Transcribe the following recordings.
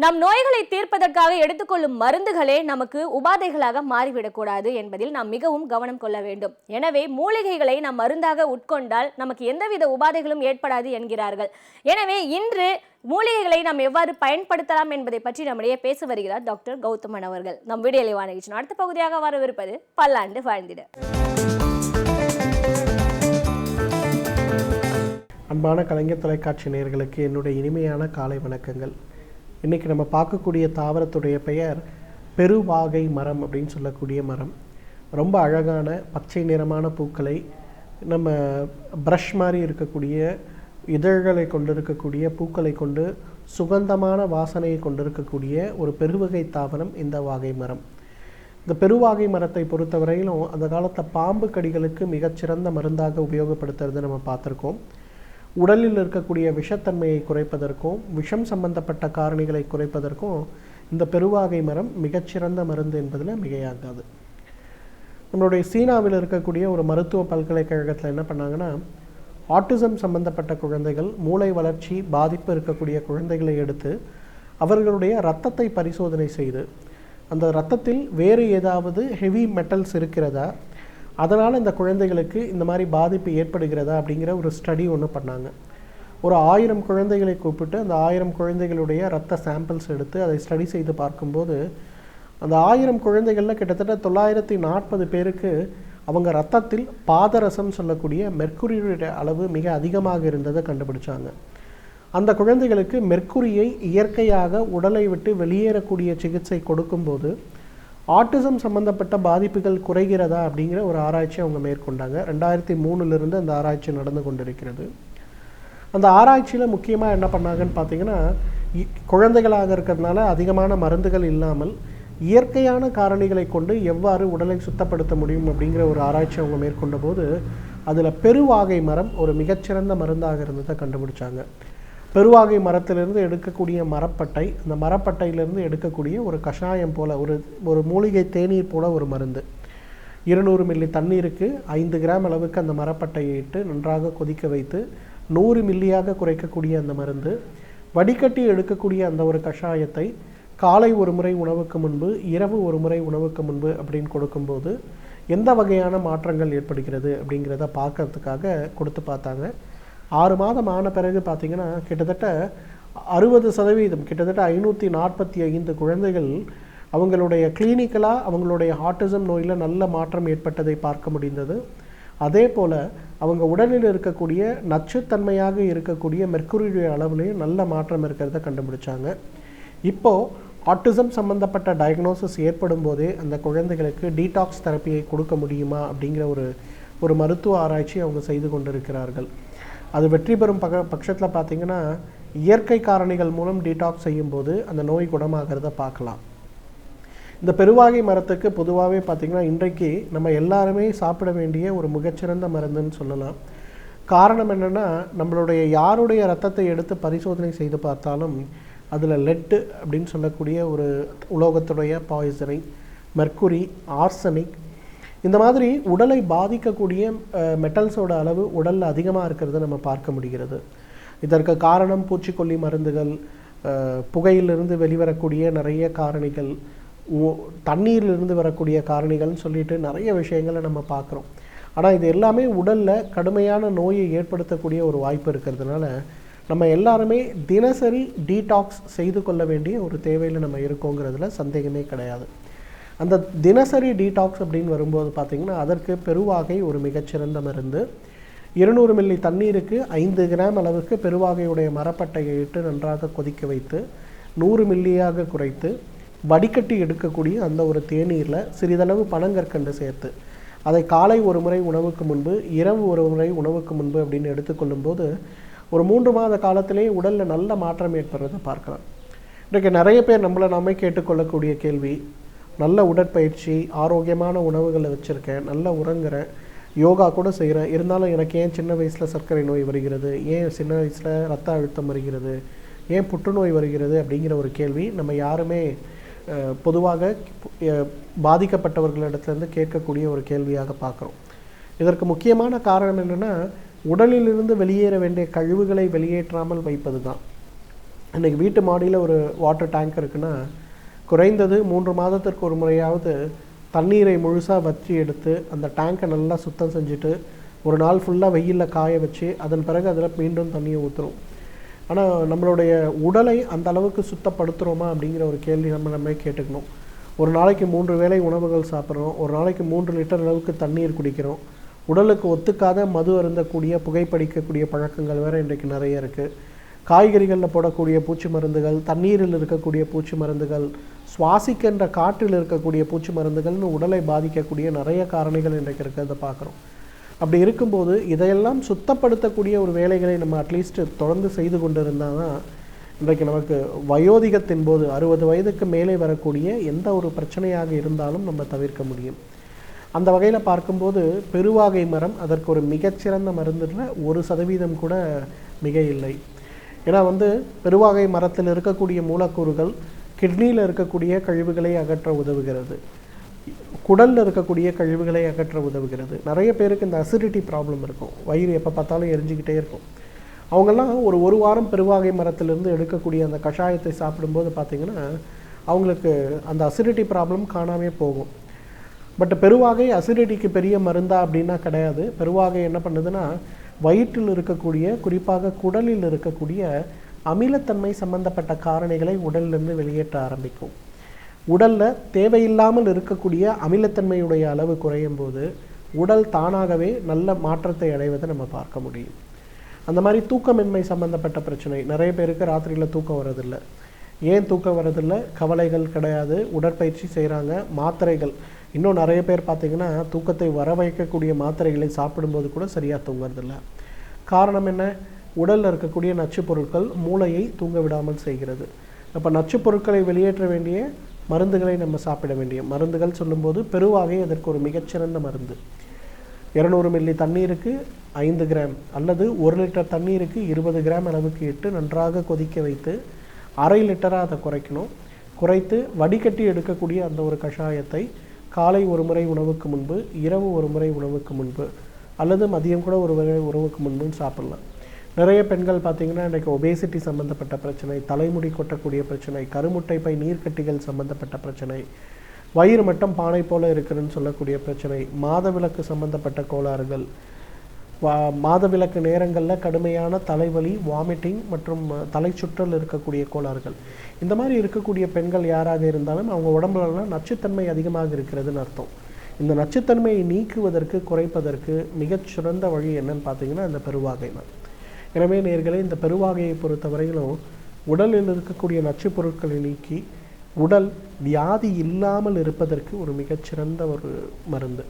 நம் நோய்களை தீர்ப்பதற்காக எடுத்துக்கொள்ளும் மருந்துகளே நமக்கு உபாதைகளாக மாறிவிடக்கூடாது என்பதில் நாம் மிகவும் கவனம் கொள்ள வேண்டும். எனவே மூலிகைகளை நாம் மருந்தாக உட்கொண்டால் நமக்கு எந்தவித உபாதைகளும் ஏற்படாது என்கிறார்கள். எனவே இன்று மூலிகைகளை நாம் எவ்வாறு பயன்படுத்தலாம் என்பதை பற்றி நம்முடைய பேச வருகிறார் டாக்டர் கௌதமன் அவர்கள். நம் வீடியோலை நிகழ்ச்சியின் அடுத்த பகுதியாக வரவிருப்பது பல்லாண்டு வாழ்ந்திட. அன்பான கலைஞர் தொலைக்காட்சி நேயர்களுக்கு என்னுடைய இனிமையான காலை வணக்கங்கள். இன்றைக்கி நம்ம பார்க்கக்கூடிய தாவரத்துடைய பெயர் பெருவாகை மரம் அப்படின்னு சொல்லக்கூடிய மரம். ரொம்ப அழகான பச்சை நிறமான பூக்களை, நம்ம ப்ரஷ் மாதிரி இருக்கக்கூடிய இதழ்களை கொண்டிருக்கக்கூடிய பூக்களை கொண்டு சுகந்தமான வாசனையை கொண்டிருக்கக்கூடிய ஒரு பெருவகை தாவரம் இந்த வாகை மரம். இந்த பெருவாகை மரத்தை பொறுத்தவரையிலும் அந்த காலத்தில் பாம்பு கடிகளுக்கு மிகச்சிறந்த மருந்தாக உபயோகப்படுத்துறது நம்ம பார்த்துருக்கோம். உடலில் இருக்கக்கூடிய விஷத்தன்மையை குறைப்பதற்கும் விஷம் சம்பந்தப்பட்ட காரணிகளை குறைப்பதற்கும் இந்த பெருவாகை மரம் மிகச்சிறந்த மருந்து என்பதில் மிகையாகாது. நம்மளுடைய சீனாவில் இருக்கக்கூடிய ஒரு மருத்துவ பல்கலைக்கழகத்தில் என்ன பண்ணாங்கன்னா, ஆட்டிசம் சம்பந்தப்பட்ட குழந்தைகள், மூளை வளர்ச்சி பாதிப்பு இருக்கக்கூடிய குழந்தைகளை எடுத்து அவர்களுடைய இரத்தத்தை பரிசோதனை செய்து அந்த இரத்தத்தில் வேறு ஏதாவது ஹெவி மெட்டல்ஸ் இருக்கிறதா, அதனால் இந்த குழந்தைகளுக்கு இந்த மாதிரி பாதிப்பு ஏற்படுகிறதா அப்படிங்கிற ஒரு ஸ்டடி ஒன்று பண்ணாங்க. ஒரு 1000 குழந்தைகளை கூப்பிட்டு அந்த 1000 குழந்தைகளுடைய இரத்த சாம்பிள்ஸ் எடுத்து அதை ஸ்டடி செய்து பார்க்கும்போது அந்த 1000 குழந்தைகளில் கிட்டத்தட்ட 940 பேருக்கு அவங்க இரத்தத்தில் பாதரசம் சொல்லக்கூடிய மெர்க்குரியுடைய அளவு மிக அதிகமாக இருந்ததை கண்டுபிடிச்சாங்க. அந்த குழந்தைகளுக்கு மெர்க்குரியை இயற்கையாக உடலை விட்டு வெளியேறக்கூடிய சிகிச்சை கொடுக்கும்போது ஆட்டிசம் சம்பந்தப்பட்ட பாதிப்புகள் குறைகிறதா அப்படிங்கிற ஒரு ஆராய்ச்சி அவங்க மேற்கொண்டாங்க. 2003 அந்த ஆராய்ச்சி நடந்து கொண்டிருக்கிறது. அந்த ஆராய்ச்சியில் முக்கியமாக என்ன பண்ணாங்கன்னு பார்த்தீங்கன்னா, குழந்தைகளாக இருக்கிறதுனால அதிகமான மருந்துகள் இல்லாமல் இயற்கையான காரணிகளை கொண்டு எவ்வாறு உடலை சுத்தப்படுத்த முடியும் அப்படிங்கிற ஒரு ஆராய்ச்சி அவங்க மேற்கொண்ட போது அதில் பெருவாகை மரம் ஒரு மிகச்சிறந்த மருந்தாக இருந்ததை கண்டுபிடிச்சாங்க. பெருவாகை மரத்திலிருந்து எடுக்கக்கூடிய மரப்பட்டை, அந்த மரப்பட்டையிலிருந்து எடுக்கக்கூடிய ஒரு கஷாயம் போல், ஒரு மூலிகை தேநீர் போல் ஒரு மருந்து. 200 மில்லி தண்ணீருக்கு 5 கிராம் அளவுக்கு அந்த மரப்பட்டையை இட்டு நன்றாக கொதிக்க வைத்து 100 மில்லியாக குறைக்கக்கூடிய அந்த மருந்து, வடிகட்டி எடுக்கக்கூடிய அந்த ஒரு கஷாயத்தை காலை ஒரு முறை உணவுக்கு முன்பு, இரவு ஒரு முறை உணவுக்கு முன்பு அப்படின்னு கொடுக்கும்போது எந்த வகையான மாற்றங்கள் ஏற்படுகிறது அப்படிங்கிறத பார்க்கறதுக்காக கொடுத்து பார்த்தாங்க. 6 மாதம் ஆன பிறகு பார்த்திங்கன்னா கிட்டத்தட்ட 60%, கிட்டத்தட்ட 545 குழந்தைகள் அவங்களுடைய கிளினிக்கலாக அவங்களுடைய ஆட்டிசம் நோயில் நல்ல மாற்றம் ஏற்பட்டதை பார்க்க முடிந்தது. அதே போல் அவங்க உடலில் இருக்கக்கூடிய நச்சுத்தன்மையாக இருக்கக்கூடிய மெர்க்குரியுடைய அளவுலேயும் நல்ல மாற்றம் இருக்கிறத கண்டுபிடிச்சாங்க. இப்போது ஆட்டிசம் சம்மந்தப்பட்ட டயக்னோசிஸ் ஏற்படும் போதே அந்த குழந்தைகளுக்கு டீடாக்ஸ் தெரப்பியை கொடுக்க முடியுமா அப்படிங்கிற ஒரு மருத்துவ ஆராய்ச்சி அவங்க செய்து கொண்டிருக்கிறார்கள். அது வெற்றி பெறும் பட்சத்தில் பார்த்திங்கன்னா இயற்கை காரணிகள் மூலம் டீடாக்ஸ் செய்யும்போது அந்த நோய் குணமாகிறத பார்க்கலாம். இந்த பெருவாகை மரத்துக்கு பொதுவாகவே பார்த்திங்கன்னா இன்றைக்கு நம்ம எல்லாருமே சாப்பிட வேண்டிய ஒரு மிகச்சிறந்த மருந்துன்னு சொல்லலாம். காரணம் என்னென்னா, நம்மளுடைய யாருடைய ரத்தத்தை எடுத்து பரிசோதனை செய்து பார்த்தாலும் அதில் லெட்டு அப்படின்னு சொல்லக்கூடிய ஒரு உலோகத்துடைய பாய்சனிங், மெர்க்குரி, ஆர்சனிக், இந்த மாதிரி உடலை பாதிக்கக்கூடிய மெட்டல்ஸோட அளவு உடலில் அதிகமாக இருக்கிறத நம்ம பார்க்க முடிகிறது. இதற்கு காரணம் பூச்சிக்கொல்லி மருந்துகள், புகையிலிருந்து வெளிவரக்கூடிய நிறைய காரணிகள், தண்ணீரிலிருந்து வரக்கூடிய காரணிகள்னு சொல்லிட்டு நிறைய விஷயங்களை நம்ம பார்க்குறோம். ஆனால் இது எல்லாமே உடலில் கடுமையான நோயை ஏற்படுத்தக்கூடிய ஒரு வாய்ப்பு இருக்கிறதுனால நம்ம எல்லாருமே தினசரி டீடாக்ஸ் செய்து கொள்ள வேண்டிய ஒரு தேவையில் நம்ம இருக்கோங்கிறதுல சந்தேகமே கிடையாது. அந்த தினசரி டீடாக்ஸ் அப்படின்னு வரும்போது பார்த்திங்கன்னா அதற்கு பெருவாகை ஒரு மிகச்சிறந்த மருந்து. 200 மில்லி தண்ணீருக்கு 5 கிராம் அளவுக்கு பெருவாகையுடைய மரப்பட்டையை இட்டு நன்றாக கொதிக்க வைத்து 100 மில்லியாக குறைத்து வடிகட்டி எடுக்கக்கூடிய அந்த ஒரு தேநீரில் சிறிதளவு பனங்கற்கண்டு சேர்த்து அதை காலை ஒரு முறை உணவுக்கு முன்பு, இரவு ஒரு முறை உணவுக்கு முன்பு அப்படின்னு எடுத்துக்கொள்ளும்போது ஒரு 3 மாத காலத்திலே உடலில் நல்ல மாற்றம் ஏற்படுறதை பார்க்கலாம். இன்றைக்கு நிறைய பேர் நம்மை கேட்டுக்கொள்ளக்கூடிய கேள்வி, நல்ல உடற்பயிற்சி, ஆரோக்கியமான உணவுகளை வச்சுருக்கேன், நல்லா உறங்குறேன், யோகா கூட செய்கிறேன், இருந்தாலும் எனக்கு ஏன் சின்ன வயசில் சர்க்கரை நோய் வருகிறது, ஏன் சின்ன வயசில் ரத்த அழுத்தம் வருகிறது, ஏன் புற்றுநோய் வருகிறது அப்படிங்கிற ஒரு கேள்வி நம்ம யாருமே பொதுவாக பாதிக்கப்பட்டவர்களிடத்துலேருந்து கேட்கக்கூடிய ஒரு கேள்வியாக பார்க்குறோம். இதற்கு முக்கியமான காரணம் என்னென்னா, உடலிலிருந்து வெளியேற வேண்டிய கழிவுகளை வெளியேற்றாமல் வைப்பது தான். இன்றைக்கி வீட்டு மாடியில் ஒரு வாட்டர் டேங்க் இருக்குன்னா, குறைந்தது 3 மாதத்திற்கு ஒரு முறையாவது தண்ணீரை முழுசாக வற்றி எடுத்து அந்த டேங்கை நல்லா சுத்தம் செஞ்சுட்டு ஒரு நாள் ஃபுல்லாக வெயிலில் காய வச்சு அதன் பிறகு அதில் மீண்டும் தண்ணியை ஊற்றுறோம். ஆனால் நம்மளுடைய உடலை அந்த அளவுக்கு சுத்தப்படுத்துகிறோமா அப்படிங்கிற ஒரு கேள்வி நம்ம கேட்டுக்கணும். ஒரு நாளைக்கு 3 வேளை உணவுகள் சாப்பிட்றோம், ஒரு நாளைக்கு 3 லிட்டர் அளவுக்கு தண்ணீர் குடிக்கிறோம். உடலுக்கு ஒத்துக்காத மது அருந்தக்கூடிய புகைப்பிடிக்கக்கூடிய பழக்கங்கள் வேறு இன்றைக்கு நிறைய இருக்குது. காய்கறிகளில் போடக்கூடிய பூச்சி மருந்துகள், தண்ணீரில் இருக்கக்கூடிய பூச்சி மருந்துகள், சுவாசிக்கின்ற காற்றில் இருக்கக்கூடிய பூச்சி மருந்துகள்னு உடலை பாதிக்கக்கூடிய நிறைய காரணிகள் இன்றைக்கு இருக்கிறத பார்க்குறோம். அப்படி இருக்கும்போது இதையெல்லாம் சுத்தப்படுத்தக்கூடிய ஒரு வேலைகளை நம்ம அட்லீஸ்ட் தொடர்ந்து செய்து கொண்டு இருந்தால் தான் இன்றைக்கு நமக்கு வயோதிகத்தின் போது 60 வயதுக்கு மேலே வரக்கூடிய எந்த ஒரு பிரச்சனையாக இருந்தாலும் நம்ம தவிர்க்க முடியும். அந்த வகையில் பார்க்கும்போது பெருவாகை மரம் அதற்கு ஒரு மிகச்சிறந்த மருந்துல 1% கூட மிக இல்லை. ஏன்னா பெருவாகை மரத்தில் இருக்கக்கூடிய மூலக்கூறுகள் கிட்னியில் இருக்கக்கூடிய கழிவுகளை அகற்ற உதவுகிறது, குடலில் இருக்கக்கூடிய கழிவுகளை அகற்ற உதவுகிறது. நிறைய பேருக்கு இந்த அசிடிட்டி ப்ராப்ளம் இருக்கும், வயிறு எப்போ பார்த்தாலும் எரிஞ்சிக்கிட்டே இருக்கும். அவங்கெல்லாம் ஒரு வாரம் பெருவாகை மரத்திலிருந்து எடுக்கக்கூடிய அந்த கஷாயத்தை சாப்பிடும்போது பார்த்திங்கன்னா அவங்களுக்கு அந்த அசிடிட்டி ப்ராப்ளம் காணாமே போகும். பட் பெருவாகை அசிடிட்டிக்கு பெரிய மருந்தா அப்படின்னா கிடையாது. பெருவாகை என்ன பண்ணுதுன்னா, வயிற்றில் இருக்கக்கூடிய குறிப்பாக குடலில் இருக்கக்கூடிய அமிலத்தன்மை சம்பந்தப்பட்ட காரணிகளை உடலிலிருந்து வெளியேற்ற ஆரம்பிக்கும். உடலில் தேவையில்லாமல் இருக்கக்கூடிய அமிலத்தன்மையுடைய அளவு குறையும் போது உடல் தானாகவே நல்ல மாற்றத்தை அடைவதை நம்ம பார்க்க முடியும். அந்த மாதிரி தூக்கமின்மை சம்பந்தப்பட்ட பிரச்சனை நிறைய பேருக்கு ராத்திரியில் தூக்கம் வரதில்லை. ஏன் தூக்கம் வரதில்லை? கவலைகள் கிடையாது, உடற்பயிற்சி செய்கிறாங்க, மாத்திரைகள். இன்னும் நிறைய பேர் பார்த்திங்கன்னா தூக்கத்தை வர வைக்கக்கூடிய மாத்திரைகளை சாப்பிடும்போது கூட சரியாக தூங்குறதில்லை. காரணம் என்ன? உடலில் இருக்கக்கூடிய நச்சு பொருட்கள் மூளையை தூங்க விடாமல் செய்கிறது. அப்போ நச்சு பொருட்களை வெளியேற்ற வேண்டிய மருந்துகளை நம்ம சாப்பிட வேண்டிய மருந்துகள் சொல்லும்போது பெருவாகை அதற்கு ஒரு மிகச்சிறந்த மருந்து. 200 மில்லி தண்ணீருக்கு 5 கிராம் அல்லது 1 லிட்டர் தண்ணீருக்கு 20 கிராம் அளவுக்கு இட்டு நன்றாக கொதிக்க வைத்து 1/2 லிட்டராக அதை குறைக்கணும். குறைத்து வடிகட்டி எடுக்கக்கூடிய அந்த ஒரு கஷாயத்தை காலை ஒரு முறை உணவுக்கு முன்பு, இரவு ஒரு முறை உணவுக்கு முன்பு, அல்லது மதியம் கூட ஒரு முறை உணவுக்கு முன்புன்னு சாப்பிட்லாம். நிறைய பெண்கள் பார்த்திங்கன்னா இன்றைக்கு ஒபேசிட்டி சம்மந்தப்பட்ட பிரச்சனை, தலைமுடி கொட்டக்கூடிய பிரச்சனை, கருமுட்டை பை நீர்க்கட்டிகள் சம்மந்தப்பட்ட பிரச்சனை, வயிறு மட்டும் பானை போல் இருக்குதுன்னு சொல்லக்கூடிய பிரச்சனை, மாதவிலக்கு சம்மந்தப்பட்ட கோளாறுகள், மாதவிலக்கு நேரங்களில் கடுமையான தலைவலி, வாமிட்டிங் மற்றும் தலை சுற்றல் இருக்கக்கூடிய கோளாறுகள். இந்த மாதிரி இருக்கக்கூடிய பெண்கள் யாராக இருந்தாலும் அவங்க உடம்புலலாம் நச்சுத்தன்மை அதிகமாக இருக்கிறதுன்னு அர்த்தம். இந்த நச்சுத்தன்மையை நீக்குவதற்கு, குறைப்பதற்கு மிகச்சிறந்த வழி என்னன்னு பார்த்தீங்கன்னா இந்த பெருவாகை தான். எனவே நேயர்களே, இந்த பெருவாகையை பொறுத்தவரையிலும் உடலில் இருக்கக்கூடிய நச்சு பொருட்களை நீக்கி உடல் வியாதி இல்லாமல் இருப்பதற்கு ஒரு மிகச்சிறந்த ஒரு மருந்து.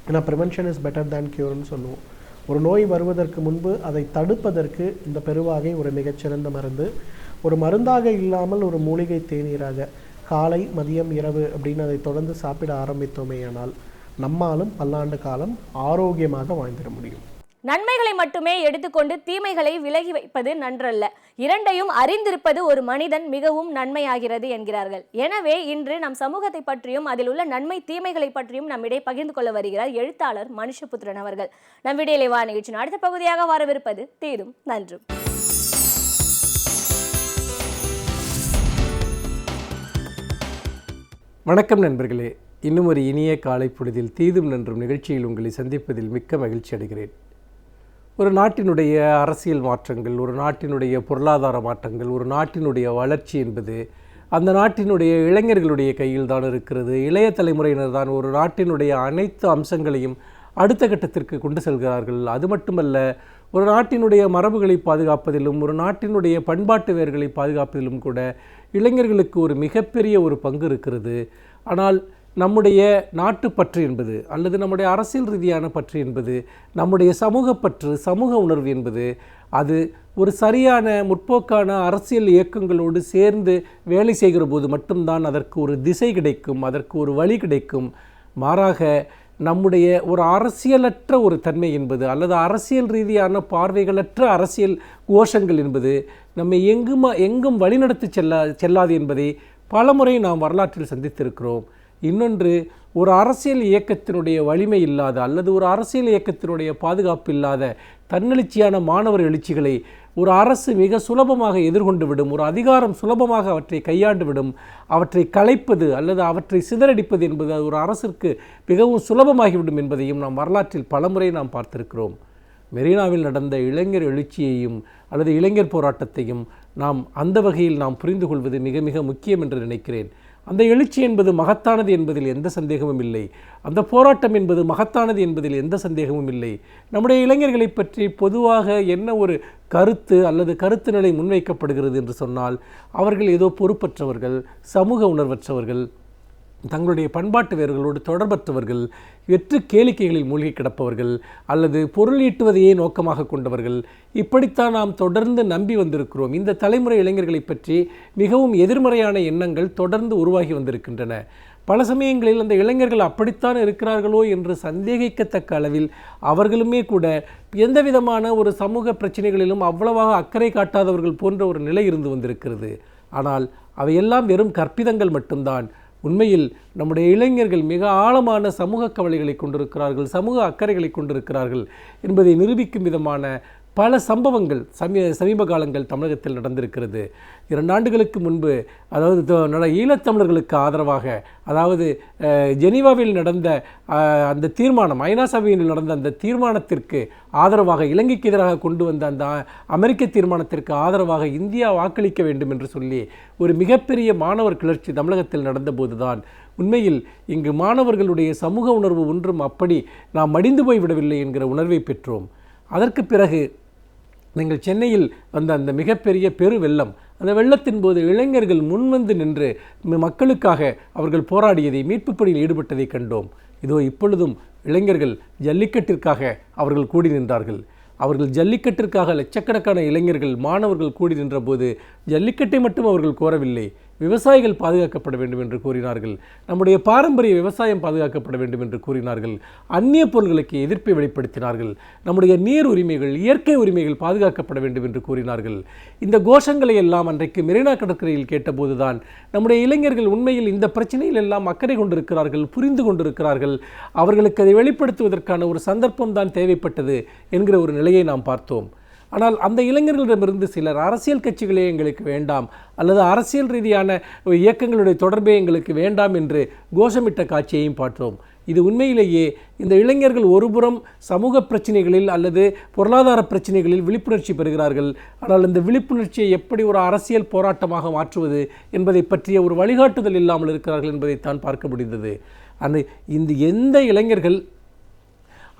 ஏன்னா ப்ரிவென்ஷன் இஸ் பெட்டர் தேன் கியூர்னு சொல்லுவோம். ஒரு நோய் வருவதற்கு முன்பு அதை தடுப்பதற்கு இந்த பெருவாகை ஒரு மிகச்சிறந்த மருந்து. ஒரு மருந்தாக இல்லாமல் ஒரு மூலிகை தேநீராக காலை, மதியம், இரவு அப்படின்னு அதை தொடர்ந்து சாப்பிட ஆரம்பித்தோமேயானால் நம்மாலும் பல்லாண்டு காலம் ஆரோக்கியமாக வாழ்ந்திட முடியும். நன்மைகளை மட்டுமே எடுத்துக்கொண்டு தீமைகளை விலகி வைப்பது நன்றல்ல. இரண்டையும் அறிந்திருப்பது ஒரு மனிதன் மிகவும் நன்மையாகிறது என்கிறார்கள். எனவே இன்று நம் சமூகத்தை பற்றியும் அதில் உள்ள நன்மை தீமைகளை பற்றியும் நம்மிடையே பகிர்ந்து கொள்ள வருகிறார் எழுத்தாளர் மனுஷபுத்திரன் அவர்கள். நம் விடியலை வா நிகழ்ச்சியின் அடுத்த பகுதியாக வரவிருப்பது தீதும் நன்றும். வணக்கம் நண்பர்களே, இன்னும் ஒரு இனிய காலை பொழுதில் தீதும் நன்றும் நிகழ்ச்சியில் உங்களை சந்திப்பதில் மிக்க மகிழ்ச்சி அடைகிறேன். ஒரு நாட்டினுடைய அரசியல் மாற்றங்கள், ஒரு நாட்டினுடைய பொருளாதார மாற்றங்கள், ஒரு நாட்டினுடைய வளர்ச்சி என்பது அந்த நாட்டினுடைய இளைஞர்களுடைய கையில் தான் இருக்கிறது. இளைய தலைமுறையினர் தான் ஒரு நாட்டினுடைய அனைத்து அம்சங்களையும் அடுத்த கட்டத்திற்கு கொண்டு செல்கிறார்கள். அது மட்டுமல்ல, ஒரு நாட்டினுடைய மரபுகளை பாதுகாப்பதிலும் ஒரு நாட்டினுடைய பண்பாட்டு வேர்களை பாதுகாப்பதிலும் கூட இளைஞர்களுக்கு ஒரு மிகப்பெரிய ஒரு பங்கு இருக்கிறது. ஆனால் நம்முடைய நாட்டுப்பற்று என்பது அல்லது நம்முடைய அரசியல் ரீதியான பற்று என்பது, நம்முடைய சமூகப்பற்று, சமூக உணர்வு என்பது அது ஒரு சரியான முற்போக்கான அரசியல் இயக்கங்களோடு சேர்ந்து வேலை செய்கிற போது மட்டும்தான் அதற்கு ஒரு திசை கிடைக்கும், அதற்கு ஒரு வழி கிடைக்கும். மாறாக நம்முடைய ஒரு அரசியலற்ற ஒரு தன்மை என்பது அல்லது அரசியல் ரீதியான பார்வைகளற்ற அரசியல் கோஷங்கள் என்பது நம்மை எங்கும் வழிநடத்தி செல்லாது என்பதை பலமுறை நாம் வரலாற்றில் சந்தித்திருக்கிறோம். இன்னொன்று, ஒரு அரசியல் இயக்கத்தினுடைய வலிமை இல்லாத அல்லது ஒரு அரசியல் இயக்கத்தினுடைய பாதுகாப்பு இல்லாத தன்னெழுச்சியான மாணவர் எழுச்சிகளை ஒரு அரசு மிக சுலபமாக எதிர்கொண்டு விடும். ஒரு அதிகாரம் சுலபமாக அவற்றை கையாண்டு விடும். அவற்றை கலைப்பது அல்லது அவற்றை சிதறடிப்பது என்பது ஒரு அரசிற்கு மிகவும் சுலபமாகிவிடும் என்பதையும் நாம் வரலாற்றில் பலமுறை நாம் பார்த்திருக்கிறோம். மெரினாவில் நடந்த இளைஞர் எழுச்சியையும் அல்லது இளைஞர் போராட்டத்தையும் நாம் அந்த வகையில் நாம் புரிந்து கொள்வது மிக மிக முக்கியம் என்று நினைக்கிறேன். அந்த எழுச்சி என்பது மகத்தானது என்பதில் எந்த சந்தேகமும் இல்லை. அந்த போராட்டம் என்பது மகத்தானது என்பதில் எந்த சந்தேகமும் இல்லை. நம்முடைய இளைஞர்களை பற்றி பொதுவாக என்ன ஒரு கருத்து அல்லது கருத்து நிலை முன்வைக்கப்படுகிறது என்று சொன்னால், அவர்கள் ஏதோ பொறுப்பற்றவர்கள், சமூக உணர்வற்றவர்கள், தங்களுடைய பண்பாட்டு வேர்களோடு தொடர்பற்றவர்கள், வெற்று கேளிக்கைகளில் மூழ்கி கிடப்பவர்கள், அல்லது பொருள் ஈட்டுவதையே நோக்கமாக கொண்டவர்கள், இப்படித்தான் நாம் தொடர்ந்து நம்பி வந்திருக்கிறோம். இந்த தலைமுறை இளைஞர்களை பற்றி மிகவும் எதிர்மறையான எண்ணங்கள் தொடர்ந்து உருவாகி வந்திருக்கின்றன. பல சமயங்களில் அந்த இளைஞர்கள் அப்படித்தான் இருக்கிறார்களோ என்று சந்தேகிக்கத்தக்க அளவில் அவர்களுமே கூட எந்த விதமான ஒரு சமூக பிரச்சனைகளிலும் அவ்வளவாக அக்கறை காட்டாதவர்கள் போன்ற ஒரு நிலை இருந்து வந்திருக்கிறது. ஆனால் அவையெல்லாம் வெறும் கற்பிதங்கள் மட்டும்தான். உண்மையில் நம்முடைய இளைஞர்கள் மிக ஆழமான சமூக கவலைகளை கொண்டிருக்கிறார்கள், சமூக அக்கறைகளை கொண்டிருக்கிறார்கள் என்பதை நிரூபிக்கும் விதமான பல சம்பவங்கள் சமீப காலங்கள் தமிழகத்தில் நடந்திருக்கிறது. 2 ஆண்டுகளுக்கு முன்பு, அதாவது ஈழத்தமிழர்களுக்கு ஆதரவாக, அதாவது ஜெனீவாவில் நடந்த அந்த தீர்மானம், ஐநா சபையில் நடந்த அந்த தீர்மானத்திற்கு ஆதரவாக, இலங்கைக்கு எதிராக கொண்டு வந்த அந்த அமெரிக்க தீர்மானத்திற்கு ஆதரவாக இந்தியா வாக்களிக்க வேண்டும் என்று சொல்லி ஒரு மிகப்பெரிய மாணவர் கிளர்ச்சி தமிழகத்தில் நடந்தபோதுதான் உண்மையில் இங்கு மாணவர்களுடைய சமூக உணர்வு ஒன்றும் அப்படி நாம் மடிந்து போய்விடவில்லை என்கிற உணர்வை பெற்றோம். அதற்கு பிறகு நீங்கள் சென்னையில் வந்த அந்த மிகப்பெரிய பெரு வெள்ளம், அந்த வெள்ளத்தின் போது இளைஞர்கள் முன்வந்து நின்று மக்களுக்காக அவர்கள் போராடியதை, மீட்புப் பணியில் ஈடுபட்டதை கண்டோம். இதோ இப்பொழுதும் இளைஞர்கள் ஜல்லிக்கட்டிற்காக அவர்கள் கூடி நின்றார்கள். அவர்கள் ஜல்லிக்கட்டிற்காக லட்சக்கணக்கான இளைஞர்கள், மாணவர்கள் கூடி நின்ற போது ஜல்லிக்கட்டை மட்டும் அவர்கள் கோரவில்லை, விவசாயிகள் பாதுகாக்கப்பட வேண்டும் என்று கூறினார்கள். நம்முடைய பாரம்பரிய விவசாயம் பாதுகாக்கப்பட வேண்டும் என்று கூறினார்கள். அந்நிய பொருள்களுக்கு எதிர்ப்பை வெளிப்படுத்தினார்கள். நம்முடைய நீர் உரிமைகள், இயற்கை உரிமைகள் பாதுகாக்கப்பட வேண்டும் என்று கூறினார்கள். இந்த கோஷங்களை எல்லாம் அன்றைக்கு மெரினா கடற்கரையில் கேட்டபோதுதான் நம்முடைய இளைஞர்கள் உண்மையில் இந்த பிரச்சனையில் எல்லாம் அக்கறை கொண்டிருக்கிறார்கள், புரிந்து கொண்டிருக்கிறார்கள், அவர்களுக்கு அதை வெளிப்படுத்துவதற்கான ஒரு சந்தர்ப்பம் தான் தேவைப்பட்டது என்கிற ஒரு நிலையை நாம் பார்த்தோம். ஆனால் அந்த இளைஞர்களிடமிருந்து சிலர் அரசியல் கட்சிகளே எங்களுக்கு வேண்டாம் அல்லது அரசியல் ரீதியான இயக்கங்களுடைய தொடர்பே எங்களுக்கு வேண்டாம் என்று கோஷமிட்ட காட்சியையும் பார்த்தோம். இது உண்மையிலேயே இந்த இளைஞர்கள் ஒருபுறம் சமூக பிரச்சனைகளில் அல்லது பொருளாதார பிரச்சனைகளில் விழிப்புணர்ச்சி பெறுகிறார்கள். ஆனால் இந்த விழிப்புணர்ச்சியை எப்படி ஒரு அரசியல் போராட்டமாக மாற்றுவது என்பதை பற்றிய ஒரு வழிகாட்டுதல் இல்லாமல் இருக்கிறார்கள் என்பதைத்தான் பார்க்க முடிந்தது. இந்த எந்த இளைஞர்கள்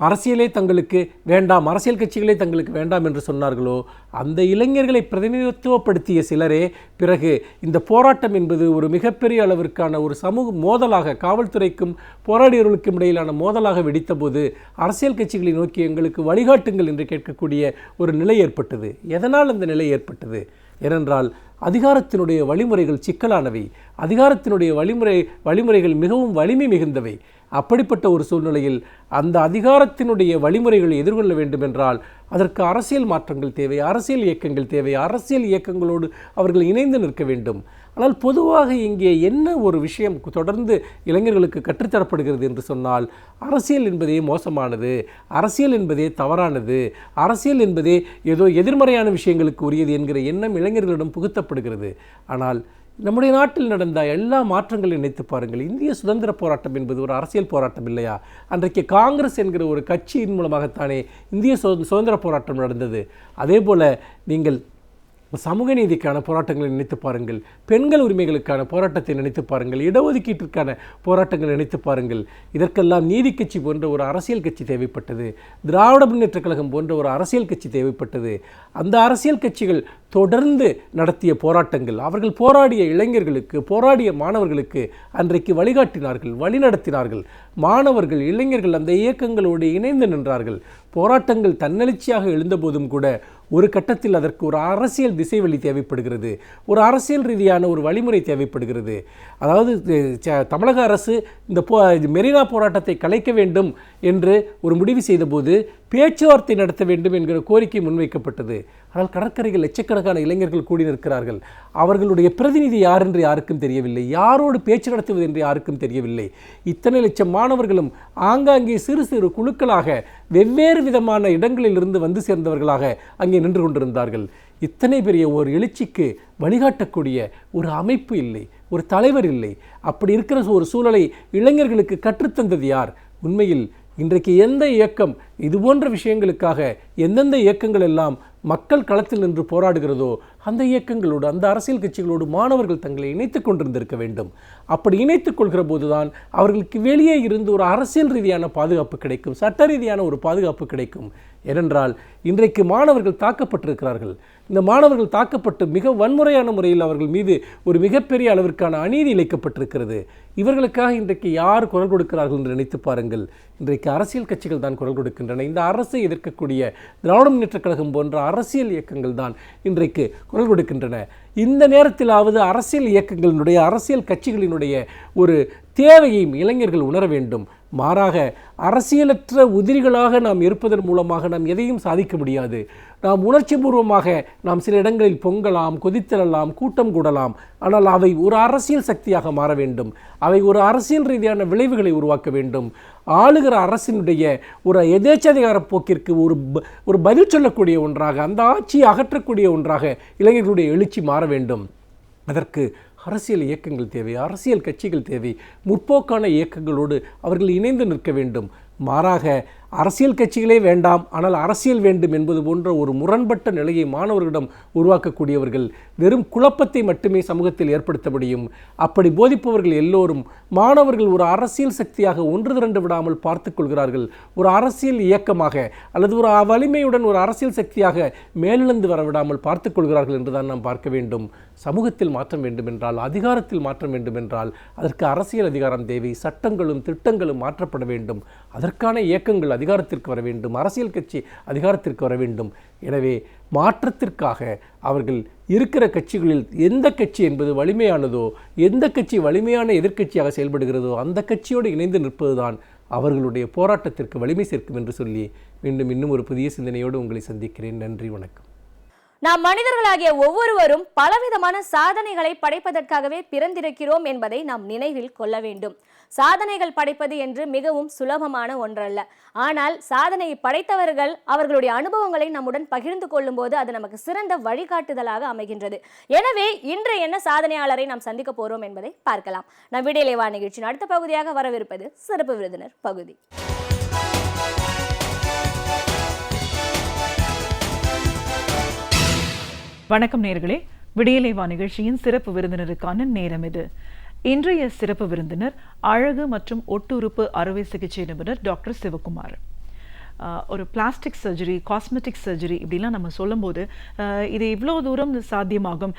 அரசியலே தங்களுக்கு வேண்டாம், அரசியல் கட்சிகளே தங்களுக்கு வேண்டாம் என்று சொன்னார்களோ அந்த இளைஞர்களை பிரதிநிதித்துவப்படுத்திய சிலரே பிறகு இந்த போராட்டம் என்பது ஒரு மிகப்பெரிய அளவிற்கான ஒரு சமூக மோதலாக, காவல்துறைக்கும் போராடியவர்களுக்கும் இடையிலான மோதலாக வெடித்தபோது அரசியல் கட்சிகளை நோக்கி எங்களுக்கு வழிகாட்டுங்கள் என்று கேட்கக்கூடிய ஒரு நிலை ஏற்பட்டது. எதனால் அந்த நிலை ஏற்பட்டது? ஏனென்றால் அதிகாரத்தினுடைய வழிமுறைகள் சிக்கலானவை, அதிகாரத்தினுடைய வழிமுறைகள் மிகவும் வலிமை மிகுந்தவை. அப்படிப்பட்ட ஒரு சூழ்நிலையில் அந்த அதிகாரத்தினுடைய வழிமுறைகளை எதிர்கொள்ள வேண்டும் என்றால் அதற்கு அரசியல் மாற்றங்கள் தேவை, அரசியல் இயக்கங்கள் தேவை, அரசியல் இயக்கங்களோடு அவர்கள் இணைந்து நிற்க வேண்டும். ஆனால் பொதுவாக இங்கே என்ன ஒரு விஷயம் தொடர்ந்து இளைஞர்களுக்கு கற்றுத்தரப்படுகிறது என்று சொன்னால், அரசியல் என்பதே மோசமானது, அரசியல் என்பதே தவறானது, அரசியல் என்பதே ஏதோ எதிர்மறையான விஷயங்களுக்கு உரியது என்கிற எண்ணம் இளைஞர்களிடம் புகுத்தப்படுகிறது. ஆனால் நம்முடைய நாட்டில் நடந்த எல்லா மாற்றங்களையும் நினைத்து பாருங்கள். இந்திய சுதந்திர போராட்டம் என்பது ஒரு அரசியல் போராட்டம் இல்லையா? அன்றைக்கு காங்கிரஸ் என்கிற ஒரு கட்சியின் மூலமாகத்தானே இந்திய சுதந்திர போராட்டம் நடந்தது. அதே போல் நீங்கள் சமூக நீதிக்கான போராட்டங்களை நினைத்து பாருங்கள், பெண்கள் உரிமைகளுக்கான போராட்டத்தை நினைத்து பாருங்கள், இடஒதுக்கீட்டிற்கான போராட்டங்களை நினைத்து பாருங்கள். இதற்கெல்லாம் நீதி கட்சி போன்ற ஒரு அரசியல் கட்சி தேவைப்பட்டது, திராவிட முன்னேற்றக் கழகம் போன்ற ஒரு அரசியல் கட்சி தேவைப்பட்டது. அந்த அரசியல் கட்சிகள் தொடர்ந்து நடத்திய போராட்டங்கள், அவர்கள் போராடிய இளைஞர்களுக்கு, போராடிய மாணவர்களுக்கு அன்றைக்கு வழிகாட்டினார்கள், வழிநடத்தினார்கள். மாணவர்கள், இளைஞர்கள் அந்த இயக்கங்களோடு இணைந்து நின்றார்கள். போராட்டங்கள் தன்னெழுச்சியாக எழுந்தபோதும் கூட ஒரு கட்டத்தில் அதற்கு ஒரு அரசியல் திசைவழி தேவைப்படுகிறது, ஒரு அரசியல் ரீதியான ஒரு வழிமுறை தேவைப்படுகிறது. அதாவது தமிழக அரசு இந்த மெரினா போராட்டத்தை கலைக்க வேண்டும் என்று ஒரு முடிவு செய்தபோது பேச்சுவார்த்தை நடத்த வேண்டும் என்கிற கோரிக்கை முன்வைக்கப்பட்டது. ஆனால் கடற்கரையில் லட்சக்கணக்கான இளைஞர்கள் கூடி நிற்கிறார்கள். அவர்களுடைய பிரதிநிதி யார் என்று யாருக்கும் தெரியவில்லை, யாரோடு பேச்சு நடத்துவது என்று யாருக்கும் தெரியவில்லை. இத்தனை லட்சம் மாணவர்களும் ஆங்காங்கே சிறு சிறு குழுக்களாக வெவ்வேறு விதமான இடங்களிலிருந்து வந்து சேர்ந்தவர்களாக அங்கே நின்று கொண்டிருந்தார்கள். இத்தனை பெரிய ஒரு எழுச்சிக்கு வழிகாட்டக்கூடிய ஒரு அமைப்பு இல்லை, ஒரு தலைவர் இல்லை. அப்படி இருக்கிற ஒரு சூழலை இளைஞர்களுக்கு கற்றுத்தந்தது யார்? உண்மையில் இன்றைக்கு எந்த இயக்கம் இதுபோன்ற விஷயங்களுக்காக எந்தெந்த இயக்கங்கள் எல்லாம் மக்கள் களத்தில் நின்று போராடுகிறதோ அந்த இயக்கங்களோடு, அந்த அரசியல் கட்சிகளோடு மாணவர்கள் தங்களை இணைத்துக் கொண்டிருந்திருக்க வேண்டும். அப்படி இணைத்துக் கொள்கிற போதுதான் அவர்களுக்கு வெளியே இருந்து ஒரு அரசியல் ரீதியான பாதுகாப்பு கிடைக்கும், சட்ட ரீதியான ஒரு பாதுகாப்பு கிடைக்கும். ஏனென்றால் இன்றைக்கு மாணவர்கள் தாக்கப்பட்டிருக்கிறார்கள். இந்த மாணவர்கள் தாக்கப்பட்டு மிக வன்முறையான முறையில் அவர்கள் மீது ஒரு மிகப்பெரிய அளவிற்கான அநீதி இழைக்கப்பட்டிருக்கிறது. இவர்களுக்காக இன்றைக்கு யார் குரல் கொடுக்கிறார்கள் என்று நினைத்து பாருங்கள். இன்றைக்கு அரசியல் கட்சிகள் தான் குரல் கொடுக்கின்றன. இந்த அரசை எதிர்க்கக்கூடிய திராவிட முன்னேற்றக் கழகம் போன்ற அரசியல் இயக்கங்கள் தான் இன்றைக்கு குரல் கொடுக்கின்றன. இந்த நேரத்திலாவது அரசியல் இயக்கங்களினுடைய, அரசியல் கட்சிகளினுடைய ஒரு தேவையையும் இளைஞர்கள் உணர வேண்டும். மாறாக அரசியலற்ற உதிரிகளாக நாம் இருப்பதன் மூலமாக நாம் எதையும் சாதிக்க முடியாது. நாம் உணர்ச்சி பூர்வமாக நாம் சில இடங்களில் பொங்கலாம், கொதித்தெழலாம், கூட்டம் கூடலாம். ஆனால் அவை ஒரு அரசியல் சக்தியாக மாற வேண்டும். அவை ஒரு அரசியல் ரீதியான விளைவுகளை உருவாக்க வேண்டும். ஆளுகிற அரசினுடைய ஒரு எதேச்சதிகார போக்கிற்கு ஒரு பதில் சொல்லக்கூடிய ஒன்றாக, அந்த ஆட்சியை அகற்றக்கூடிய ஒன்றாக இளைஞர்களுடைய எழுச்சி மாற வேண்டும். அதற்கு அரசியல் இயக்கங்கள் தேவை, அரசியல் கட்சிகள் தேவை. முற்போக்கான இயக்கங்களோடு அவர்கள் இணைந்து நிற்க வேண்டும். மாறாக அரசியல் கட்சிகளே வேண்டாம், ஆனால் அரசியல் வேண்டும் என்பது போன்ற ஒரு முரண்பட்ட நிலையை மாணவர்களிடம் உருவாக்கக்கூடியவர்கள் வெறும் குழப்பத்தை மட்டுமே சமூகத்தில் ஏற்படுத்த முடியும். அப்படி போதிப்பவர்கள் எல்லோரும் மாணவர்கள் ஒரு அரசியல் சக்தியாக ஒன்று திரண்டு விடாமல் பார்த்து கொள்கிறார்கள். ஒரு அரசியல் இயக்கமாக அல்லது ஒரு வலிமையுடன் ஒரு அரசியல் சக்தியாக மேலிழந்து வரவிடாமல் பார்த்து கொள்கிறார்கள் என்றுதான் நாம் பார்க்க வேண்டும். சமூகத்தில் மாற்றம் வேண்டுமென்றால், அதிகாரத்தில் மாற்றம் வேண்டுமென்றால் அதற்கு அரசியல் அதிகாரம் தேவை. சட்டங்களும் திட்டங்களும் மாற்றப்பட வேண்டும். அதற்கான இயக்கங்கள் அதிகாரத்திற்கு வர வேண்டும், அரசியல் கட்சி அதிகாரத்திற்கு வர வேண்டும். எனவே மாற்றத்திற்காக அவர்கள் இருக்கிற கட்சிகளில் எந்த கட்சி என்பது வலிமையானதோ, எந்த கட்சி வலிமையான எதிர்க்கட்சியாக செயல்படுகிறதோ அந்த கட்சியோடு இணைந்து நிற்பதுதான் அவர்களுடைய போராட்டத்திற்கு வலிமை சேர்க்கும் என்று சொல்லி மீண்டும் இன்னும் ஒரு புதிய சிந்தனையோடு உங்களை சந்திக்கிறேன். நன்றி, வணக்கம். நாம் மனிதர்களாகிய ஒவ்வொருவரும் பலவிதமான சாதனைகளை படைப்பதற்காகவே பிறந்திருக்கிறோம் என்பதை நாம் நினைவில் கொள்ள வேண்டும். சாதனைகள் படைப்பது என்று மிகவும் சுலபமான ஒன்றல்ல. ஆனால் சாதனையை படைத்தவர்கள் அவர்களுடைய அனுபவங்களை நம்முடன் பகிர்ந்து கொள்ளும் போது அது நமக்கு சிறந்த வழிகாட்டுதலாக அமைகின்றது. எனவே இன்று என்ன சாதனையாளரை நாம் சந்திக்க போறோம் என்பதை பார்க்கலாம். நம் விடியலை வா நிகழ்ச்சியின் அடுத்த பகுதியாக வரவிருப்பது சிறப்பு விருந்தினர் பகுதி. வணக்கம் நேயர்களே, விடியலை வா நிகழ்ச்சியின் சிறப்பு விருந்தினருக்கான நேரம் இது. இன்றைய சிறப்பு விருந்தினர் அழகு மற்றும் ஒட்டுறுப்பு அறுவை சிகிச்சை நிபுணர் டாக்டர் சிவகுமார். ஒரு பிளாஸ்டிக் சர்ஜரி, காஸ்மெட்டிக் சர்ஜரி இப்படிலாம் நம்ம சொல்லும்போது இது இவ்வளோ தூரம் சாத்தியமாகும்,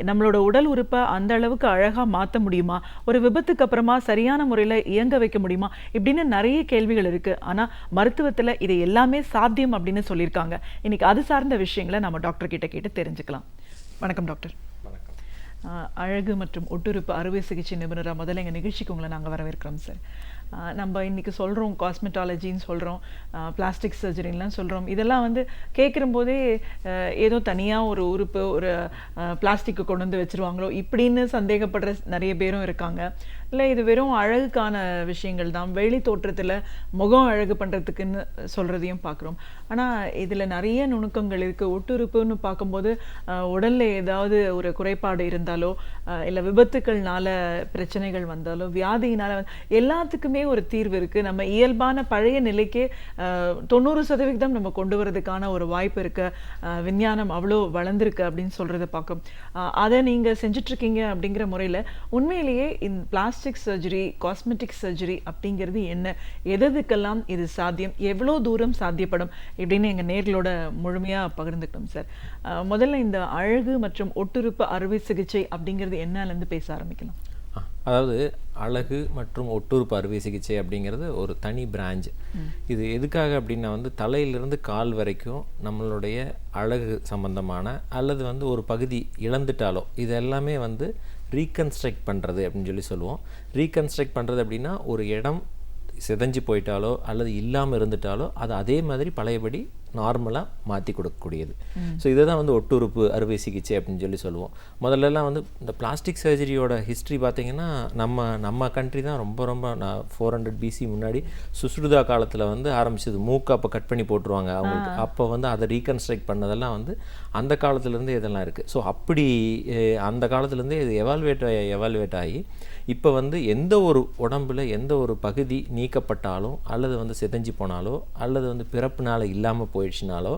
நம்மளோட உடல் உறுப்பை அந்த அளவுக்கு அழகாக மாற்ற முடியுமா, ஒரு விபத்துக்கு அப்புறமா சரியான முறையில் இயங்க வைக்க முடியுமா, இப்படின்னு நிறைய கேள்விகள் இருக்குது. ஆனால் மருத்துவத்தில் இது எல்லாமே சாத்தியம் அப்படின்னு சொல்லியிருக்காங்க. இன்னைக்கு அது சார்ந்த விஷயங்களை நம்ம டாக்டர் கிட்ட கேட்டு தெரிஞ்சுக்கலாம். வணக்கம் டாக்டர். அழகு மற்றும் ஒட்டுறுப்பு அறுவை சிகிச்சை நிபுணராக முதல்ல எங்கள் நிகழ்ச்சிக்கு உங்களை நாங்கள் வரவேற்கிறோம் சார். நம்ம இன்றைக்கி சொல்கிறோம் காஸ்மெட்டாலஜின்னு சொல்கிறோம், பிளாஸ்டிக் சர்ஜரின்லாம் சொல்கிறோம். இதெல்லாம் வந்து கேட்குற போதே ஏதோ தனியாக ஒரு உறுப்பு, ஒரு பிளாஸ்டிக்கை கொண்டு வந்து வச்சுருவாங்களோ இப்படின்னு சந்தேகப்படுற நிறைய பேரும் இருக்காங்க. இல்லை இது வெறும் அழகுக்கான விஷயங்கள் தான், வெளி தோற்றத்தில் முகம் அழகு பண்ணுறதுக்குன்னு சொல்கிறதையும் பார்க்குறோம். ஆனால் இதில் நிறைய நுணுக்கங்கள் இருக்குது. ஒட்டுறுப்புன்னு பார்க்கும்போது உடலில் ஏதாவது ஒரு குறைபாடு இருந்தாலோ, இல்லை விபத்துக்கள்னால பிரச்சனைகள் வந்தாலோ, வியாதியினால் எல்லாத்துக்குமே ஒரு தீர்வு இருக்குது. நம்ம இயல்பான பழைய நிலைக்கே 90% நம்ம கொண்டு வரதுக்கான ஒரு வாய்ப்பு இருக்கு. விஞ்ஞானம் அவ்வளோ வளர்ந்துருக்கு அப்படின்னு சொல்கிறத பார்க்கும். அதை நீங்கள் செஞ்சிட்ருக்கீங்க அப்படிங்கிற முறையில் உண்மையிலேயே இந்த பிளாஸ்டிக் சர்ஜரி, காஸ்மெட்டிக் சர்ஜரி அப்படிங்கிறது என்ன, எதுக்கெல்லாம் இது சாத்தியம், எவ்வளோ தூரம் சாத்தியப்படும் இப்படின்னு எங்கள் நேர்களோட முழுமையாக பகிர்ந்துக்கிட்டோம் சார். முதல்ல இந்த அழகு மற்றும் ஒட்டுறுப்பு அறுவை சிகிச்சை அப்படிங்கிறது என்னலேருந்து பேச ஆரம்பிக்கலாம். அதாவது அழகு மற்றும் ஒட்டுறுப்பு அறுவை சிகிச்சை அப்படிங்கிறது ஒரு தனி பிரான்ச். இது எதுக்காக அப்படின்னா தலையிலிருந்து கால் வரைக்கும் நம்மளுடைய அழகு சம்பந்தமான அல்லது ஒரு பகுதி இழந்துட்டாலோ இது எல்லாமே ரீகன்ஸ்ட்ரக்ட் பண்ணுறது அப்படின்னு சொல்லி சொல்லுவோம். ரீகன்ஸ்ட்ரக்ட் பண்ணுறது அப்படின்னா ஒரு இடம் சிதைஞ்சு போயிட்டாலோ அல்லது இல்லாமல் இருந்துட்டாலோ அது அதே மாதிரி பழையபடி நார்மலாக மாற்றி கொடுக்கக்கூடியது. ஸோ இதை தான் ஒட்டுறுப்பு அறுவை சிகிச்சை அப்படின்னு சொல்லி சொல்லுவோம். முதல்லலாம் இந்த பிளாஸ்டிக் சர்ஜரியோட ஹிஸ்ட்ரி பார்த்திங்கன்னா நம்ம கண்ட்ரி தான் ரொம்ப 400 BC முன்னாடி சுஷ்ருதா காலத்தில் ஆரம்பிச்சது. மூக்கு அப்போ கட் பண்ணி போட்டுருவாங்க அவங்களுக்கு. அப்போ அதை ரீகன்ஸ்ட்ரக்ட் பண்ணதெல்லாம் அந்த காலத்துலேருந்தே இதெல்லாம் இருக்குது. ஸோ அப்படி அந்த காலத்துலேருந்தே இது எவால்வேட் ஆகி இப்போ எந்த ஒரு உடம்புல எந்த ஒரு பகுதி நீக்கப்பட்டாலும் அல்லது சிதைஞ்சு போனாலோ அல்லது பிறப்புனால இல்லாமல் போயிடுச்சுனாலோ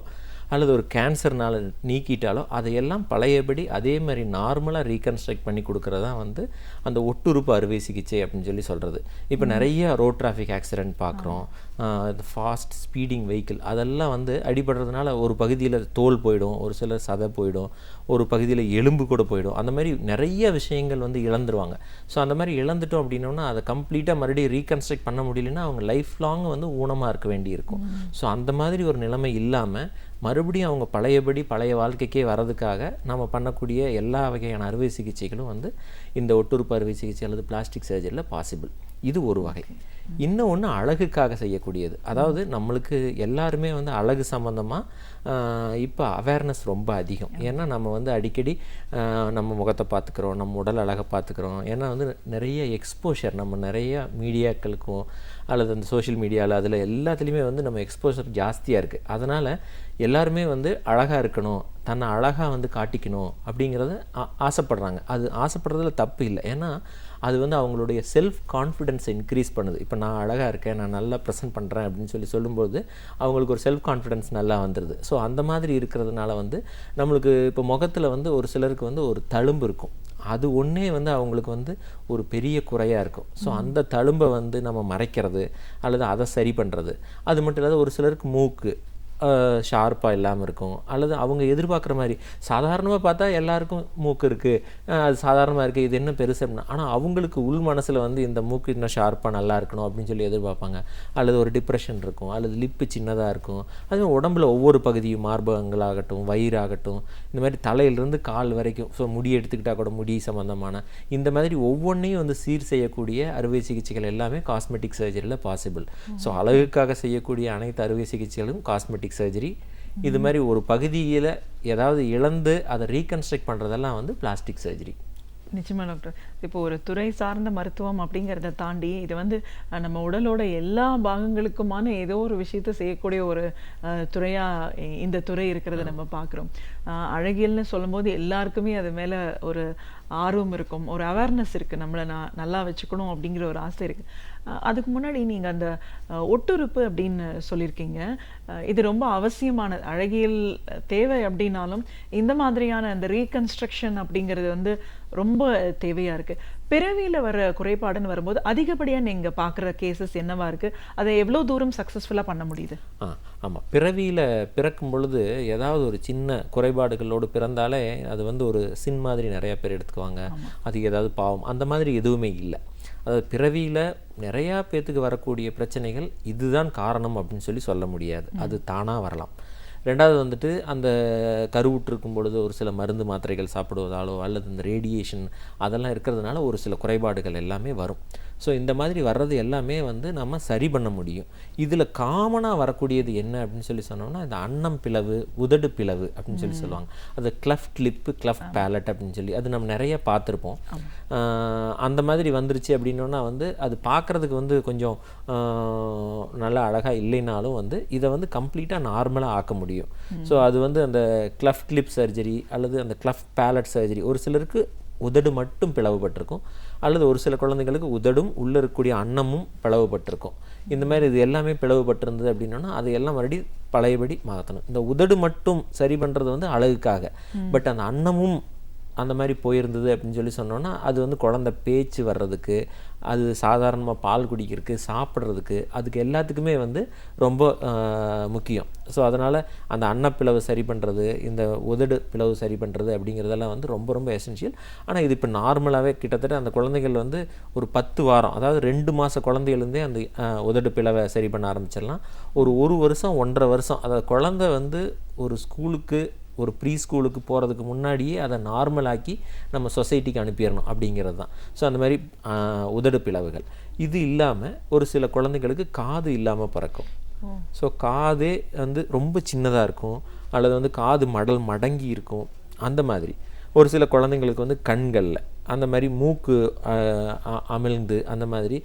அல்லது ஒரு கேன்சர்னால் நீக்கிட்டாலோ அதையெல்லாம் பழையபடி அதே மாதிரி நார்மலாக ரீகன்ஸ்ட்ரக்ட் பண்ணி கொடுக்குறது தான் அந்த ஒட்டுறுப்பு அறுவை சிகிச்சை அப்படின்னு சொல்லி சொல்கிறது. இப்போ நிறைய ரோட் டிராஃபிக் ஆக்சிடெண்ட் பார்க்குறோம். ஃபாஸ்ட் ஸ்பீடிங் வெஹிக்கிள் அதெல்லாம் அடிபடுறதுனால ஒரு பகுதியில் தோல் போயிடும், ஒரு சில சதை போயிடும், ஒரு பகுதியில் எலும்பு கூட போயிடும். அந்த மாதிரி நிறைய விஷயங்கள் இழந்துருவாங்க. ஸோ அந்த மாதிரி இழந்துட்டோம் அப்படின்னோன்னா அதை கம்ப்ளீட்டாக மறுபடியும் ரீகன்ஸ்ட்ரக்ட் பண்ண முடியலன்னா அவங்க லைஃப் லாங் ஊனமாக இருக்க வேண்டியிருக்கும். ஸோ அந்த மாதிரி ஒரு நிலைமை இல்லாமல் மறுபடியும் அவங்க பழைய வாழ்க்கைக்கே வர்றதுக்காக நம்ம பண்ணக்கூடிய எல்லா வகையான அறுவை சிகிச்சைகளும் இந்த ஒட்டுறுப்பு அறுவை சிகிச்சை அல்லது பிளாஸ்டிக் சர்ஜரியில் பாசிபிள். இது ஒரு வகை. இன்னும் ஒன்று அழகுக்காக செய்யக்கூடியது. அதாவது நம்மளுக்கு எல்லாருமே அழகு சம்மந்தமாக இப்போ அவேர்னஸ் ரொம்ப அதிகம். ஏன்னா நம்ம அடிக்கடி நம்ம முகத்தை பார்த்துக்கிறோம், நம்ம உடல் அழகை பார்த்துக்கிறோம். ஏன்னா நிறைய எக்ஸ்போஷர் நம்ம நிறைய மீடியாக்களுக்கும் அல்லது அந்த சோஷியல் மீடியாவில் அதில் எல்லாத்துலேயுமே நம்ம எக்ஸ்போஷர் ஜாஸ்தியாக இருக்குது. அதனால் எல்லாருமே அழகாக இருக்கணும், தன்னை அழகாக காட்டிக்கணும் அப்படிங்கிறத ஆசைப்படுறாங்க. அது ஆசைப்படுறதுல தப்பு இல்லை. ஏன்னா அது அவங்களுடைய செல்ஃப் கான்ஃபிடென்ஸை இன்க்ரீஸ் பண்ணுது. இப்போ நான் அழகாக இருக்கேன், நான் நல்லா ப்ரெசென்ட் பண்ணுறேன் அப்படின்னு சொல்லும்போது அவங்களுக்கு ஒரு செல்ஃப் கான்ஃபிடென்ஸ் நல்லா வந்துடுது. ஸோ அந்த மாதிரி இருக்கிறதுனால நம்மளுக்கு இப்போ முகத்தில் ஒரு சிலருக்கு ஒரு தழும்பு இருக்கும். அது ஒன்றே அவங்களுக்கு ஒரு பெரிய குறையாக இருக்கும். ஸோ அந்த தழும்பை நம்ம மறைக்கிறது அல்லது அதை சரி பண்ணுறது. அது மட்டும் இல்லாத ஒரு சிலருக்கு மூக்கு ஷார்ப்பாக இல்லாமல் இருக்கும், அல்லது அவங்க எதிர்பார்க்குற மாதிரி சாதாரணமாக பார்த்தா எல்லாருக்கும் மூக்கு இருக்குது, அது சாதாரணமாக இருக்குது, இது என்ன பெருசு அப்படின்னா, ஆனால் அவங்களுக்கு உள் மனசில் இந்த மூக்கு இன்னும் ஷார்ப்பாக நல்லா இருக்கணும் அப்படின்னு சொல்லி எதிர்பார்ப்பாங்க. அல்லது ஒரு டிப்ரெஷன் இருக்கும், அல்லது லிப்பு சின்னதாக இருக்கும். அதுவும் உடம்புல ஒவ்வொரு பகுதியும் மார்பகங்களாகட்டும் வயிறாகட்டும் இந்த மாதிரி தலையிலிருந்து கால் வரைக்கும், ஸோ முடி எடுத்துக்கிட்டால் கூட முடி சம்மந்தமான இந்த மாதிரி ஒவ்வொன்றையும் சீர் செய்யக்கூடிய அறுவை சிகிச்சைகள் எல்லாமே காஸ்மெட்டிக் சர்ஜரியில் பாசிபிள். ஸோ அழகுக்காக செய்யக்கூடிய அனைத்து அறுவை சிகிச்சைகளும் காஸ்மெட்டிக் சர்ஜரி. இது மாதிரி ஒரு பகுதியில் ஏதாவது இழந்து அதை ரீகன்ஸ்ட்ரக்ட் பண்ணுறதெல்லாம் பிளாஸ்டிக் சர்ஜரி. நிச்சயமா டாக்டர். இப்போ ஒரு துறை சார்ந்த மருத்துவம் அப்படிங்கிறத தாண்டி இது நம்ம உடலோட எல்லா பாகங்களுக்குமான ஏதோ ஒரு விஷயத்தை செய்யக்கூடிய ஒரு துறையா இந்த துறை இருக்கிறத நம்ம பார்க்குறோம். அழகியல்னு சொல்லும்போது எல்லாருக்குமே அது மேலே ஒரு ஆர்வம் இருக்கும், ஒரு அவேர்னஸ் இருக்குது, நம்மளை நல்லா வச்சுக்கணும் அப்படிங்கிற ஒரு ஆசை இருக்குது. அதுக்கு முன்னாடி நீங்கள் அந்த ஒட்டுறுப்பு அப்படின்னு சொல்லியிருக்கீங்க. இது ரொம்ப அவசியமான அழகியல் தேவை அப்படின்னாலும் இந்த மாதிரியான அந்த ரீகன்ஸ்ட்ரக்ஷன் அப்படிங்கிறது ரொம்ப தேவையாக இருக்குது. பிறவியில் வர குறைபாடுன்னு வரும்போது அதிகப்படியாக நீங்கள் பார்க்குற கேசஸ் என்னவா இருக்குது? அதை எவ்வளோ தூரம் சக்ஸஸ்ஃபுல்லாக பண்ண முடியுது? ஆமாம், பிறவியில் பிறக்கும் பொழுது ஏதாவது ஒரு சின்ன குறைபாடுகளோடு பிறந்தாலே அது ஒரு சின் மாதிரி நிறையா பேர் எடுத்துக்குவாங்க. அது ஏதாவது பாவம் அந்த மாதிரி எதுவுமே இல்லை. அதாவது பிறவியில் நிறையா பேர்த்துக்கு வரக்கூடிய பிரச்சனைகள் இதுதான் காரணம் அப்படின்னு சொல்ல முடியாது. அது தானாக வரலாம். ரெண்டாவது அந்த கருவுற்றிருக்கும் பொழுது ஒரு சில மருந்து மாத்திரைகள் சாப்பிடுவதாலோ அல்லது இந்த ரேடியேஷன் அதெல்லாம் இருக்கிறதுனால ஒரு சில குறைபாடுகள் எல்லாமே வரும். ஸோ இந்த மாதிரி வர்றது எல்லாமே நம்ம சரி பண்ண முடியும். இதில் காமனாக வரக்கூடியது என்ன அப்படின்னு சொன்னோம்னா இந்த அன்னம் பிளவு, உதடு பிளவு அப்படின்னு சொல்லுவாங்க. அது கிளஃப்ட் லிப்பு, கிளஃப்ட் பேலட் அப்படின்னு அது நம்ம நிறைய பார்த்துருப்போம். அந்த மாதிரி வந்துருச்சு அப்படின்னோன்னா அது பார்க்குறதுக்கு கொஞ்சம் நல்லா அழகாக இல்லைனாலும் இதை கம்ப்ளீட்டாக நார்மலாக ஆக்க முடியும். ஸோ அது அந்த கிளஃப்ட் லிப் சர்ஜரி அல்லது அந்த கிளஃப்ட் பேலட் சர்ஜரி ஒரு சிலருக்கு உதடு மட்டும் பிளவுபட்டிருக்கும், அல்லது ஒரு சில குழந்தைங்களுக்கு உதடும் உள்ளே இருக்கக்கூடிய அன்னமும் பிளவுபட்டிருக்கும். இந்த மாதிரி இது எல்லாமே பிளவுபட்டிருந்தது அப்படின்னா அதையெல்லாம் மறுபடியும் பழையபடி மாற்றணும். இந்த உதடு மட்டும் சரி பண்ணுறது அழகுக்காக. பட் அந்த அன்னமும் அந்த மாதிரி போயிருந்தது அப்படின்னு சொல்லி சொன்னோன்னா அது வந்து குழந்தை பேச்சு வர்றதுக்கு, அது சாதாரணமாக பால் குடிக்கிறதுக்கு, சாப்பிட்றதுக்கு, அதுக்கு எல்லாத்துக்குமே வந்து ரொம்ப முக்கியம். ஸோ அதனால் அந்த அன்னப்பிளவு சரி பண்ணுறது, இந்த உதடு பிளவு சரி பண்ணுறது அப்படிங்கிறதெல்லாம் வந்து ரொம்ப ரொம்ப எசென்ஷியல். ஆனால் இது இப்போ நார்மலாகவே கிட்டத்தட்ட அந்த குழந்தைகள் வந்து ஒரு 10 வாரம், அதாவது 2 மாத குழந்தையிலேருந்தே அந்த உதடு பிளவை சரி பண்ண ஆரம்பிச்சிடலாம். ஒரு வருஷம் 1.5 வருஷம், அதாவது குழந்தை வந்து ஒரு ஸ்கூலுக்கு, ஒரு ப்ரீ ஸ்கூலுக்கு போகிறதுக்கு முன்னாடியே அதை நார்மலாக்கி நம்ம சொசைட்டிக்கு அனுப்பிடணும் அப்படிங்கிறது தான். ஸோ அந்த மாதிரி உதடு பிளவுகள். இது இல்லாமல் ஒரு சில குழந்தைகளுக்கு காது இல்லாமல் பிறக்கும். ஸோ காதே வந்து ரொம்ப சின்னதாக இருக்கும், அல்லது வந்து காது மடங்கி இருக்கும். அந்த மாதிரி ஒரு சில குழந்தைங்களுக்கு வந்து கண்களில் அந்த மாதிரி மூக்கு அமிழ்ந்து அந்த மாதிரி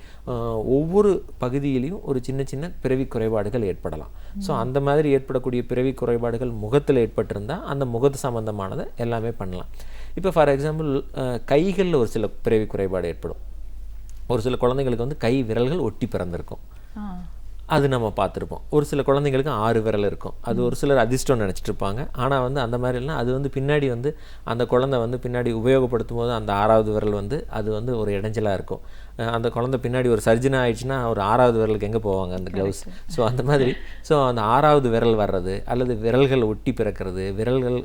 ஒவ்வொரு பகுதியிலையும் ஒரு சின்ன சின்ன பிறவி குறைபாடுகள் ஏற்படலாம். ஸோ அந்த மாதிரி ஏற்படக்கூடிய பிறவி குறைபாடுகள் முகத்தில் ஏற்பட்டிருந்தால் அந்த முகத்து சம்மந்தமானதை எல்லாமே பண்ணலாம். இப்போ ஃபார் எக்ஸாம்பிள் கைகளில் ஒரு சில பிறவி குறைபாடு ஏற்படும். ஒரு சில குழந்தைங்களுக்கு வந்து கை விரல்கள் ஒட்டி பிறந்திருக்கும், அது நம்ம பார்த்துருப்போம். ஒரு சில குழந்தைங்களுக்கு 6 விரல் இருக்கும், அது ஒரு சிலர் அதிர்ஷ்டம் நினச்சிட்டு இருப்பாங்க. ஆனால் வந்து அந்த மாதிரிலாம் அது வந்து பின்னாடி வந்து அந்த குழந்தை வந்து பின்னாடி உபயோகப்படுத்தும் போது அந்த 6வது விரல் வந்து அது வந்து ஒரு இடைஞ்சலாக இருக்கும். அந்த குழந்தை பின்னாடி ஒரு சர்ஜனாக ஆயிடுச்சுன்னா ஒரு 6வது விரலுக்கு எங்கே போவாங்க அந்த க்ளவுஸ்? ஸோ அந்த மாதிரி அந்த 6வது விரல் வர்றது, அல்லது விரல்கள் ஒட்டி பிறக்கிறது, விரல்கள்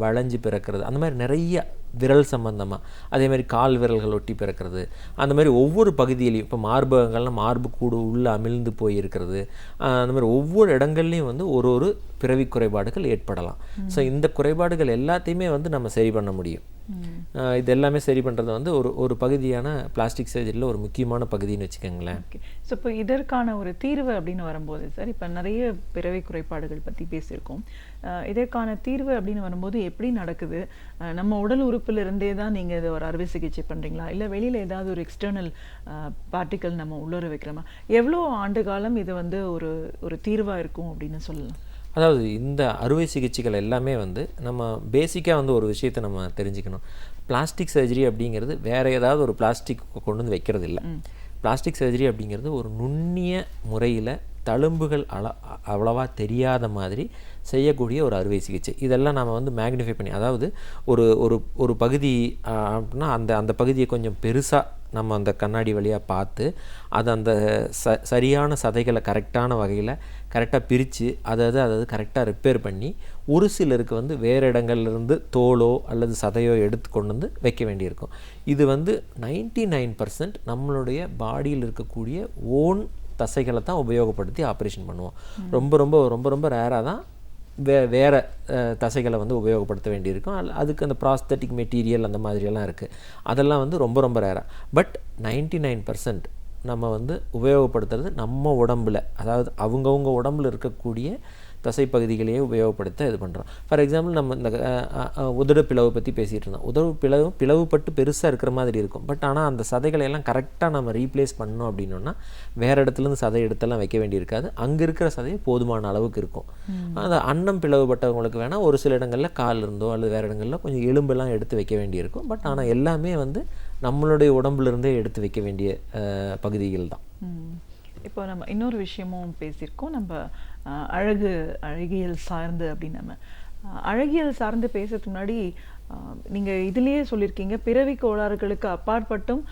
வளைஞ்சு பிறக்கிறது, அந்த மாதிரி நிறைய விரல் சம்பந்தமாக, அதே மாதிரி கால் விரல்கள் ஒட்டி பிறக்கிறது, அந்த மாதிரி ஒவ்வொரு பகுதியிலையும் இப்போ மார்பகங்கள்லாம் மார்பு கூடு உள்ளே அமிழ்ந்து போயிருக்கிறது, அந்த மாதிரி ஒவ்வொரு இடங்கள்லையும் வந்து ஒரு பிறவி குறைபாடுகள் ஏற்படலாம். ஸோ இந்த குறைபாடுகள் எல்லாத்தையுமே வந்து நம்ம சரி பண்ண முடியும். இது எல்லாமே சரி பண்ணுறது வந்து ஒரு பகுதியான பிளாஸ்டிக் சர்ஜரியில் ஒரு முக்கியமான பகுதின்னு வச்சுக்கோங்களேன். ஓகே. ஸோ இப்போ இதற்கான ஒரு தீர்வு அப்படின்னு வரும்போது சார், இப்போ நிறைய பிறவி குறைபாடுகள் பற்றி பேசியிருக்கோம். இதற்கான தீர்வு அப்படின்னு வரும்போது எப்படி நடக்குது? நம்ம உடல் உறுப்பில் இருந்தே தான் நீங்கள் இதை ஒரு அறுவை சிகிச்சை பண்ணுறீங்களா, இல்லை வெளியில் ஏதாவது ஒரு எக்ஸ்டர்னல் பார்ட்டிக்கல் நம்ம உள்ளர வைக்கிறோமா? எவ்வளோ ஆண்டு காலம் இது வந்து ஒரு தீர்வாக இருக்கும் அப்படின்னு சொல்லலாம்? அதாவது இந்த அறுவை சிகிச்சைகள் எல்லாமே வந்து நம்ம பேசிக்காக வந்து ஒரு விஷயத்தை நம்ம தெரிஞ்சுக்கணும். பிளாஸ்டிக் சர்ஜரி அப்படிங்கிறது வேறு ஏதாவது ஒரு பிளாஸ்டிக் கொண்டு வந்து வைக்கிறது இல்லை. பிளாஸ்டிக் சர்ஜரி அப்படிங்கிறது ஒரு நுண்ணிய முறையில் தழும்புகள் அவ்வளவா தெரியாத மாதிரி செய்யக்கூடிய ஒரு அறுவை சிகிச்சை. இதெல்லாம் நம்ம வந்து மேக்னிஃபை பண்ணி, அதாவது ஒரு பகுதி அப்படின்னா அந்த பகுதியை கொஞ்சம் பெருசாக நம்ம அந்த கண்ணாடி வழியாக பார்த்து அது அந்த சரியான சதைகளை கரெக்டான வகையில் கரெக்டாக பிரித்து அதாவது கரெக்டாக ரிப்பேர் பண்ணி, ஒரு சிலருக்கு வந்து வேறு இடங்கள்லேருந்து தோலோ அல்லது சதையோ எடுத்து கொண்டு வந்து வைக்க வேண்டியிருக்கும். இது வந்து 99% நம்மளுடைய பாடியில் இருக்கக்கூடிய ஓன் தசைகளை தான் உபயோகப்படுத்தி ஆப்ரேஷன் பண்ணுவோம். ரொம்ப ரொம்ப ரொம்ப ரொம்ப ரேராக தான் வேறு தசைகளை வந்து உபயோகப்படுத்த வேண்டியிருக்கும். அதுக்கு அந்த ப்ராஸ்தட்டிக் மெட்டீரியல் அந்த மாதிரியெல்லாம் இருக்குது. அதெல்லாம் வந்து ரொம்ப ரொம்ப ரேராக. பட் 99% நம்ம வந்து உபயோகப்படுத்துறது நம்ம உடம்பில், அதாவது அவங்கவுங்க உடம்பில் இருக்கக்கூடிய தசைப்பகுதிகளையே உபயோகப்படுத்த இது பண்ணுறோம். ஃபார் எக்ஸாம்பிள் நம்ம இந்த உதடு பிளவு பற்றி பேசிகிட்டு இருந்தோம். உதடு பிளவுப்பட்டு பெருசாக இருக்கிற மாதிரி இருக்கும். பட் ஆனால் அந்த சதைகளை எல்லாம் கரெக்டாக நம்ம ரீப்ளேஸ் பண்ணோம் அப்படின்னோன்னா வேறு இடத்துலேருந்து சதை எடுத்தெல்லாம் வைக்க வேண்டியிருக்காது. அங்கே இருக்கிற சதையை போதுமான அளவுக்கு இருக்கும். அந்த அன்னம் பிளவுபட்டவங்களுக்கு வேணால் ஒரு சில இடங்களில் கால் இருந்தோ அல்லது வேறு இடங்களில் கொஞ்சம் எலும்பெல்லாம் எடுத்து வைக்க வேண்டியிருக்கும். பட் ஆனால் எல்லாமே வந்து நம்மளுடைய உடம்புலேருந்தே எடுத்து வைக்க வேண்டிய பகுதிகள் தான். இப்போ நம்ம இன்னொரு விஷயமும் பேசியிருக்கோம். நம்ம அழகியல் சார்ந்து அப்படின்னு நம்ம அழகியல் சார்ந்து பேசுறதுக்கு முன்னாடி நீங்கள் இதுலேயே சொல்லியிருக்கீங்க, பிறவி கோளாறுகளுக்கு அப்பாற்பட்டும்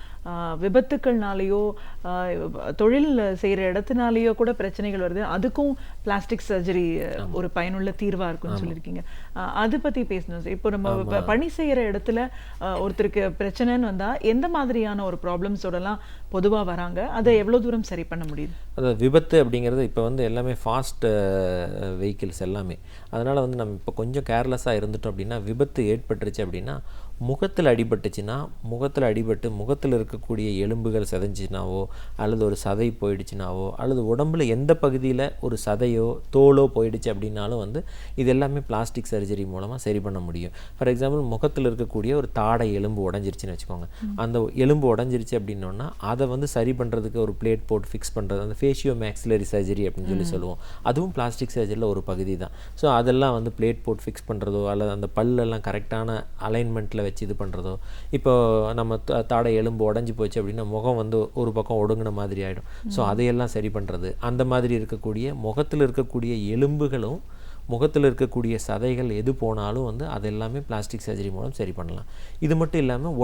விபத்துக்கள்னாலேயோ தொழில் செய்கிற இடத்துனாலேயோ கூட பிரச்சனைகள் வருது, அதுக்கும் பிளாஸ்டிக் சர்ஜரி ஒரு பயனுள்ள தீர்வாக இருக்குன்னு சொல்லியிருக்கீங்க. அதை பற்றி பேசணும் சார். இப்போ நம்ம பணி செய்கிற இடத்துல ஒருத்தருக்கு பிரச்சனைன்னு வந்தால் எந்த மாதிரியான ஒரு ப்ராப்ளம்ஸோடலாம் பொதுவாக வராங்க, அதை எவ்வளோ தூரம் சரி பண்ண முடியுது? அதாவது விபத்து அப்படிங்கிறது இப்போ வந்து எல்லாமே ஃபாஸ்ட் வெஹிக்கிள்ஸ் எல்லாமே. அதனால் வந்து நம்ம இப்போ கொஞ்சம் கேர்லெஸ்ஸாக இருந்துட்டோம் அப்படின்னா, விபத்து ஏற்பட்டுருச்சு அப்படின்னா முகத்தில் அடிபட்டுச்சுன்னா, முகத்தில் அடிபட்டு முகத்தில் இருக்கக்கூடிய எலும்புகள் செதஞ்சினாவோ அல்லது ஒரு சதை போயிடுச்சுனாவோ அல்லது உடம்புல எந்த பகுதியில் ஒரு சதையோ தோலோ போயிடுச்சு அப்படின்னாலும் வந்து இது எல்லாமே பிளாஸ்டிக் சர்ஜரி மூலமாக சரி பண்ண முடியும். ஃபார் எக்ஸாம்பிள் முகத்தில் இருக்கக்கூடிய ஒரு தாடை எலும்பு உடஞ்சிருச்சுன்னு வச்சுக்கோங்க. அந்த எலும்பு உடஞ்சிருச்சு அப்படின்னோன்னா அதை வந்து சரி பண்ணுறதுக்கு ஒரு பிளேட் போட்டு ஃபிக்ஸ் பண்ணுறது, அந்த ஃபேஷியோ மேக்ஸிலரி சர்ஜரி அப்படின்னு சொல்லி சொல்லுவோம். அதுவும் பிளாஸ்டிக் சர்ஜரியில் ஒரு பகுதி தான். ஸோ அதெல்லாம் வந்து பிளேட் போட்டு ஃபிக்ஸ் பண்ணுறதோ அல்லது அந்த பல்லெல்லாம் கரெக்டான அலைன்மெண்ட்டில் வச்சு இது பண்ணுறதோ. இப்போ நம்ம தாடை எலும்பு உடஞ்சி போச்சு அப்படின்னா முகம் வந்து ஒரு பக்கம் ஒடுங்கின மாதிரி ஆகிடும். ஸோ அதையெல்லாம் சரி பண்ணுறது, அந்த மாதிரி இருக்கக்கூடிய முகத்தில் இருக்கக்கூடிய எலும்புகளும் முகத்தில் இருக்கக்கூடிய சதைகள் எது போனாலும் வந்து அது எல்லாமே பிளாஸ்டிக் சர்ஜரி மூலம் சரி பண்ணலாம். இது மட்டும் இல்லாமல்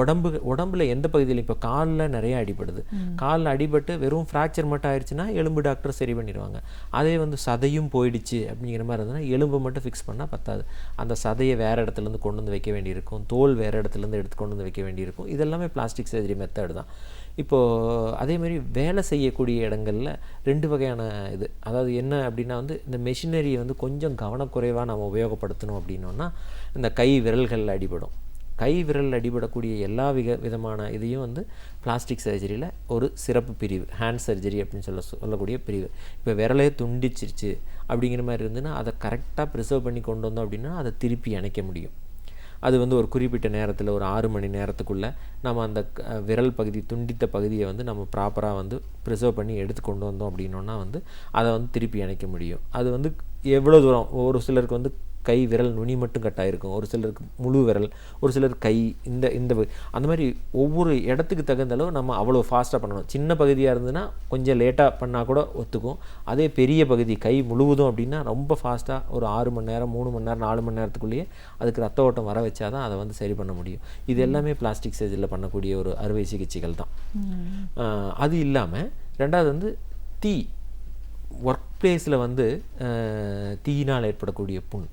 உடம்புல எந்த பகுதியில் இப்போ காலில் நிறைய அடிபடுது, காலில் அடிபட்டு வெறும் ஃப்ராக்சர் மட்டும் ஆயிடுச்சுன்னா எலும்பு டாக்டர் சரி பண்ணிடுவாங்க. அதே வந்து சதையும் போயிடுச்சு அப்படிங்கிற மாதிரி இருந்ததுன்னா எலும்பை மட்டும் ஃபிக்ஸ் பண்ணால் பத்தாது, அந்த சதையை வேறு இடத்துலேருந்து கொண்டு வந்து வைக்க வேண்டியிருக்கும், தோல் வேறு இடத்துலேருந்து எடுத்து கொண்டு வந்து வைக்க வேண்டியிருக்கும். இதெல்லாமே பிளாஸ்டிக் சர்ஜரி மெத்தட் தான். இப்போது அதேமாதிரி வேலை செய்யக்கூடிய இடங்களில் 2 வகையான இது, அதாவது என்ன அப்படின்னா வந்து இந்த மெஷினரியை வந்து கொஞ்சம் கவனக்குறைவாக நம்ம உபயோகப்படுத்தணும் அப்படின்னோன்னா இந்த கை விரல்களில் அடிபடும். கை விரல் அடிபடக்கூடிய எல்லா விதமான இதையும் வந்து பிளாஸ்டிக் சர்ஜரியில் ஒரு சிறப்பு பிரிவு, ஹேண்ட் சர்ஜரி அப்படின்னு சொல்லக்கூடிய பிரிவு. இப்போ விரலே துண்டிச்சிருச்சு அப்படிங்கிற மாதிரி இருந்துன்னா அதை கரெக்டாக ப்ரிசர்வ் பண்ணி கொண்டு வந்தோம் அப்படின்னா அதை திருப்பி இணைக்க முடியும். அது வந்து ஒரு குறிப்பிட்ட நேரத்தில் ஒரு 6 மணி நேரத்துக்குள்ளே நம்ம அந்த விரல் பகுதி துண்டித்த பகுதியை வந்து நம்ம ப்ராப்பராக வந்து ப்ரிசர்வ் பண்ணி எடுத்து கொண்டு வந்தோம் அப்படின்னோன்னா வந்து அதை வந்து திருப்பி இணைக்க முடியும். அது வந்து எவ்வளோ தூரம், ஒரு சிலருக்கு வந்து கை விரல் நுனி மட்டும் கட்டாயிருக்கும், ஒரு சிலருக்கு முழு விரல், ஒரு சிலர் கை இந்த அந்த மாதிரி ஒவ்வொரு இடத்துக்கு தகுந்த அளவு நம்ம அவ்வளோ ஃபாஸ்ட்டாக பண்ணணும். சின்ன பகுதியாக இருந்ததுன்னா கொஞ்சம் லேட்டாக பண்ணால் கூட ஒத்துக்கும். அதே பெரிய பகுதி கை முழுவதும் அப்படின்னா ரொம்ப ஃபாஸ்ட்டாக ஒரு 6 மணி நேரம் 3 மணி நேரம் 4 மணி நேரத்துக்குள்ளேயே அதுக்கு ரத்த ஓட்டம் வர வச்சா தான் அதை வந்து சரி பண்ண முடியும். இது எல்லாமே பிளாஸ்டிக் சர்ஜரியில் பண்ணக்கூடிய ஒரு அறுவை சிகிச்சைகள் தான். அது இல்லாமல் ரெண்டாவது வந்து தீ, ஒர்க் பிளேஸில் வந்து தீயினால் ஏற்படக்கூடிய புண்,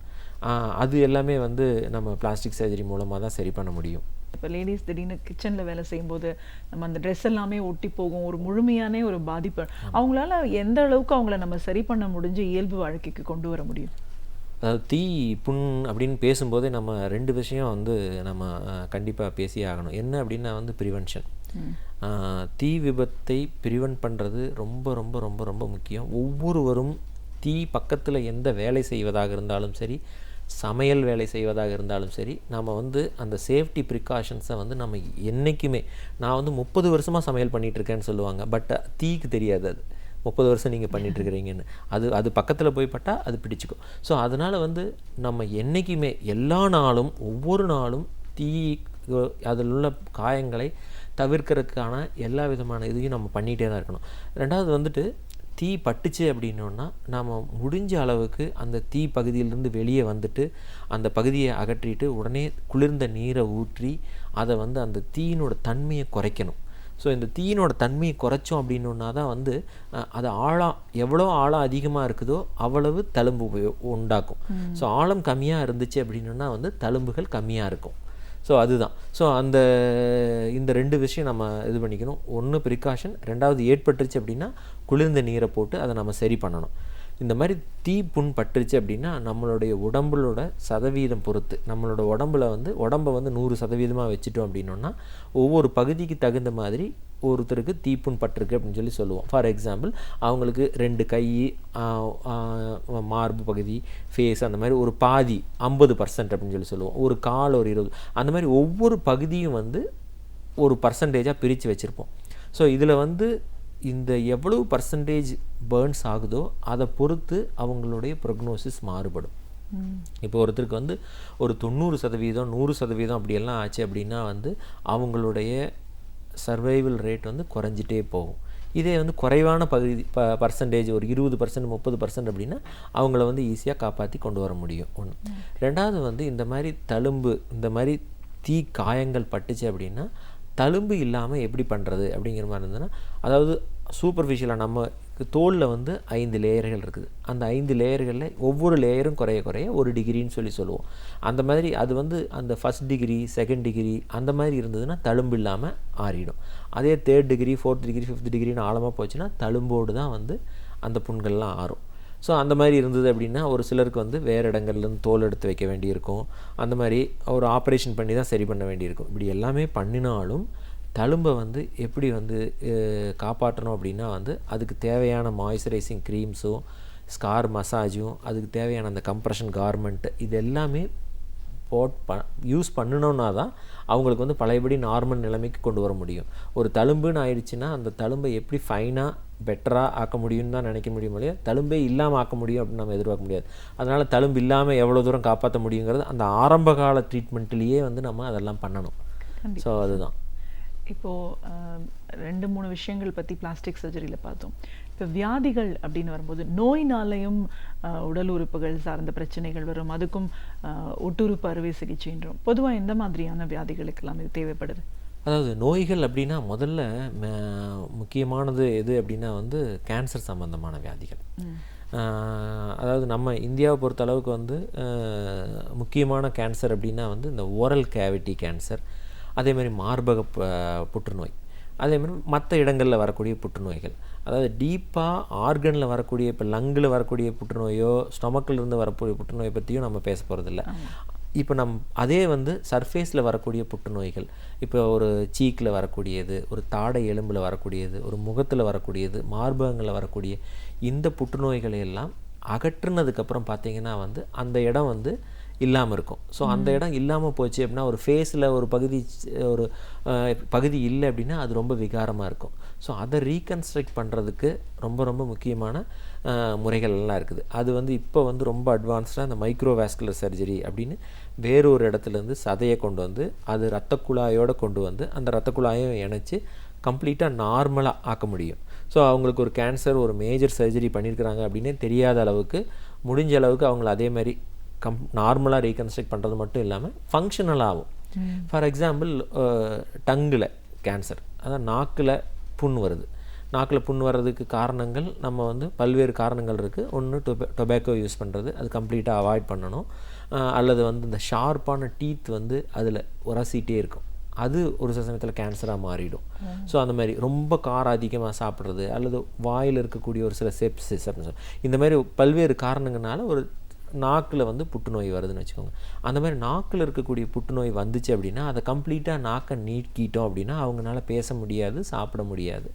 அது எல்லாமே வந்து நம்ம பிளாஸ்டிக் சர்ஜரி மூலமாக தான் சரி பண்ண முடியும். இப்போ லேடிஸ் திடீர்னு கிச்சனில் வேலை செய்யும்போது நம்ம அந்த ட்ரெஸ் எல்லாமே ஒட்டி போகும், ஒரு முழுமையான ஒரு பாதிப்பு. அவங்களால எந்த அளவுக்கு அவங்கள நம்ம சரி பண்ண முடிஞ்சு இயல்பு வாழ்க்கைக்கு கொண்டு வர முடியும்? அதாவது தீ புண் அப்படின்னு பேசும்போதே நம்ம 2 விஷயம் வந்து நம்ம கண்டிப்பாக பேசியே ஆகணும். என்ன அப்படின்னா வந்து ப்ரிவென்ஷன். தீ விபத்தை ப்ரிவென்ட் பண்ணுறது ரொம்ப ரொம்ப ரொம்ப ரொம்ப முக்கியம். ஒவ்வொருவரும் தீ பக்கத்தில் எந்த வேலை செய்வதாக இருந்தாலும் சரி, சமையல் வேலை செய்வதாக இருந்தாலும் சரி, நம்ம வந்து அந்த சேஃப்டி ப்ரிகாஷன்ஸை வந்து நம்ம என்றைக்குமே, நான் வந்து 30 வருஷமாக சமையல் பண்ணிகிட்ருக்கேன்னு சொல்லுவாங்க, பட் தீக்கு தெரியாது அது 30 வருஷம் நீங்கள் பண்ணிகிட்ருக்கிறீங்கன்னு. அது பக்கத்தில் போய் பட்டால் அது பிடிச்சிக்கும். ஸோ அதனால் வந்து நம்ம என்றைக்குமே எல்லா நாளும் ஒவ்வொரு நாளும் தீ அதில் உள்ள காயங்களை தவிர்க்கிறதுக்கான எல்லா விதமான இதையும் நம்ம பண்ணிகிட்டே தான் இருக்கணும். ரெண்டாவது வந்துட்டு தீ பட்டுச்சு அப்படின்னோன்னா நாம் முடிஞ்ச அளவுக்கு அந்த தீ பகுதியிலேருந்து வெளியே வந்துட்டு அந்த பகுதியை அகற்றிட்டு உடனே குளிர்ந்த நீரை ஊற்றி அதை வந்து அந்த தீயினோட தன்மையை குறைக்கணும். ஸோ இந்த தீயினோட தன்மையை குறைச்சோம் அப்படின்னா தான் வந்து அது எவ்வளோ ஆழம் அதிகமாக இருக்குதோ அவ்வளவு தழும்பு உண்டாக்கும். ஸோ ஆழம் கம்மியாக இருந்துச்சு அப்படின்னா வந்து தழும்புகள் கம்மியாக இருக்கும். ஸோ அதுதான். ஸோ இந்த 2 விஷயம் நம்ம இது பண்ணிக்கணும். ஒன்று ப்ரிகாஷன், ரெண்டாவது ஏற்பட்டுருச்சு அப்படின்னா குளிர்ந்த நீரை போட்டு அதை நம்ம சரி பண்ணணும். இந்த மாதிரி தீ புண் பட்டுருச்சு அப்படின்னா நம்மளுடைய உடம்புலோட சதவீதம் பொறுத்து, நம்மளோட உடம்பை வந்து 100% வச்சுட்டோம் அப்படின்னோன்னா ஒவ்வொரு பகுதிக்கு தகுந்த மாதிரி ஒருத்தருக்கு தீப்புண் பட்டிருக்கு அப்படின்னு சொல்லி சொல்லுவோம். ஃபார் எக்ஸாம்பிள் அவங்களுக்கு 2 கை, மார்பு பகுதி, ஃபேஸ், அந்த மாதிரி ஒரு பாதி 50% அப்படின்னு சொல்லி சொல்லுவோம். ஒரு கால் ஒரு 20, அந்த மாதிரி ஒவ்வொரு பகுதியும் வந்து ஒரு பர்சன்டேஜாக பிரித்து வச்சுருப்போம். ஸோ இதில் வந்து இந்த எவ்வளவு பர்சன்டேஜ் பேர்ன்ஸ் ஆகுதோ அதை பொறுத்து அவங்களுடைய ப்ரொக்னோசிஸ் மாறுபடும். இப்போ ஒருத்தருக்கு வந்து ஒரு 90%, 100% அப்படியெல்லாம் ஆச்சு அப்படின்னா வந்து அவங்களுடைய சர்வைவல் ரேட் வந்து குறைஞ்சிட்டே போகும். இதே வந்து குறைவான பர்சன்டேஜ் ஒரு 20%, 30% அப்படின்னா அவங்கள வந்து ஈஸியாக காப்பாற்றி கொண்டு வர முடியும். ஒன்று. ரெண்டாவது வந்து இந்த மாதிரி தழும்பு, இந்த மாதிரி தீ காயங்கள் பட்டுச்சு அப்படின்னா தழும்பு இல்லாமல் எப்படி பண்ணுறது அப்படிங்கிற மாதிரி இருந்ததுன்னா, அதாவது சூப்பர்ஃபிஷியலாக நம்ம தோலில் வந்து 5 லேயர்கள் இருக்குது. அந்த 5 லேயர்களில் ஒவ்வொரு லேயரும் குறைய 1 டிகிரின்னு சொல்லுவோம். அந்த மாதிரி அது வந்து அந்த 1st டிகிரி 2nd டிகிரி அந்த மாதிரி இருந்ததுன்னா தழும்பு இல்லாமல் ஆறிடும். அதே 3rd degree 4th degree 5th டிகிரின்னு ஆழமாக போச்சுன்னா தழும்போடு தான் வந்து அந்த புண்கள்லாம் ஆறும். ஸோ அந்த மாதிரி இருந்தது அப்படின்னா ஒரு சிலருக்கு வந்து வேறு இடங்கள்லேருந்து தோல் எடுத்து வைக்க வேண்டியிருக்கும். அந்த மாதிரி ஒரு ஆப்ரேஷன் பண்ணி தான் சரி பண்ண வேண்டியிருக்கும். இப்படி எல்லாமே பண்ணினாலும் தழும்பை வந்து எப்படி வந்து காப்பாற்றணும் அப்படின்னா வந்து அதுக்கு தேவையான மாய்ஸ்சரைசிங் க்ரீம்ஸும் ஸ்கார் மசாஜும் அதுக்கு தேவையான அந்த கம்ப்ரெஷன் கார்மெண்ட்டு இது எல்லாமே யூஸ் பண்ணணுன்னா தான் அவங்களுக்கு வந்து பழையபடி நார்மல் நிலைமைக்கு கொண்டு வர முடியும். ஒரு தழும்புன்னு ஆயிடுச்சுன்னா அந்த தழும்பை எப்படி ஃபைனாக பெட்டராக ஆக்க முடியும்னு தான் நினைக்க முடியும் இல்லையா, தழும்பே இல்லாமல் ஆக்க முடியும் அப்படின்னு நம்ம எதிர்பார்க்க முடியாது. அதனால் தழும்பு இல்லாமல் எவ்வளோ தூரம் காப்பாற்ற முடியுங்கிறது அந்த ஆரம்பகால ட்ரீட்மெண்ட்லேயே வந்து நம்ம அதெல்லாம் பண்ணணும். ஸோ அதுதான். இப்போது 2-3 விஷயங்கள் பற்றி பிளாஸ்டிக் சர்ஜரியில் பார்த்தோம். இப்போ வியாதிகள் அப்படின்னு வரும்போது நோயினாலையும் உடல் உறுப்புகள் சார்ந்த பிரச்சனைகள் வரும், அதுக்கும் ஒட்டுறுப்பு அறுவை சிகிச்சைன்றோம். பொதுவாக எந்த மாதிரியான வியாதிகளுக்கெல்லாம் இது தேவைப்படுது? அதாவது நோய்கள் அப்படின்னா முதல்ல முக்கியமானது எது அப்படின்னா வந்து கேன்சர் சம்பந்தமான வியாதிகள். அதாவது நம்ம இந்தியாவை பொறுத்த அளவுக்கு வந்து முக்கியமான கேன்சர் அப்படின்னா வந்து இந்த ஓரல் கேவிட்டி கேன்சர், அதேமாதிரி மார்பக புற்றுநோய், அதேமாதிரி மற்ற இடங்களில் வரக்கூடிய புற்றுநோய்கள். அதாவது டீப்பாக ஆர்கனில் வரக்கூடிய, இப்போ லங்கில் வரக்கூடிய புற்றுநோயோ ஸ்டொமக்கில் இருந்து வரக்கூடிய புற்றுநோயை பற்றியும் நம்ம பேச போகிறதில்ல. இப்போ அதே வந்து சர்ஃபேஸில் வரக்கூடிய புற்றுநோய்கள், இப்போ ஒரு சீக்கில் வரக்கூடியது, ஒரு தாடை எலும்பில் வரக்கூடியது, ஒரு முகத்தில் வரக்கூடியது, மார்பகங்களில் வரக்கூடிய இந்த புற்றுநோய்களை எல்லாம் அகற்றுனதுக்கப்புறம் பார்த்திங்கன்னா வந்து அந்த இடம் வந்து இல்லாமல் இருக்கும். ஸோ அந்த இடம் இல்லாமல் போச்சு அப்படின்னா, ஒரு ஃபேஸில் ஒரு பகுதி இல்லை அப்படின்னா அது ரொம்ப விகாரமாக இருக்கும். ஸோ அதை ரீகன்ஸ்ட்ரக்ட் பண்ணுறதுக்கு ரொம்ப ரொம்ப முக்கியமான முறைகள் எல்லாம் இருக்குது. அது வந்து இப்போ வந்து ரொம்ப அட்வான்ஸ்டாக அந்த மைக்ரோவாஸ்குலர் சர்ஜரி அப்படின்னு வேறொரு இடத்துலேருந்து சதையை கொண்டு வந்து அது இரத்த குழாயோடு கொண்டு வந்து அந்த இரத்த குழாயை இணைச்சி கம்ப்ளீட்டாக நார்மலாக ஆக்க முடியும். ஸோ அவங்களுக்கு ஒரு கேன்சர், ஒரு மேஜர் சர்ஜரி பண்ணியிருக்கிறாங்க அப்படின்னே தெரியாத அளவுக்கு, முடிஞ்ச அளவுக்கு அவங்கள அதே மாதிரி நார்மலாக ரீகன்ஸ்ட்ரக்ட் பண்ணுறது மட்டும் இல்லாமல் ஃபங்க்ஷனலாகும். ஃபார் எக்ஸாம்பிள் டங்கில் கேன்சர், அதான் நாக்கில் புண் வருது. நாக்கில் புண் வர்றதுக்கு காரணங்கள் நம்ம வந்து பல்வேறு காரணங்கள் இருக்குது. ஒன்று டொபாக்கோ யூஸ் பண்ணுறது, அது கம்ப்ளீட்டாக அவாய்ட் பண்ணணும். அல்லது வந்து இந்த ஷார்ப்பான டீத் வந்து அதில் உரசிட்டே இருக்கும், அது ஒரு சில சமயத்தில் கேன்சராக மாறிடும். ஸோ அந்த மாதிரி ரொம்ப காரம் அதிகமாக சாப்பிட்றது, அல்லது வாயில் இருக்கக்கூடிய ஒரு சில செப்சிஸ் அப்படின்னு சொல்லி, இந்த மாதிரி பல்வேறு காரணங்களால ஒரு நாக்கில் வந்து புற்றுநோய் வருதுன்னு வச்சுக்கோங்க. அந்த மாதிரி நாக்கில் இருக்கக்கூடிய புற்றுநோய் வந்துச்சு அப்படின்னா அதை கம்ப்ளீட்டாக நாக்கை நீக்கிட்டோம் அப்படின்னா அவங்களால பேச முடியாது, சாப்பிட முடியாது.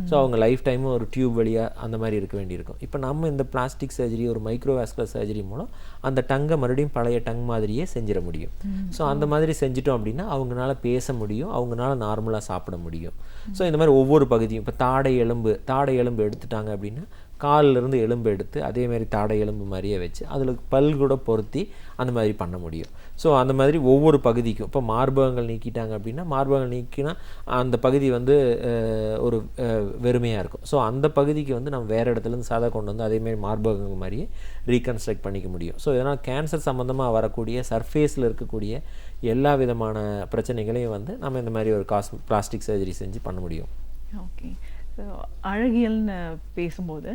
ஸோ அவங்க லைஃப் டைமும் ஒரு டியூப் வழியாக அந்த மாதிரி இருக்க வேண்டியிருக்கும். இப்போ நம்ம இந்த பிளாஸ்டிக் சர்ஜரி, ஒரு மைக்ரோவாஸ்குலர் சர்ஜரி மூலம் அந்த டங்கை மறுபடியும் பழைய டங் மாதிரியே செஞ்சிட முடியும். ஸோ அந்த மாதிரி செஞ்சிட்டோம் அப்படின்னா அவங்களால பேச முடியும், அவங்களால நார்மலாக சாப்பிட முடியும். ஸோ இந்த மாதிரி ஒவ்வொரு பகுதியும், இப்போ தாடை எலும்பு எடுத்துட்டாங்க அப்படின்னா காலிலிருந்து எலும்பு எடுத்து அதேமாதிரி தாடை எலும்பு மாதிரியே வச்சு அதில் பல் கூட பொருத்தி அந்த மாதிரி பண்ண முடியும். ஸோ அந்த மாதிரி ஒவ்வொரு பகுதிக்கும், இப்போ மார்பகங்கள் நீக்கிட்டாங்க அப்படின்னா மார்பகங்கள் நீக்கினா அந்த பகுதி வந்து ஒரு வெறுமையாக இருக்கும். ஸோ அந்த பகுதிக்கு வந்து நம்ம வேறு இடத்துலேருந்து சாதா கொண்டு வந்து அதேமாதிரி மார்பகங்கள் மாதிரியே ரீகன்ஸ்ட்ரக்ட் பண்ணிக்க முடியும். ஸோ இதனால் கேன்சர் சம்மந்தமாக வரக்கூடிய சர்ஃபேஸில் இருக்கக்கூடிய எல்லா விதமான பிரச்சனைகளையும் வந்து நம்ம இந்த மாதிரி ஒரு பிளாஸ்டிக் சர்ஜரி செஞ்சு பண்ண முடியும். ஓகே, அழகியல்னு பேசும்போது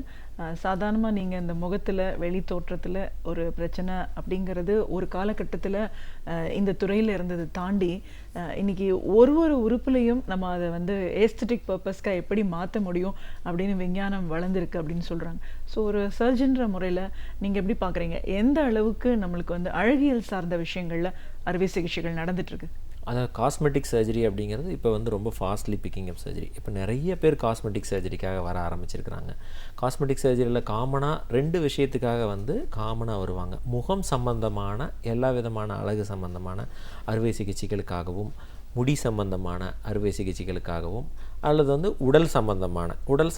சாதாரணமாக நீங்கள் இந்த முகத்தில் வெளி தோற்றத்தில் ஒரு பிரச்சனை அப்படிங்கிறது ஒரு காலகட்டத்தில் இந்த துறையில் இருந்தது தாண்டி இன்னைக்கு ஒரு உறுப்புலையும் நம்ம அதை வந்து ஏஸ்தட்டிக் பர்பஸ்க்காக எப்படி மாற்ற முடியும் அப்படின்னு விஞ்ஞானம் வளர்ந்துருக்கு அப்படின்னு சொல்கிறாங்க. ஸோ ஒரு சர்ஜன்ற முறையில் நீங்கள் எப்படி பார்க்குறீங்க, எந்த அளவுக்கு நம்மளுக்கு வந்து அழகியல் சார்ந்த விஷயங்களில் அறுவை சிகிச்சைகள் நடந்துட்டுருக்கு? அதாவது காஸ்மெட்டிக் சர்ஜரி அப்படிங்கிறது இப்போ வந்து ரொம்ப ஃபாஸ்ட்லி பிக்கிங் அப் சர்ஜரி. இப்போ நிறைய பேர் காஸ்மெட்டிக் சர்ஜரிக்காக வர ஆரம்பிச்சிருக்கிறாங்க. காஸ்மெட்டிக் சர்ஜரியில் காமனாக 2 விஷயத்துக்காக வந்து காமனாக வருவாங்க. முகம் சம்பந்தமான எல்லா விதமான அழகு சம்பந்தமான அறுவை சிகிச்சைகளுக்காகவும், முடி சம்பந்தமான அறுவை சிகிச்சைகளுக்காகவும், அல்லது வந்து உடல்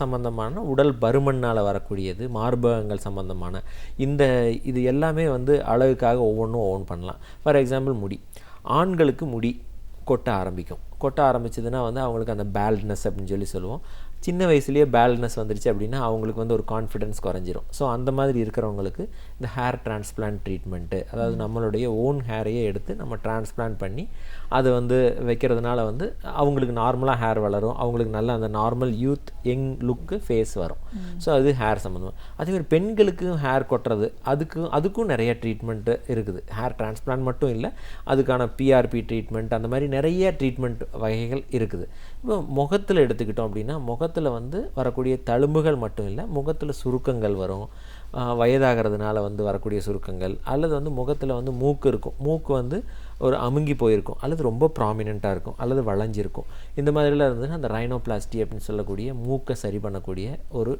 சம்பந்தமான உடல் பருமனால் வரக்கூடியது, மார்பகங்கள் சம்பந்தமான இது எல்லாமே வந்து அழகுக்காக ஒவ்வொன்றும் பண்ணலாம். ஃபார் எக்ஸாம்பிள் ஆண்களுக்கு முடி கொட்ட ஆரம்பிச்சதுன்னா வந்து அவங்களுக்கு அந்த பேல்ட்னஸ் அப்படின்னு சொல்லுவோம். சின்ன வயசுலேயே பேல்ட்னஸ் வந்துருச்சு அப்படின்னா அவங்களுக்கு வந்து ஒரு கான்ஃபிடென்ஸ் குறைஞ்சிரும். ஸோ அந்த மாதிரி இருக்கிறவங்களுக்கு இந்த ஹேர் டிரான்ஸ்பிளான்ட் ட்ரீட்மெண்ட்டு, அதாவது நம்மளுடைய ஓன் ஹேரையே எடுத்து நம்ம டிரான்ஸ்பிளான்ட் பண்ணி அதை வந்து வைக்கிறதுனால வந்து அவங்களுக்கு நார்மலாக ஹேர் வளரும், அவங்களுக்கு நல்ல அந்த நார்மல் யூத் யங் லுக்கு ஃபேஸ் வரும். ஸோ அது ஹேர் சம்மந்தமாக. அதேமாதிரி பெண்களுக்கும் ஹேர் கொட்டுறது, அதுக்கும் நிறைய ட்ரீட்மெண்ட்டு இருக்குது. ஹேர் டிரான்ஸ்பிளான்ட் மட்டும் இல்லை, அதுக்கான பிஆர்பி ட்ரீட்மெண்ட், அந்த மாதிரி நிறைய ட்ரீட்மெண்ட் வகைகள் இருக்குது. இப்போ முகத்தில் எடுத்துக்கிட்டோம் அப்படின்னா முகத்தில் வந்து வரக்கூடிய தழும்புகள் மட்டும் இல்லை, முகத்தில் சுருக்கங்கள் வரும், வயதாகிறதுனால வந்து வரக்கூடிய சுருக்கங்கள், அல்லது வந்து முகத்தில் வந்து மூக்கு வந்து ஒரு அமுங்கி போயிருக்கும், அல்லது ரொம்ப ப்ராமினெண்ட்டாக இருக்கும், அல்லது வளைஞ்சிருக்கும். இந்த மாதிரிலாம் இருந்ததுன்னா அந்த ரைனோபிளாஸ்டி அப்படின்னு சொல்லக்கூடிய மூக்கை சரி பண்ணக்கூடிய ஒரு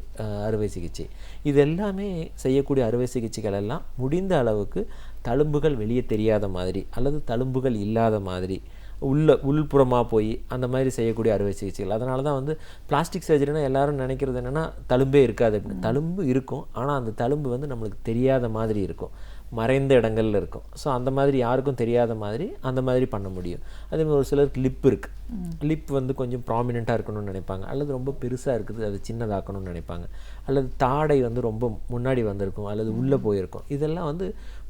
அறுவை சிகிச்சை. இது எல்லாமே செய்யக்கூடிய அறுவை சிகிச்சைகள் எல்லாம் முடிந்த அளவுக்கு தழும்புகள் வெளியே தெரியாத மாதிரி, அல்லது தழும்புகள் இல்லாத மாதிரி உள்புறமாக போய் அந்த மாதிரி செய்யக்கூடிய அறுவை சிகிச்சைகள். அதனால தான் வந்து பிளாஸ்டிக் சர்ஜரினா எல்லாரும் நினைக்கிறது என்னென்னா தழும்பே இருக்காது அப்படின்னு. தழும்பு இருக்கும், ஆனால் அந்த தழும்பு வந்து நம்மளுக்கு தெரியாத மாதிரி இருக்கும். மறைந்த இடங்கள்ல இருக்கும். ஸோ அந்த மாதிரி யாருக்கும் தெரியாத மாதிரி அந்த மாதிரி பண்ண முடியும். அதே மாதிரி ஒரு சிலருக்கு லிப் இருக்குது. லிப் வந்து கொஞ்சம் ப்ராமினெண்ட்டாக இருக்கணும்னு நினைப்பாங்க, அல்லது ரொம்ப பெருசாக இருக்குது அது சின்னதாக்கணும்னு நினைப்பாங்க, அல்லது தாடை வந்து ரொம்ப முன்னாடி வந்திருக்கும் அல்லது உள்ளே போயிருக்கும். இதெல்லாம் வந்து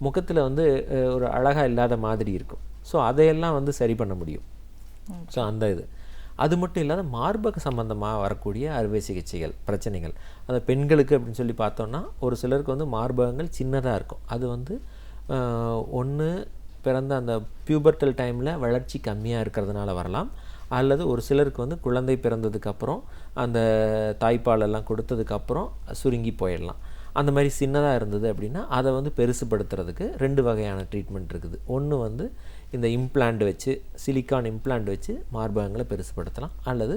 முகத்தில் வந்து ஒரு அழகாக இல்லாத மாதிரி இருக்கும். ஸோ அதையெல்லாம் வந்து சரி பண்ண முடியும். ஸோ அந்த இது அது மட்டும் இல்லாத மார்பக சம்பந்தமாக வரக்கூடிய அறுவை சிகிச்சைகள் பிரச்சனைகள், அந்த பெண்களுக்கு அப்படின்னு சொல்லி பார்த்தோன்னா ஒரு சிலருக்கு வந்து மார்பகங்கள் சின்னதாக இருக்கும். அது வந்து ஒன்று பிறந்த அந்த பியூபர்டல் டைமில் வளர்ச்சி கம்மியாக இருக்கிறதுனால வரலாம், அல்லது ஒரு சிலருக்கு வந்து குழந்தை பிறந்ததுக்கப்புறம் அந்த தாய்ப்பாலெல்லாம் கொடுத்ததுக்கப்புறம் சுருங்கி போயிடலாம். அந்த மாதிரி சின்னதாக இருந்தது அப்படின்னா அதை வந்து பெருசுப்படுத்துறதுக்கு 2 வகையான ட்ரீட்மெண்ட் இருக்குது. ஒன்று வந்து இந்த இம்ப்ளான்ட் வச்சு, சிலிக்கான் இம்ப்ளான்ட் வச்சு மார்பகங்களை பெருசுப்படுத்தலாம், அல்லது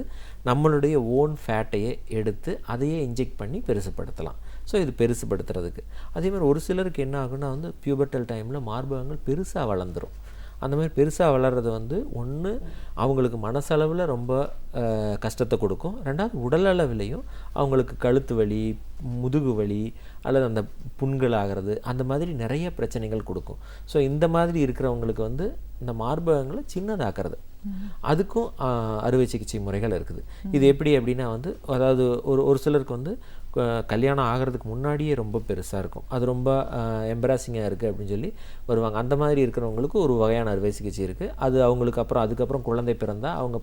நம்மளுடைய ஓன் ஃபேட்டையே எடுத்து அதையே இன்ஜெக்ட் பண்ணி பெருசுப்படுத்தலாம். ஸோ இது பெருசுப்படுத்துறதுக்கு. அதேமாதிரி ஒரு சிலருக்கு என்ன ஆகுன்னா வந்து பியூபர்டல் டைமில் மார்பகங்கள் பெருசாக வளர்ந்துடும். அந்த மாதிரி பெருசாக வளர்கிறது வந்து ஒன்று அவங்களுக்கு மனசளவில் ரொம்ப கஷ்டத்தை கொடுக்கும், ரெண்டாவது உடல் அளவிலையும் அவங்களுக்கு கழுத்து வலி, முதுகு வலி, அல்லது அந்த புண்கள் ஆகிறது, அந்த மாதிரி நிறைய பிரச்சனைகள் கொடுக்கும். ஸோ இந்த மாதிரி இருக்கிறவங்களுக்கு வந்து இந்த மார்பகங்களை சின்னதாக்குறது, அதுக்கும் அறுவை சிகிச்சை முறைகள் இருக்குது. இது எப்படி அப்படின்னா வந்து அதாவது ஒரு சிலருக்கு வந்து கல்யாணம் ஆகிறதுக்கு முன்னாடியே ரொம்ப பெருசாக இருக்கும், அது ரொம்ப எம்பராசிங்காக இருக்குது அப்படின்னு சொல்லி வருவாங்க. அந்த மாதிரி இருக்கிறவங்களுக்கு ஒரு வகையான அறுவை சிகிச்சை இருக்குது. அது அவங்களுக்கு அதுக்கப்புறம் குழந்தை பிறந்தால் அவங்க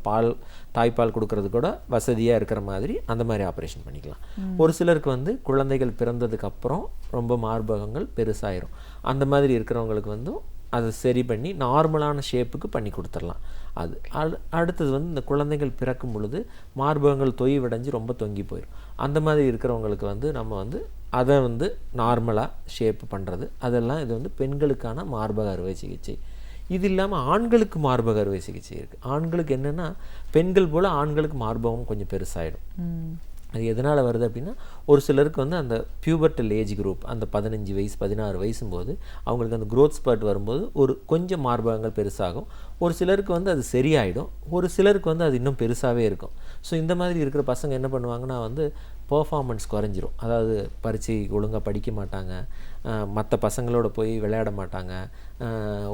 தாய்ப்பால் கொடுக்கறது கூட வசதியாக இருக்கிற மாதிரி அந்த மாதிரி ஆப்ரேஷன் பண்ணிக்கலாம். ஒரு சிலருக்கு வந்து குழந்தைகள் பிறந்ததுக்கப்புறம் ரொம்ப மார்பகங்கள் பெருசாயிரும். அந்த மாதிரி இருக்கிறவங்களுக்கு வந்து அதை சரி பண்ணி நார்மலான ஷேப்புக்கு பண்ணி கொடுத்துடலாம். அது அடுத்தது வந்து இந்த குழந்தைகள் பிறக்கும் பொழுது மார்பகங்கள் தொய்வடைஞ்சு ரொம்ப தொங்கி போயிடும். அந்த மாதிரி இருக்கிறவங்களுக்கு வந்து நம்ம வந்து அதை வந்து நார்மலாக ஷேப்பு பண்ணுறது, அதெல்லாம் இது வந்து பெண்களுக்கான மார்பக அறுவை சிகிச்சை. இது இல்லாமல் ஆண்களுக்கு மார்பக அறுவை சிகிச்சை இருக்குது. ஆண்களுக்கு என்னென்னா பெண்கள் போல் ஆண்களுக்கு மார்பகம் கொஞ்சம் பெருசாகிடும். அது எதனால் வருது அப்படின்னா ஒரு சிலருக்கு வந்து அந்த பியூபர்டல் ஏஜ் குரூப், அந்த 15 வயசு 16 வயசும்போது அவங்களுக்கு அந்த க்ரோத் ஸ்பர்ட் வரும்போது ஒரு கொஞ்சம் மார்பகங்கள் பெருசாகும். ஒரு சிலருக்கு வந்து அது சரியாயிடும், ஒரு சிலருக்கு வந்து அது இன்னும் பெருசாகவே இருக்கும். ஸோ இந்த மாதிரி இருக்கிற பசங்க என்ன பண்ணுவாங்கன்னா வந்து பெர்ஃபார்மன்ஸ் குறைஞ்சிரும். அதாவது பரீட்சை ஒழுங்காக படிக்க மாட்டாங்க, மற்ற பசங்களோட போய் விளையாட மாட்டாங்க,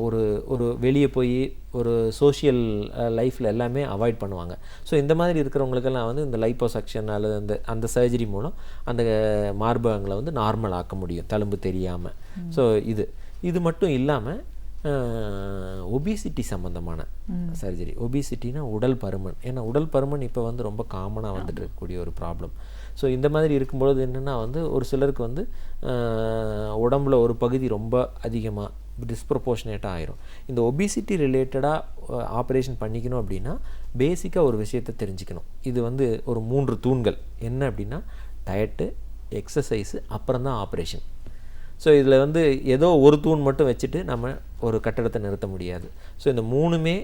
ஒரு வெளியே போய் ஒரு சோஷியல் லைஃப்பில் எல்லாமே அவாய்ட் பண்ணுவாங்க. ஸோ இந்த மாதிரி இருக்கிறவங்களுக்கெல்லாம் வந்து இந்த லைப்போசக்ஷன் அல்லது அந்த சர்ஜரி மூலம் அந்த மார்பகங்களை வந்து நார்மல் ஆக்க முடியும், தழும்பு தெரியாமல். ஸோ இது மட்டும் இல்லாமல் ஒபிசிட்டி சம்மந்தமான சர்ஜரி. ஒபிசிட்டினா உடல் பருமன். ஏன்னா உடல் பருமன் இப்போ வந்து ரொம்ப காமனாக வந்துட்டு இருக்கக்கூடிய ஒரு ப்ராப்ளம். ஸோ இந்த மாதிரி இருக்கும்பொழுது என்னென்னா வந்து ஒரு சிலருக்கு வந்து உடம்புல ஒரு பகுதி ரொம்ப அதிகமாக டிஸ்ப்ரப்போர்ஷனேட்டாக ஆயிரும். இந்த ஒபிசிட்டி ரிலேட்டடாக ஆப்ரேஷன் பண்ணிக்கணும் அப்படின்னா பேசிக்காக ஒரு விஷயத்தை தெரிஞ்சுக்கணும். இது வந்து ஒரு 3 தூண்கள் என்ன அப்படின்னா டயட்டு, எக்ஸசைஸு, அப்புறம் தான் ஆப்ரேஷன். ஸோ இதில் வந்து ஏதோ ஒரு தூண் மட்டும் வச்சுட்டு நம்ம ஒரு கட்டடத்தை நிறுத்த முடியாது. ஸோ இந்த 3மே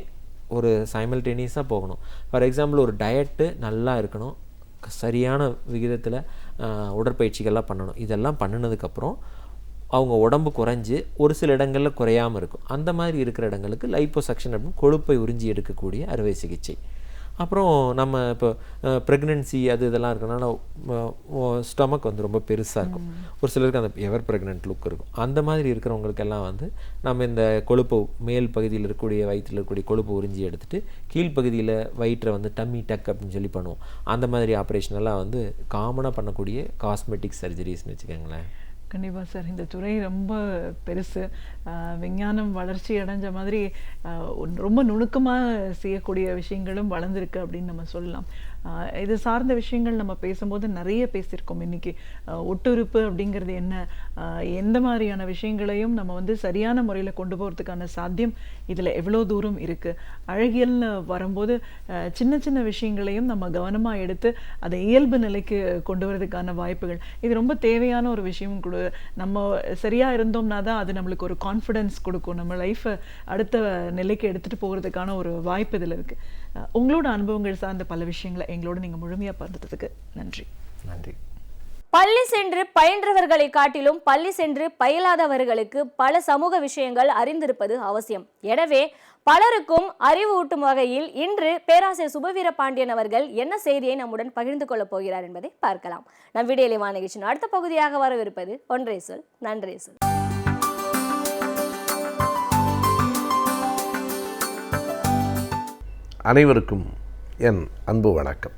ஒரு சைமல்டேனியஸாக போகணும். ஃபார் எக்ஸாம்பிள் ஒரு டயட்டு நல்லா இருக்கணும், சரியான விகிதத்தில் உடற்பயிற்சிகள்லாம் பண்ணணும். இதெல்லாம் பண்ணினதுக்கப்புறம் அவங்க உடம்பு குறைஞ்சி ஒரு சில இடங்களில் குறையாமல் இருக்கும். அந்த மாதிரி இருக்கிற இடங்களுக்கு லைப்போசக்ஷன் அப்படின்னு கொழுப்பை உறிஞ்சி எடுக்கக்கூடிய அறுவை சிகிச்சை. அப்புறம் நம்ம இப்போ ப்ரெக்னென்சி இதெல்லாம் இருக்கனால ஸ்டொமக் வந்து ரொம்ப பெருசாக இருக்கும். ஒரு சிலருக்கு அந்த எவர் ப்ரெக்னென்ட் லுக் இருக்கும். அந்த மாதிரி இருக்கிறவங்களுக்கெல்லாம் வந்து நம்ம இந்த கொழுப்பு மேல் பகுதியில் இருக்கக்கூடிய வயிற்றில் இருக்கக்கூடிய கொழுப்பு உறிஞ்சி எடுத்துகிட்டு கீழ்ப்பகுதியில் வயிற்றை வந்து டம்மி டக் அப்படின்னு சொல்லி பண்ணுவோம். அந்த மாதிரி ஆப்ரேஷனெல்லாம் வந்து காமனாக பண்ணக்கூடிய காஸ்மெட்டிக் சர்ஜரிஸ்னு வச்சுக்கோங்களேன். கண்டிப்பாக சார், இந்த துறை ரொம்ப பெருசு. விஞ்ஞானம் வளர்ச்சி அடைஞ்ச மாதிரி ரொம்ப நுணுக்கமாக செய்யக்கூடிய விஷயங்களும் வளர்ந்துருக்கு அப்படின்னு நம்ம சொல்லலாம். இது சார்ந்த விஷயங்கள் நம்ம பேசும்போது நிறைய பேசியிருக்கோம். இன்றைக்கி ஒட்டுறுப்பு அப்படிங்கிறது என்ன, எந்த மாதிரியான விஷயங்களையும் நம்ம வந்து சரியான முறையில் கொண்டு போகிறதுக்கான சாத்தியம் இதில் எவ்வளோ தூரம் இருக்குது. அழகியல்னு வரும்போது சின்ன சின்ன விஷயங்களையும் நம்ம கவனமாக எடுத்து அதை இயல்பு நிலைக்கு கொண்டு வரதுக்கான வாய்ப்புகள் இது ரொம்ப தேவையான ஒரு விஷயம். நம்ம சரியாக இருந்தோம்னா தான் அது நம்மளுக்கு ஒரு கான்ஃபிடென்ஸ் கொடுக்கும், நம்ம லைஃப்பை அடுத்த நிலைக்கு எடுத்துகிட்டு போகிறதுக்கான ஒரு வாய்ப்பு இதில் இருக்குது. உங்களோட அனுபவங்கள் சார்ந்த பல விஷயங்களை எங்களோட நீங்கள் முழுமையாக பகிர்ந்ததுக்கு நன்றி. நன்றி. பள்ளி சென்று பயின்றவர்களை காட்டிலும் பள்ளி சென்று பயிலாதவர்களுக்கு பல சமூக விஷயங்கள் அறிந்திருப்பது அவசியம். எனவே பலருக்கும் அறிவு ஊட்டும் வகையில் இன்று பேராசிரியர் சுபவீர பாண்டியன் அவர்கள் என்ன செய்தியை நம்முடன் பகிர்ந்து கொள்ளப் போகிறார் என்பதை பார்க்கலாம். நம் விடியலை நிகழ்ச்சியின் அடுத்த பகுதியாக வரவிருப்பது ஒன்றே சொல் நன்றே சொல். அனைவருக்கும் என் அன்பு வணக்கம்.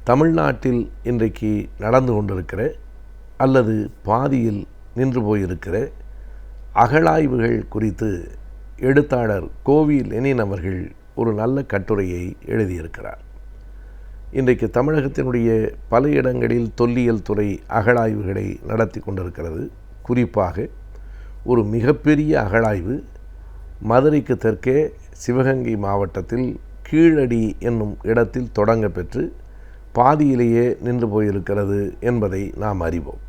தமிழ்நாட்டில் இன்றைக்கு நடந்து கொண்டிருக்கிற அல்லது பாதியில் நின்று போயிருக்கிற அகழாய்வுகள் குறித்து எழுத்தாளர் கோவி லெனின் அவர்கள் ஒரு நல்ல கட்டுரையை எழுதியிருக்கிறார். இன்றைக்கு தமிழகத்தினுடைய பல இடங்களில் தொல்லியல் துறை அகழாய்வுகளை நடத்தி கொண்டிருக்கிறது. குறிப்பாக ஒரு மிகப்பெரிய அகழாய்வு மதுரைக்கு தெற்கே சிவகங்கை மாவட்டத்தில் கீழடி என்னும் இடத்தில் தொடங்க பெற்று பாதியிலேயே நின்று போயிருக்கிறது என்பதை நாம் அறிவோம்.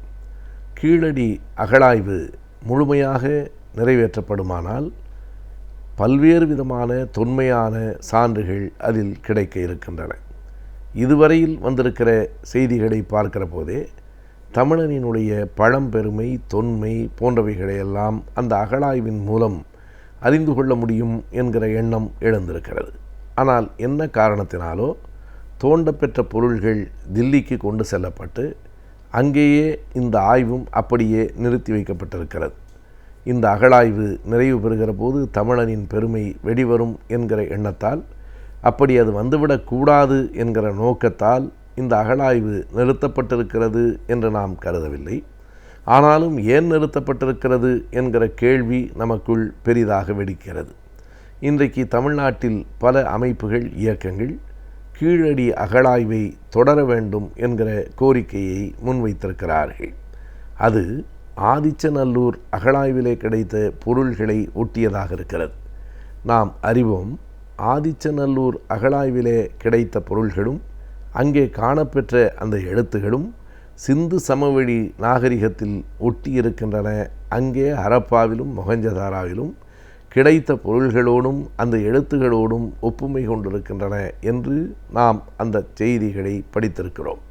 கீழடி அகழாய்வு முழுமையாக நிறைவேற்றப்படுமானால் பல்வேறு விதமான தொன்மையான சான்றுகள் அதில் கிடைக்க இருக்கின்றன. இதுவரையில் வந்திருக்கிற செய்திகளை பார்க்கிற போதே தமிழனினுடைய பழம்பெருமை, தொன்மை போன்றவைகளையெல்லாம் அந்த அகழாய்வின் மூலம் அறிந்து கொள்ள முடியும் என்கிற எண்ணம் எழுந்திருக்கிறது. ஆனால் என்ன காரணத்தினாலோ தோண்டப்பெற்ற பொருள்கள் தில்லிக்கு கொண்டு செல்லப்பட்டு அங்கேயே இந்த ஆய்வும் அப்படியே நிறுத்தி வைக்கப்பட்டிருக்கிறது. இந்த அகழாய்வு நிறைவு பெறுகிற போது தமிழனின் பெருமை வெளிவரும் என்கிற எண்ணத்தால், அப்படி அது வந்துவிடக்கூடாது என்கிற நோக்கத்தால் இந்த அகழாய்வு நிறுத்தப்பட்டிருக்கிறது என்று நாம் கருதவில்லை. ஆனாலும் ஏன் நிறுத்தப்பட்டிருக்கிறது என்கிற கேள்வி நமக்குள் பெரிதாக வெடிக்கிறது. இன்றைக்கு தமிழ்நாட்டில் பல அமைப்புகள், இயக்கங்கள் கீழடி அகழாய்வை தொடர வேண்டும் என்கிற கோரிக்கையை முன்வைத்திருக்கிறார்கள். அது ஆதிச்சநல்லூர் அகழாய்விலே கிடைத்த பொருள்களை ஒட்டியதாக இருக்கிறது. நாம் அறிவோம், ஆதிச்சநல்லூர் அகழாய்விலே கிடைத்த பொருள்களும் அங்கே காணப்பெற்ற அந்த எழுத்துகளும் சிந்து சமவெளி நாகரிகத்தில் ஒட்டி இருக்கின்றன. அங்கே ஹரப்பாவிலும் மொஹஞ்சதாராவிலும் கிடைத்த பொருள்களோடும் அந்த எழுத்துகளோடும் ஒப்புமை கொண்டிருக்கின்றன என்று நாம் அந்த செய்திகளை படித்திருக்கிறோம்.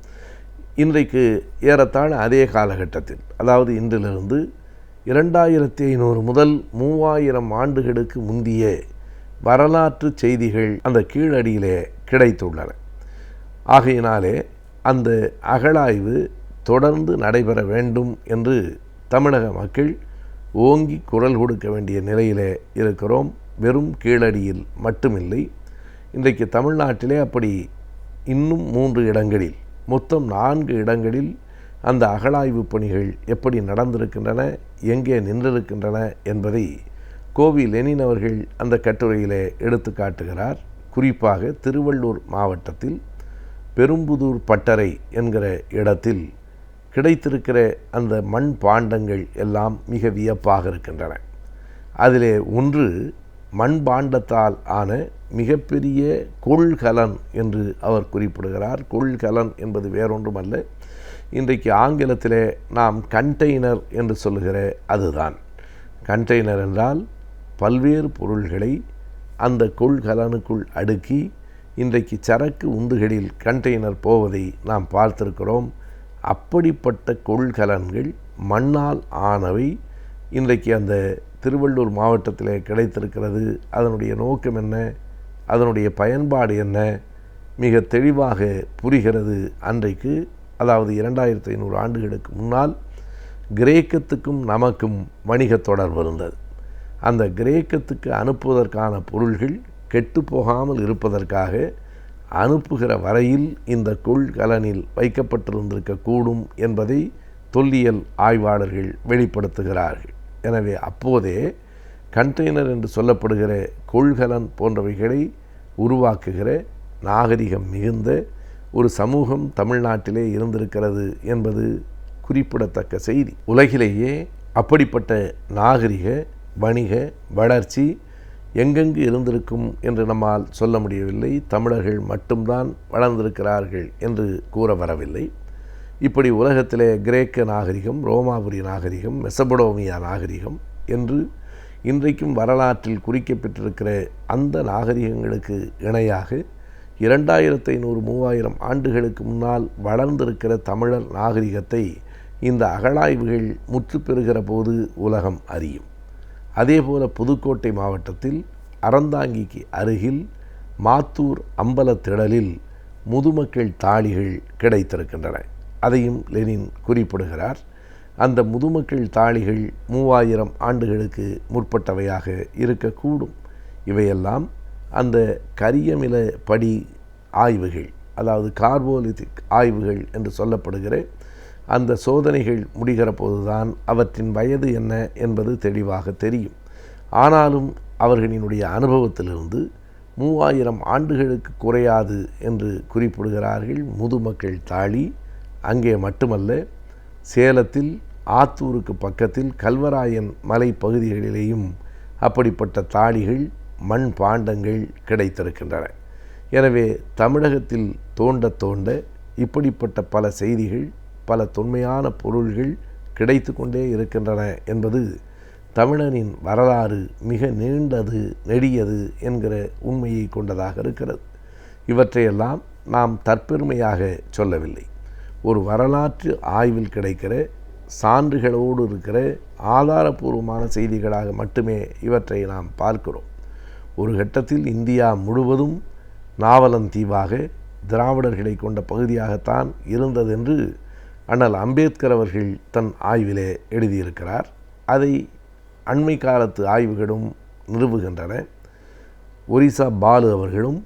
இன்றைக்கு ஏறத்தாழ அதே காலகட்டத்தில், அதாவது இன்றிலிருந்து 2500 முதல் 3000 ஆண்டுகளுக்கு முந்திய வரலாற்று செய்திகள் அந்த கீழடியிலே கிடைத்துள்ளன. ஆகையினாலே அந்த அகழாய்வு தொடர்ந்து நடைபெற வேண்டும் என்று தமிழக மக்கள் ஓங்கி குரல் கொடுக்க வேண்டிய நிலையிலே இருக்கிறோம். வெறும் கீழடியில் மட்டுமில்லை, இன்றைக்கு தமிழ்நாட்டிலே அப்படி இன்னும் 3 இடங்களில், மொத்தம் 4 இடங்களில் அந்த அகழாய்வு பணிகள் எப்படி நடந்திருக்கின்றன, எங்கே நின்றிருக்கின்றன என்பதை கோவி லெனின் அவர்கள் அந்த கட்டுரையிலே எடுத்து காட்டுகிறார். குறிப்பாக திருவள்ளூர் மாவட்டத்தில் பெரும்புதூர் பட்டறை என்கிற இடத்தில் கிடைத்திருக்கிற அந்த மண் பாண்டங்கள் எல்லாம் மிக வியப்பாக இருக்கின்றன. அதிலே ஒன்று மண்பாண்டத்தால் ஆன மிகப்பெரிய கொள்கலன் என்று அவர் குறிப்பிடுகிறார். கொள்கலன் என்பது வேறொன்றுமல்ல, இன்றைக்கு ஆங்கிலத்திலே நாம் கண்டெய்னர் என்று சொல்லுகிற அதுதான். கண்டெய்னர் என்றால் பல்வேறு பொருள்களை அந்த கொள்கலனுக்குள் அடுக்கி இன்றைக்கு சரக்கு உந்துகளில் கண்டெய்னர் போவதை நாம் பார்த்திருக்கிறோம். அப்படிப்பட்ட கொள்கலன்கள் மண்ணால் ஆனவை இன்றைக்கு அந்த திருவள்ளூர் மாவட்டத்தில் கிடைத்திருக்கிறது. அதனுடைய நோக்கம் என்ன, அதனுடைய பயன்பாடு என்ன, மிக தெளிவாக புரிகிறது. அன்றைக்கு, அதாவது 2500 ஆண்டுகளுக்கு முன்னால் கிரேக்கத்துக்கும் நமக்கும் வணிக தொடர்பு இருந்தது. அந்த கிரேக்கத்துக்கு அனுப்புவதற்கான பொருள்கள் கெட்டு போகாமல் இருப்பதற்காக அனுப்புகிற வரையில் இந்த கொள்கலனில் வைக்கப்பட்டிருந்திருக்கக்கூடும் என்பதை தொல்லியல் ஆய்வாளர்கள் வெளிப்படுத்துகிறார்கள். எனவே அப்போதே கண்டெய்னர் என்று சொல்லப்படுகிற கொள்கலன் போன்றவைகளை உருவாக்குகிற நாகரிகம் மிகுந்த ஒரு சமூகம் தமிழ்நாட்டிலே இருந்திருக்கிறது என்பது குறிப்பிடத்தக்க செய்தி. உலகிலேயே அப்படிப்பட்ட நாகரிக வணிக வளர்ச்சி எங்கெங்கு இருந்திருக்கும் என்று நம்மால் சொல்ல முடியவில்லை. தமிழர்கள் மட்டும்தான் வளர்ந்திருக்கிறார்கள் என்று கூற வரவில்லை. இப்படி உலகத்திலே கிரேக்க நாகரிகம், ரோமாபுரி நாகரிகம், மெசபடோமியா நாகரிகம் என்று இன்றைக்கும் வரலாற்றில் குறிக்கப்பட்டிருக்கிற அந்த நாகரிகங்களுக்கு இணையாக 2500-3000 ஆண்டுகளுக்கு முன்னால் வளர்ந்திருக்கிற தமிழர் நாகரிகத்தை இந்த அகழாய்வுகள் முற்று பெறுகிற போது உலகம் அறியும். அதேபோல புதுக்கோட்டை மாவட்டத்தில் அறந்தாங்கிக்கு அருகில் மாத்தூர் அம்பலத்திடலில் முதுமக்கள் தாழிகள் கிடைத்திருக்கின்றன. அதையும் லெனின் குறிப்பிடுகிறார். அந்த முதுமக்கள் தாழிகள் 3000 ஆண்டுகளுக்கு முற்பட்டவையாக இருக்கக்கூடும். இவையெல்லாம் அந்த கரியமில படி ஆய்வுகள், அதாவது கார்போலித்திக் ஆய்வுகள் என்று சொல்லப்படுகிற அந்த சோதனைகள் முடிகிற போதுதான் அவற்றின் வயது என்ன என்பது தெளிவாக தெரியும். ஆனாலும் அவர்களினுடைய அனுபவத்திலிருந்து 3000 ஆண்டுகளுக்கு குறையாது என்று குறிப்பிடுகிறார்கள் முதுமக்கள் தாழி. அங்கே மட்டுமல்ல, சேலத்தில் ஆத்தூருக்கு பக்கத்தில் கல்வராயன் மலை பகுதிகளிலேயும் அப்படிப்பட்ட தாழிகள், மண் பாண்டங்கள் கிடைத்திருக்கின்றன. எனவே தமிழகத்தில் தோண்ட தோண்ட இப்படிப்பட்ட பல செய்திகள், பல தொன்மையான பொருள்கள் கிடைத்து கொண்டே இருக்கின்றன என்பது தமிழனின் வரலாறு மிக நீண்டது, நெடியது என்கிற உண்மையை கொண்டதாக இருக்கிறது. இவற்றையெல்லாம் நாம் தற்பெருமையாக சொல்லவில்லை. ஒரு வரலாற்று ஆய்வில் கிடைக்கிற சான்றுகளோடு இருக்கிற ஆதாரபூர்வமான செய்திகளாக மட்டுமே இவற்றை நாம் பார்க்கிறோம். ஒரு கட்டத்தில் இந்தியா முழுவதும் நாவலந்தீவாக திராவிடர்களை கொண்ட பகுதியாகத்தான் இருந்ததென்று அண்ணல் அம்பேத்கர் அவர்கள் தன் ஆய்விலே எழுதியிருக்கிறார். அதை அண்மை காலத்து ஆய்வுகளும் நிறுவுகின்றன. ஒரிசா பாலு அவர்களும்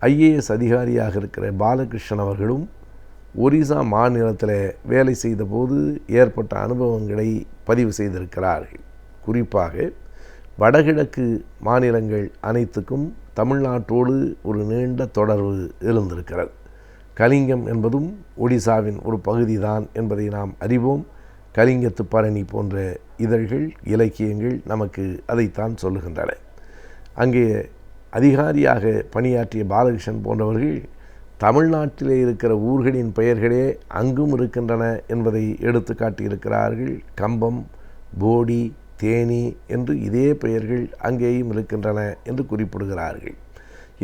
ஐஏஎஸ் அதிகாரியாக இருக்கிற பாலகிருஷ்ணன் அவர்களும் ஒரிசா மாநிலத்தில் வேலை செய்த போது ஏற்பட்ட அனுபவங்களை பதிவு செய்திருக்கிறார்கள். குறிப்பாக வடகிழக்கு மாநிலங்கள் அனைத்துக்கும் தமிழ்நாட்டோடு ஒரு நீண்ட தொடர்பு இருந்திருக்கிறது. கலிங்கம் என்பதும் ஒடிசாவின் ஒரு பகுதிதான் என்பதை நாம் அறிவோம். கலிங்கத்து பரணி போன்ற இதழ்கள், இலக்கியங்கள் நமக்கு அதைத்தான் சொல்லுகின்றன. அங்கே அதிகாரியாக பணியாற்றிய பாலகிருஷ்ணன் போன்றவர்கள் தமிழ்நாட்டிலே இருக்கிற ஊர்களின் பெயர்களே அங்கும் இருக்கின்றன என்பதை எடுத்து காட்டியிருக்கிறார்கள். கம்பம், போடி, தேனி என்று இதே பெயர்கள் அங்கேயும் இருக்கின்றன என்று குறிப்பிடுகிறார்கள்.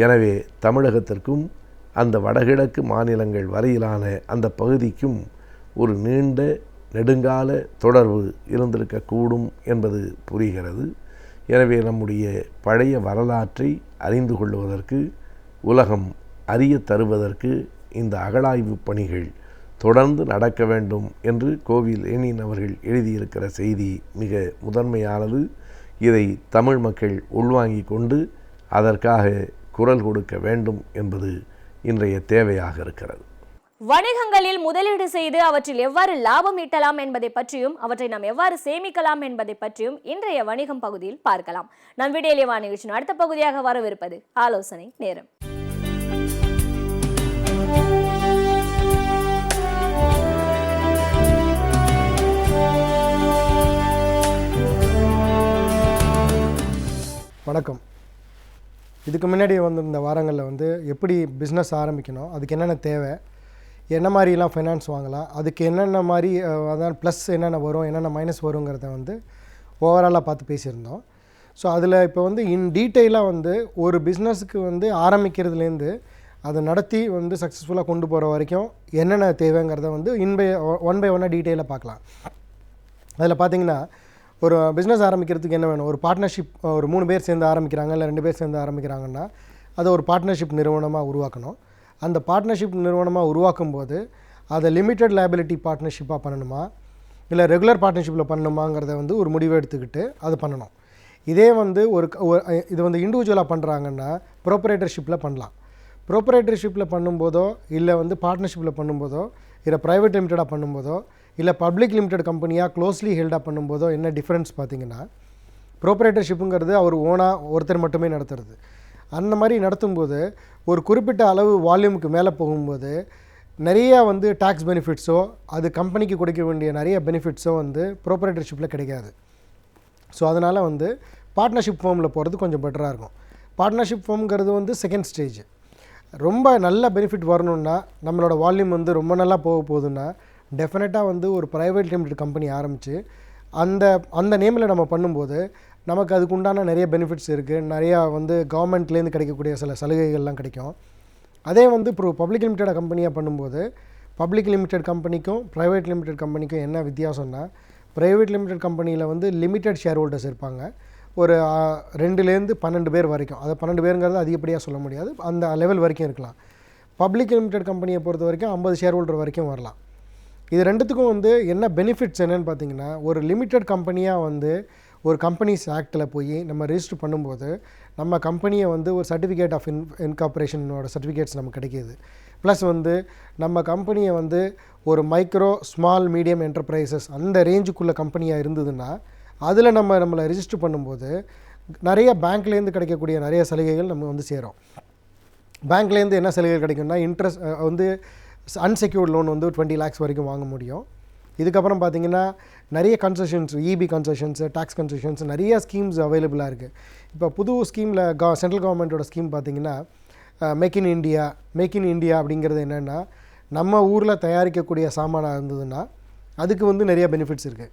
எனவே தமிழகத்திற்கும் அந்த வடகிழக்கு மாநிலங்கள் வரையிலான அந்த பகுதிக்கும் ஒரு நீண்ட நெடுங்கால தொடர்பு இருந்திருக்கக்கூடும் என்பது புரிகிறது. எனவே நம்முடைய பழைய வரலாற்றை அறிந்து கொள்வதற்கு, உலகம் அறிய தருவதற்கு இந்த அகழாய்வு பணிகள் தொடர்ந்து நடக்க வேண்டும் என்று கோவில் லெனின் அவர்கள் எழுதியிருக்கிற செய்தி மிக முதன்மையானது. இதை தமிழ் மக்கள் உள்வாங்கி கொண்டு அதற்காக குரல் கொடுக்க வேண்டும் என்பது இன்றைய தேவையாக இருக்கிறது. வணிகங்களில் முதலீடு செய்து அவற்றில் எவ்வாறு லாபம் ஈட்டலாம் என்பதை பற்றியும் அவற்றை நாம் எவ்வாறு சேமிக்கலாம் என்பதை பற்றியும் இன்றைய வணிகம் பகுதியில் பார்க்கலாம். நம் விடியலே வா நிகழ்ச்சியின் அடுத்த பகுதியாக வரவிருப்பது ஆலோசனை நேரம். வணக்கம். இதுக்கு முன்னாடி இந்த வாரங்களில் எப்படி பிஸ்னஸ் ஆரம்பிக்கணும், அதுக்கு என்னென்ன தேவை, என்ன மாதிரிலாம் ஃபைனான்ஸ் வாங்கலாம், அதுக்கு என்னென்ன மாதிரி அதான் ப்ளஸ் என்னென்ன வரும், என்னென்ன மைனஸ் வருங்கிறத ஓவராலாக பார்த்து பேசியிருந்தோம். ஸோ அதில் இப்போ இன் டீட்டெயிலாக ஒரு பிஸ்னஸுக்கு ஆரம்பிக்கிறதுலேருந்து அதை நடத்தி சக்ஸஸ்ஃபுல்லாக கொண்டு போகிற வரைக்கும் என்னென்ன தேவைங்கிறத ஒன் பை ஒன்னாக டீட்டெயிலாக பார்க்கலாம். அதில் பார்த்திங்கன்னா, ஒரு பிஸ்னஸ் ஆரம்பிக்கிறதுக்கு என்ன வேணும்? ஒரு பார்ட்னர்ஷிப், ஒரு 3 பேர் சேர்ந்து ஆரம்பிக்கிறாங்க, இல்லை 2 பேர் சேர்ந்து ஆரம்பிக்கிறாங்கன்னா அதை ஒரு பார்ட்னர்ஷிப் நிறுவனமாக உருவாக்கணும். அந்த பார்ட்னர்ஷிப் நிறுவனமாக உருவாக்கும் போது அதை லிமிட்டட் லைபிலிட்டி பார்ட்னர்ஷிப்பாக பண்ணணுமா, இல்லை ரெகுலர் பார்ட்னர்ஷிப்பில் பண்ணணுமாங்கிறத ஒரு முடிவு எடுத்துக்கிட்டு அது பண்ணணும். இதே ஒரு இது இண்டிவிஜுவலாக பண்ணுறாங்கன்னா ப்ரோப்ரைட்டர்ஷிப்பில் பண்ணலாம். ப்ரோப்ரைட்டர்ஷிப்பில் பண்ணும்போதோ, இல்லை பார்ட்னர்ஷிப்பில் பண்ணும்போதோ, இல்லை ப்ரைவேட் லிமிட்டடாக பண்ணும்போதோ, இல்லை பப்ளிக் லிமிடெட் கம்பெனியாக க்ளோஸ்லி ஹெல்டாக பண்ணும்போதோ என்ன டிஃப்ரென்ஸ் பார்த்திங்கன்னா, ப்ரோப்ரைட்டர்ஷிப்புங்கிறது அவர் ஓனாக ஒருத்தர் மட்டுமே நடத்துறது. அந்த மாதிரி நடத்தும்போது ஒரு குறிப்பிட்ட அளவு வால்யூமுக்கு மேலே போகும்போது நிறையா டேக்ஸ் பெனிஃபிட்ஸோ, அது கம்பெனிக்கு கொடுக்க வேண்டிய நிறைய பெனிஃபிட்ஸோ ப்ரோப்ரைட்டர்ஷிப்பில் கிடைக்காது. ஸோ அதனால் பார்ட்னர்ஷிப் ஃபார்மில் போகிறது கொஞ்சம் பெட்டராக இருக்கும். பார்ட்னர்ஷிப் ஃபார்ம்ங்கிறது செகண்ட் ஸ்டேஜ். ரொம்ப நல்ல பெனிஃபிட் வரணுன்னா, நம்மளோட வால்யூம் ரொம்ப நல்லா போக போகுதுன்னா, டெஃபினட்டாக ஒரு ப்ரைவேட் லிமிடெட் கம்பெனி ஆரம்பித்து அந்த நேமில் நம்ம பண்ணும்போது நமக்கு அதுக்கு உண்டான நிறைய பெனிஃபிட்ஸ் இருக்குது. நிறையா கவர்மெண்ட்லேருந்து கிடைக்கக்கூடிய சில சலுகைகள்லாம் கிடைக்கும். அதே இப்போ பப்ளிக் லிமிடெட் கம்பெனியாக பண்ணும்போது பப்ளிக் லிமிடெட் கம்பெனிக்கும் ப்ரைவேட் லிமிடெட் கம்பெனிக்கும் என்ன வித்தியாசம்னா, ப்ரைவேட் லிமிடெட் கம்பெனியில் லிமிட்டட் ஷேர் ஹோல்டர்ஸ் இருப்பாங்க. ஒரு 2லேருந்து 12 பேர் வரைக்கும். அது 12 பேருங்கிறது அதிகப்படியாக சொல்ல முடியாது, அந்த லெவல் வரைக்கும் இருக்கலாம். பப்ளிக் லிமிடெட் கம்பெனியை பொறுத்த வரைக்கும் 50 ஷேர் ஹோல்டர் வரைக்கும் வரலாம். இது ரெண்டுத்துக்கும் என்ன பெனிஃபிட்ஸ் என்னென்னு பார்த்தீங்கன்னா, ஒரு லிமிட்டட் கம்பெனியாக ஒரு கம்பெனிஸ் ஆக்டில் போய் நம்ம ரெஜிஸ்டர் பண்ணும்போது நம்ம கம்பெனியை வந்து ஒரு சர்டிஃபிகேட் ஆஃப் இன்கார்பரேஷனோட சர்டிஃபிகேட்ஸ் நமக்கு கிடைக்கிது. ப்ளஸ் வந்து நம்ம கம்பெனியை வந்து ஒரு மைக்ரோ ஸ்மால் மீடியம் என்டர்பிரைசஸ் அந்த ரேஞ்சுக்குள்ளே கம்பெனியாக இருந்ததுன்னா அதில் நம்மளை ரெஜிஸ்டர் பண்ணும்போது நிறைய பேங்க்லேருந்து கிடைக்கக்கூடிய நிறைய சலுகைகள் நம்ம வந்து சேரும். பேங்க்லேருந்து என்ன சலுகைகள் கிடைக்கும்னா இன்ட்ரெஸ்ட் வந்து அன்செக்யூர்ட் லோன் வந்து 20 lakhs வரைக்கும் வாங்க முடியும். இதுக்கப்புறம் பார்த்திங்கன்னா நிறைய concessions, EB concessions, tax concessions, நிறைய ஸ்கீம்ஸ் அவைலபிளாக இருக்குது. இப்போ புது ஸ்கீமில் சென்ட்ரல் கவர்மெண்ட்டோட ஸ்கீம் பார்த்திங்கன்னா மேக் இன் இண்டியா அப்படிங்கிறது என்னென்னா நம்ம ஊரில் தயாரிக்கக்கூடிய சாமானாக இருந்ததுன்னா அதுக்கு வந்து நிறைய பெனிஃபிட்ஸ் இருக்குது.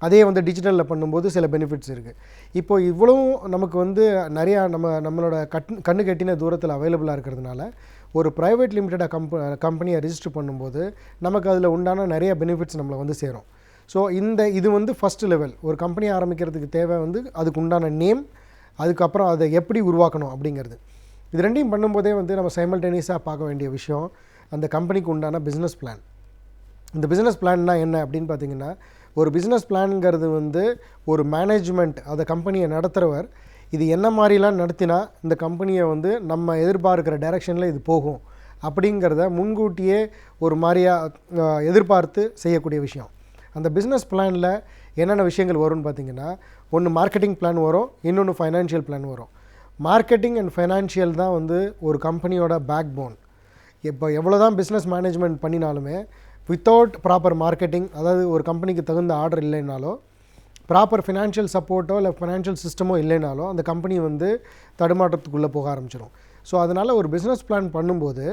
அதே வந்து டிஜிட்டலில் பண்ணும்போது சில பெனிஃபிட்ஸ் இருக்குது. இப்போது இவ்வளவும் நமக்கு வந்து நிறையா நம்மளோட கண்ணு கட்டின தூரத்தில் அவைலபிளாக இருக்கிறதுனால ஒரு ப்ரைவேட் லிமிட்டடாக கம்பெனியை ரெஜிஸ்டர் பண்ணும்போது நமக்கு அதில் உண்டான நிறைய பெனிஃபிட்ஸ் நம்மளை வந்து சேரும். ஸோ இது வந்து ஃபஸ்ட்டு லெவல். ஒரு கம்பெனி ஆரம்பிக்கிறதுக்கு தேவை வந்து அதுக்கு உண்டான நேம், அதுக்கப்புறம் அதை எப்படி உருவாக்கணும் அப்படிங்கிறது. இது ரெண்டையும் பண்ணும்போதே வந்து நம்ம சைமல்டேனியஸாக பார்க்க வேண்டிய விஷயம் அந்த கம்பெனிக்கு உண்டான பிஸ்னஸ் பிளான். இந்த பிஸ்னஸ் பிளான்னா என்ன அப்படின்னு பார்த்தீங்கன்னா, ஒரு பிஸ்னஸ் பிளான்ங்கிறது வந்து ஒரு மேனேஜ்மெண்ட், அதை கம்பெனியை நடத்துகிறவர் இது என்ன மாதிரிலாம் நடத்தினா இந்த கம்பெனியை வந்து நம்ம எதிர்பார்க்குற டைரெக்ஷனில் இது போகும் அப்படிங்கிறத முன்கூட்டியே ஒரு மாதிரியாக எதிர்பார்த்து செய்யக்கூடிய விஷயம். அந்த பிஸ்னஸ் பிளானில் என்னென்ன விஷயங்கள் வரும்னு பார்த்திங்கன்னா, ஒன்று மார்க்கெட்டிங் பிளான் வரும், இன்னொன்று ஃபைனான்ஷியல் பிளான் வரும். மார்க்கெட்டிங் அண்ட் ஃபைனான்ஷியல் தான் வந்து ஒரு கம்பெனியோட பேக் போன். இப்போ எவ்வளோ தான் பிஸ்னஸ் மேனேஜ்மெண்ட் பண்ணினாலுமே வித்தவுட் ப்ராப்பர் மார்க்கெட்டிங், அதாவது ஒரு கம்பெனிக்கு தகுந்த ஆர்டர் இல்லைனாலோ, ப்ராப்பர் ஃபினான்ஷியல் சப்போர்ட்டோ இல்லை ஃபினான்ஷியல் சிஸ்டமோ இல்லைனாலோ அந்த கம்பெனி வந்து தடுமாற்றத்துக்குள்ளே போக ஆரம்பிச்சிடும். ஸோ அதனால் ஒரு பிஸ்னஸ் பிளான் பண்ணும்போது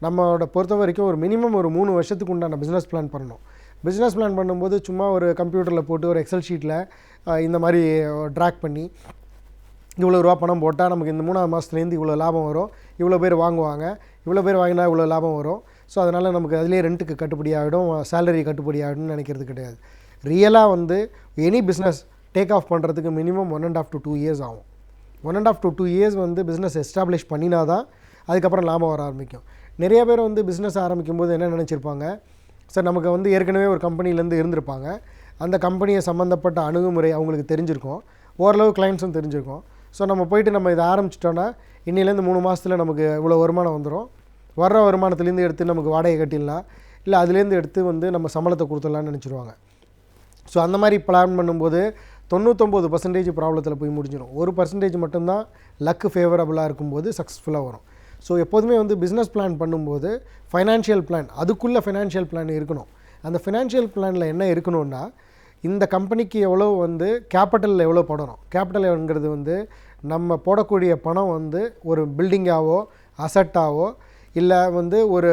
நம்மளோட பொறுத்த வரைக்கும் ஒரு மினிமம் ஒரு 3 வருஷத்துக்கு உண்டான பிஸ்னஸ் பிளான் பண்ணணும். பிஸ்னஸ் பிளான் பண்ணும்போது சும்மா ஒரு கம்ப்யூட்டரில் போட்டு ஒரு எக்ஸல் ஷீட்டில் இந்த மாதிரி ட்ராக் பண்ணி இவ்வளோ ரூபா பணம் போட்டால் நமக்கு இந்த 3ஆவது மாதத்துலேருந்து இவ்வளோ லாபம் வரும், இவ்வளோ பேர் வாங்குவாங்க, இவ்வளோ பேர் வாங்கினா இவ்வளோ லாபம் வரும், ஸோ அதனால் நமக்கு அதிலே ரெண்ட்டுக்கு கட்டுப்படி ஆகிடும், சேலரி கட்டுப்படி ஆகிடும்னு நினைக்கிறது கிடையாது. ரியலாக வந்து எனி பிஸ்னஸ் டேக் ஆஃப் பண்ணுறதுக்கு மினிமம் 1.5 to 2 years ஆகும். 1.5 to 2 years வந்து பிஸ்னஸ் எஸ்டாப்ளிஷ் பண்ணினா தான் அதுக்கப்புறம் லாபம் வர ஆரம்பிக்கும். நிறைய பேர் வந்து பிஸ்னஸ் ஆரம்பிக்கும் போது என்ன நினச்சிருப்பாங்க, சார் நமக்கு வந்து ஏற்கனவே ஒரு கம்பெனிலேருந்து இருந்திருப்பாங்க, அந்த கம்பெனியை சம்மந்தப்பட்ட அணுகுமுறை அவங்களுக்கு தெரிஞ்சிருக்கும், ஓரளவு கிளைண்ட்ஸும் தெரிஞ்சிருக்கும். ஸோ நம்ம போயிட்டு நம்ம இதை ஆரம்பிச்சிட்டோன்னா இன்னிலேருந்து 3 மாதத்தில் நமக்கு இவ்வளோ வருமானம் வந்துடும், வர்ற வருமானத்துலேருந்து எடுத்து நமக்கு வாடகை கட்டிடலாம், இல்லை அதுலேருந்து எடுத்து வந்து நம்ம சம்பளத்தை கொடுத்துடலான்னு நினச்சிருவாங்க. ஸோ அந்த மாதிரி பிளான் பண்ணும்போது 99% ப்ராப்ளத்தில் போய் முடிஞ்சிடும். 1% மட்டும்தான் லக்கு ஃபேவரபுளாக இருக்கும்போது சக்ஸஸ்ஃபுல்லாக வரும். ஸோ எப்போதுமே வந்து பிஸ்னஸ் பிளான் பண்ணும்போது ஃபைனான்ஷியல் பிளான், அதுக்குள்ளே ஃபைனான்ஷியல் பிளான் இருக்கணும். அந்த ஃபினான்ஷியல் பிளானில் என்ன இருக்கணும்னா, இந்த கம்பெனிக்கு எவ்வளோ வந்து கேபிட்டல் எவ்வளோ போடணும். கேபிட்டல்ங்கிறது வந்து நம்ம போடக்கூடிய பணம் வந்து ஒரு பில்டிங்காவோ அசட்டாவோ இல்லை வந்து ஒரு